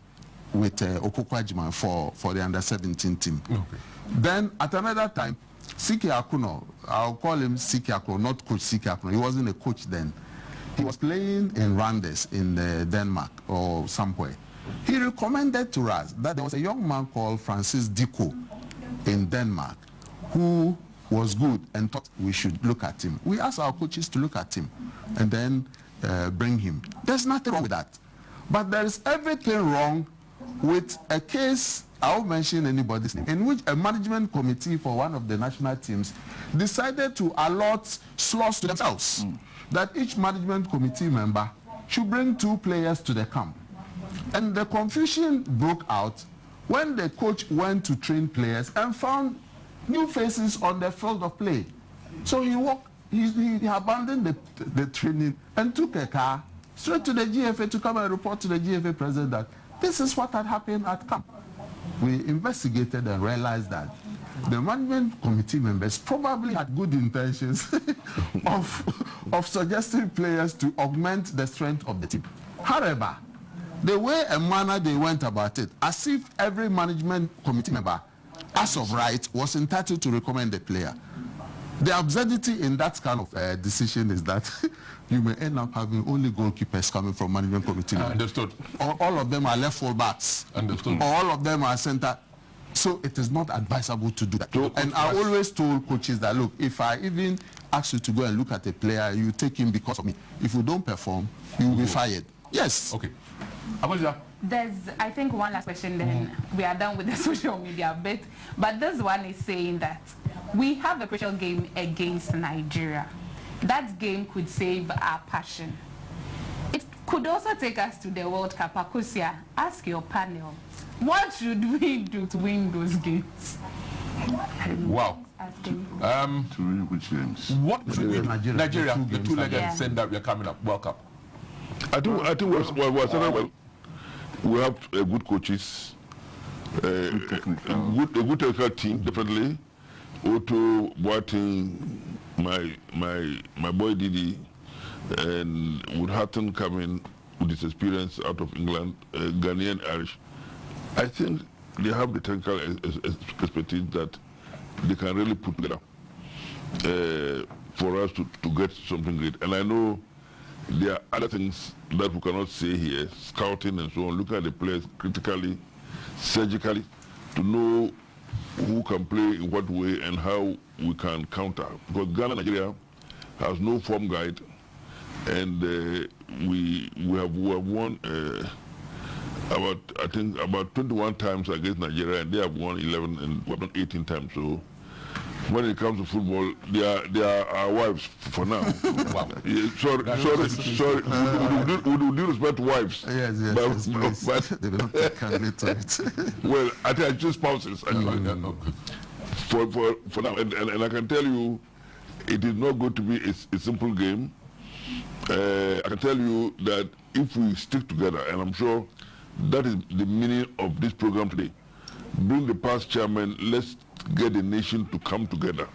with Okokwajiman for the under-17 team. Okay. Then, at another time, Siki Akuno, I'll call him Siki Akuno, not Coach Siki Akuno. He wasn't a coach then. He was playing in Randers in Denmark or somewhere. He recommended to us that there was a young man called Francis Diko in Denmark who was good and thought we should look at him. We asked our coaches to look at him and then bring him. There's nothing wrong with that. But there is everything wrong with a case, I won't mention anybody's name, in which a management committee for one of the national teams decided to allot slots to themselves. That each management committee member should bring 2 players to the camp. And the confusion broke out when the coach went to train players and found new faces on the field of play. So he abandoned the training and took a car straight to the GFA to come and report to the GFA president that this is what had happened at camp. We investigated and realized that the management committee members probably had good intentions of suggesting players to augment the strength of the team. However, the way and manner they went about it, as if every management committee member, as of right, was entitled to recommend the player. The absurdity in that kind of decision is that you may end up having only goalkeepers coming from management committee. Understood. All of them are left full backs. Understood. All of them are center. So it is not advisable to do that. And I always told coaches that, look, if I even ask you to go and look at a player, you take him because of me. If you don't perform, you will be fired. Yes. Okay. There's, I think, one last question, then we are done with the social media bit. But this one is saying that we have a crucial game against Nigeria. That game could save our passion. It could also take us to the World Cup. Akosia, ask your panel, what should we do to win those games? Wow. To win which games? What should we do? Nigeria, the 2-legged send that we are coming up. World Cup. I think we have good coaches, a good technical team, definitely. Otto, Boateng, my boy Didi, and Woodhatton coming with his experience out of England, Ghanaian Irish. I think they have the technical expertise that they can really put together for us to get something great. And I know there are other things that we cannot say here, scouting and so on, look at the players critically, surgically, to know who can play in what way and how we can counter. Because Ghana, Nigeria has no form guide, and we have won about 21 times against Nigeria, and they have won 11 and we have won 18 times. So when it comes to football, they are our wives for now. Wow. Sorry. With due respect to wives. Yes. But they will not take kindly to it. Well, I think I choose spouses. For now, and I can tell you, it is not going to be a simple game. I can tell you that if we stick together, and I'm sure that is the meaning of this program today, bring the past chairman, let's get the nation to come together.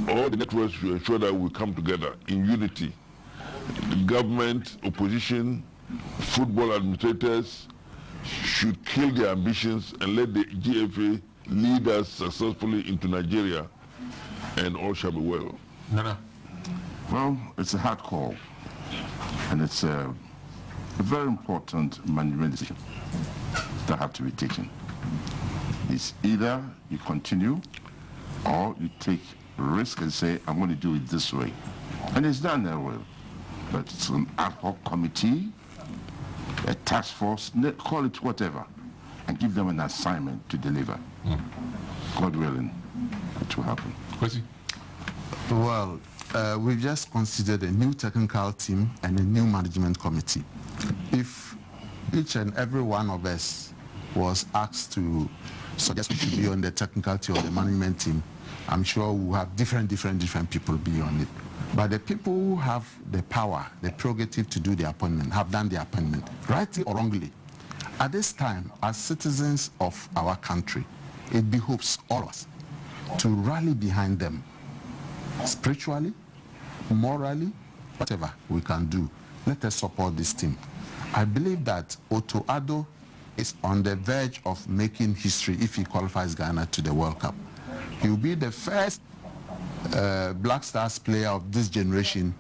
All the networks should ensure that we come together in unity. The government, opposition, football administrators should kill their ambitions and let the GFA lead us successfully into Nigeria, and all shall be well. Nana. Well, it's a hard call, and it's a very important management decision that have to be taken. It's either you continue or you take risk and say, I'm going to do it this way. And it's done that way. But it's an ad hoc committee, a task force, call it whatever, and give them an assignment to deliver. God willing, it will happen. Kwesi? Well, we've just considered a new technical team and a new management committee. If each and every one of us was asked to suggest we should be on the technical team or the management team, I'm sure we'll have different people be on it. But the people who have the power, the prerogative to do the appointment, have done the appointment, rightly or wrongly. At this time, as citizens of our country, it behooves all of us to rally behind them spiritually, morally, whatever we can do. Let us support this team. I believe that Otto Addo is on the verge of making history if he qualifies Ghana to the World Cup. He will be the first Black Stars player of this generation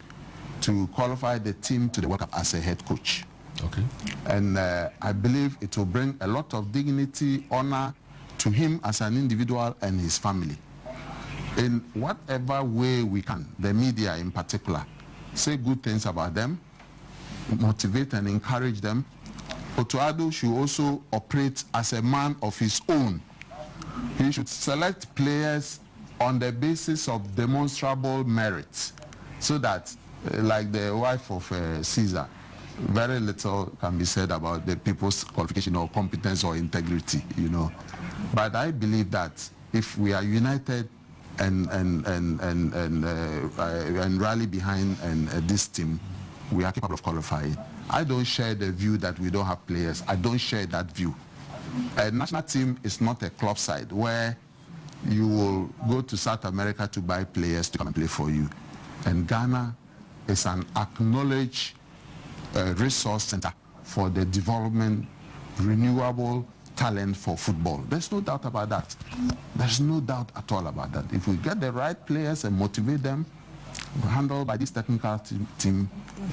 to qualify the team to the World Cup as a head coach. Okay. And I believe it will bring a lot of dignity, honor to him as an individual and his family. In whatever way we can, the media in particular, say good things about them, motivate and encourage them. Otto Addo should also operate as a man of his own. He should select players on the basis of demonstrable merit, so that, like the wife of Caesar, very little can be said about the people's qualification or competence or integrity, you know. But I believe that if we are united and rally behind this team, we are capable of qualifying. I don't share the view that we don't have players. I don't share that view. A national team is not a club side where you will go to South America to buy players to come and play for you. And Ghana is an acknowledged resource center for the development, renewable talent for football. There's no doubt about that. There's no doubt at all about that. If we get the right players and motivate them, handled by this technical team,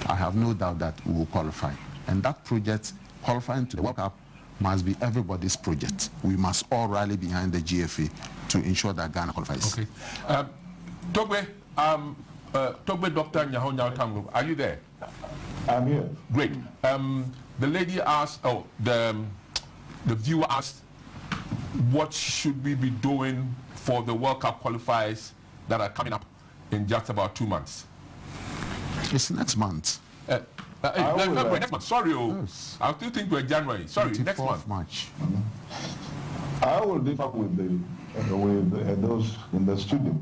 I have no doubt that we will qualify. And that project, qualifying to the World Cup, must be everybody's project. We must all rally behind the GFA to ensure that Ghana qualifies. Okay. Togbe, Dr. Nyaho Nyautango, are you there? I'm here. Great. The lady asked, the viewer asked, what should we be doing for the World Cup qualifiers that are coming up in just about 2 months? It's next month. Next month. Sorry, yes. I still think we're January. Sorry, next month. March. I will differ with those in the studio.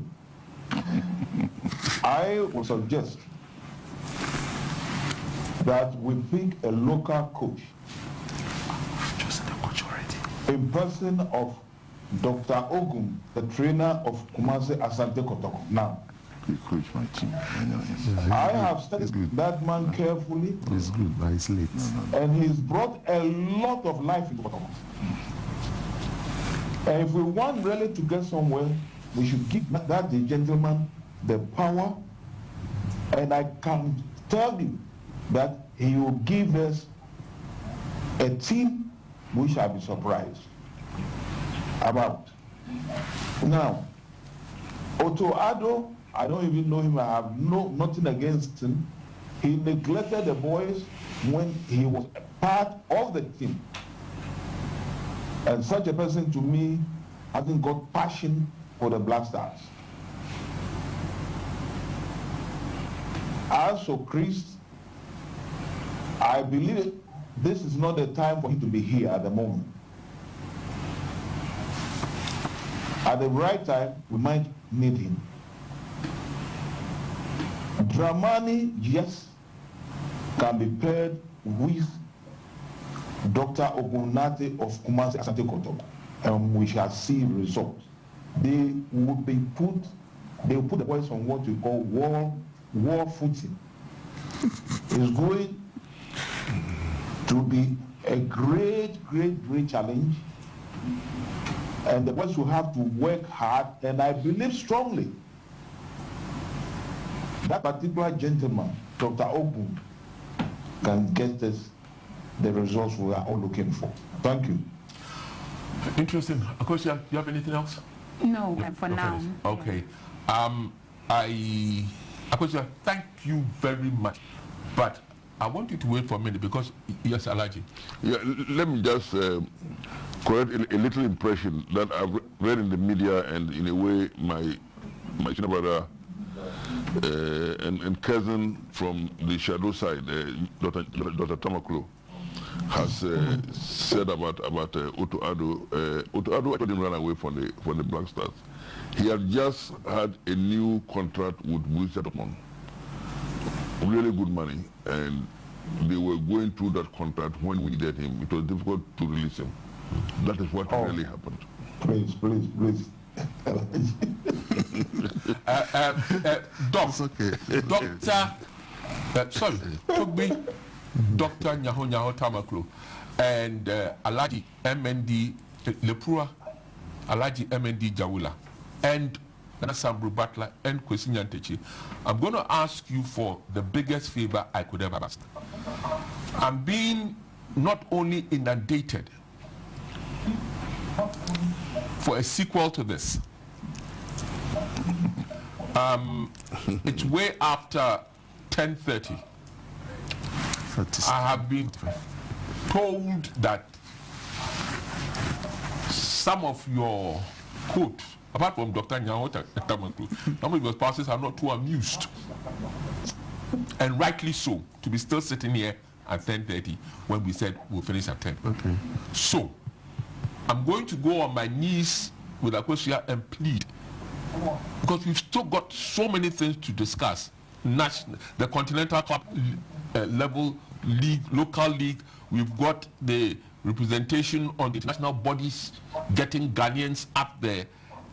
I would suggest that we pick a local coach. Chosen the coach already. In person of Dr. Ogum, the trainer of Kumasi Asante Kotoko. Now, He coached my team. I have studied that man carefully. He's good, but he's late. And he's brought a lot of life into Kotoko. And if we want really to get somewhere, we should give that the gentleman the power. And I can tell you that he will give us a team we shall be surprised about. Now, Otto Addo, I don't even know him. I have nothing against him. He neglected the boys when he was a part of the team. And such a person, to me, hasn't got passion for the Black Stars. As for Chris, I believe this is not the time for him to be here at the moment. At the right time, we might need him. Dramani, yes, can be paired with Dr. Ogunate of Kumasi Asante Kotoko, and we shall see results. They will put the boys on what we call war footing. It's going to be a great challenge, and the boys will have to work hard, and I believe strongly that particular gentleman, Dr. Ogun, can get us the results we are all looking for. Thank you. Interesting. Akosia, do you have anything else? No, for now. Okay. Akosia, thank you very much. But I want you to wait for a minute because, yes, Alaji. Yeah, let me just correct a little impression that I've read in the media, and in a way my senior brother and cousin from the shadow side, Dr. Tamaklo, has said about Otto Addo. Otto Addo didn't run away from the Black Stars. He had just had a new contract with Borussia Dortmund, really good money, and they were going through that contract when we needed him. It was difficult to release him. That is what really happened. Please. Doc, It's okay. Togbe, Dr. Nyaho Tamaklo, and Alaji MND Lepura, Alaji MND Jawula, and Sambru Butler and Kwesi Nyantechi. I'm going to ask you for the biggest favor I could ever ask. I'm being not only inundated for a sequel to this. It's way after 10:30. I have been told that some of your quote, apart from Dr. Nyahota, some of your spouses are not too amused. And rightly so, to be still sitting here at 10:30 when we said we'll finish at 10. Okay. So, I'm going to go on my knees with Akosia and plead, because we've still got so many things to discuss. The Continental Cup level league, local league, we've got the representation on the international bodies getting Ghanaians up there.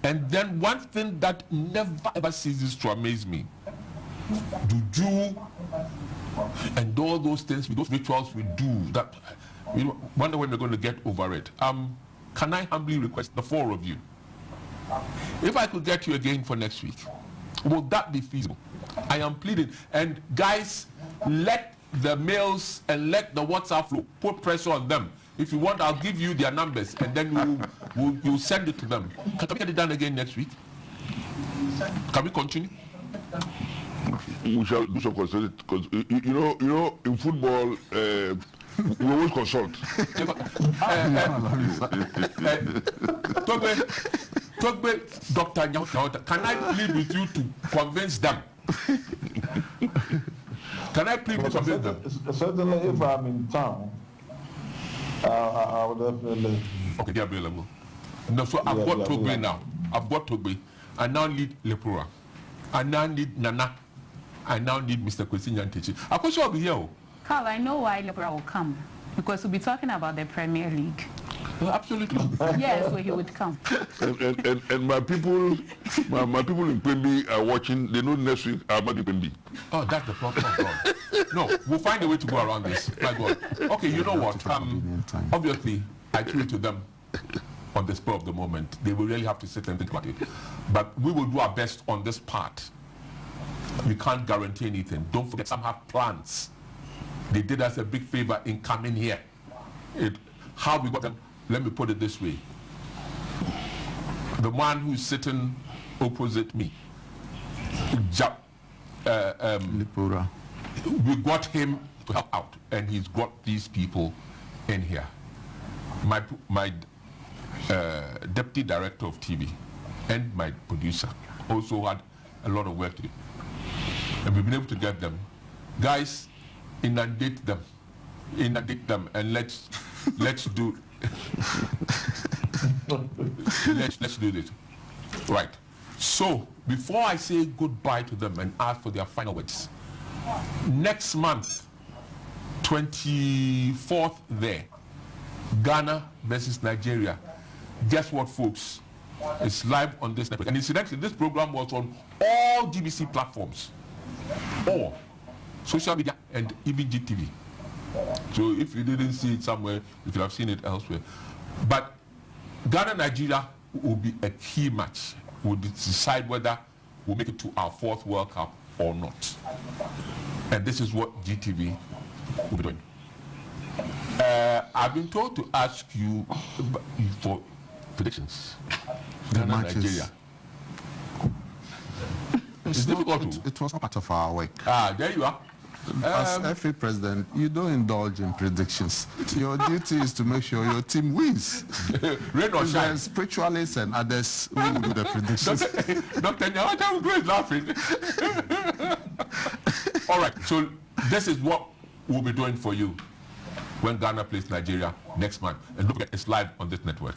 And then one thing that never ever ceases to amaze me, juju and all those things, those rituals we do, that we wonder when we're going to get over it. Can I humbly request the four of you, if I could get you again for next week, would that be feasible? I am pleading. And guys, let the mails and let the WhatsApp flow, put pressure on them. If you want, I'll give you their numbers and then you'll send it to them. Can we get it done again next week? Can we continue? We shall do some consult, because you know in football we always consult. Togbe, Dr. Nyahota, can I plead with you to convince them? Can I plead to convince them? Certainly, if I'm in town, I will definitely. Okay, they're available. No, so I've got Togbe now. I've got Togbe. I now need Lepura. I now need Nana. I now need Mr. Kwesi Nyantechi. Of course, I'll be here. Carl, I know why Lepura will come. Because we'll be talking about the Premier League. Absolutely. Yes, so he would come. And my people, my people in Pembi are watching. They know next week I'm at the Pembi. Oh, that's the problem. God. No, we'll find a way to go around this. My God. Okay, you know what? Obviously, I threw it to them on the spur of the moment. They will really have to sit and think about it. But we will do our best on this part. We can't guarantee anything. Don't forget, some have plans. They did us a big favor in coming here. How we got them, let me put it this way. The man who's sitting opposite me, Lipura, we got him to help out, and he's got these people in here. My deputy director of TV and my producer also had a lot of work to do. And we've been able to get them. Guys, inundate them, and let's do let's do this. Right. So before I say goodbye to them and ask for their final words, next month, 24th there, Ghana versus Nigeria. Guess what, folks? It's live on this network. And incidentally, this program was on all GBC platforms, all social media, and even GTV. So if you didn't see it somewhere, you could have seen it elsewhere. But Ghana-Nigeria will be a key match. We'll decide whether we'll make it to our 4th World Cup or not. And this is what GTV will be doing. I've been told to ask you for predictions. Ghana-Nigeria. It's difficult. It was not part of our work. There you are. As FA president, you don't indulge in predictions. Your duty is to make sure your team wins. Rain or shine. Spiritualists and others who will do the predictions. Dr. Nyawata is laughing. All right, so this is what we'll be doing for you when Ghana plays Nigeria next month. And look at it's live on this network.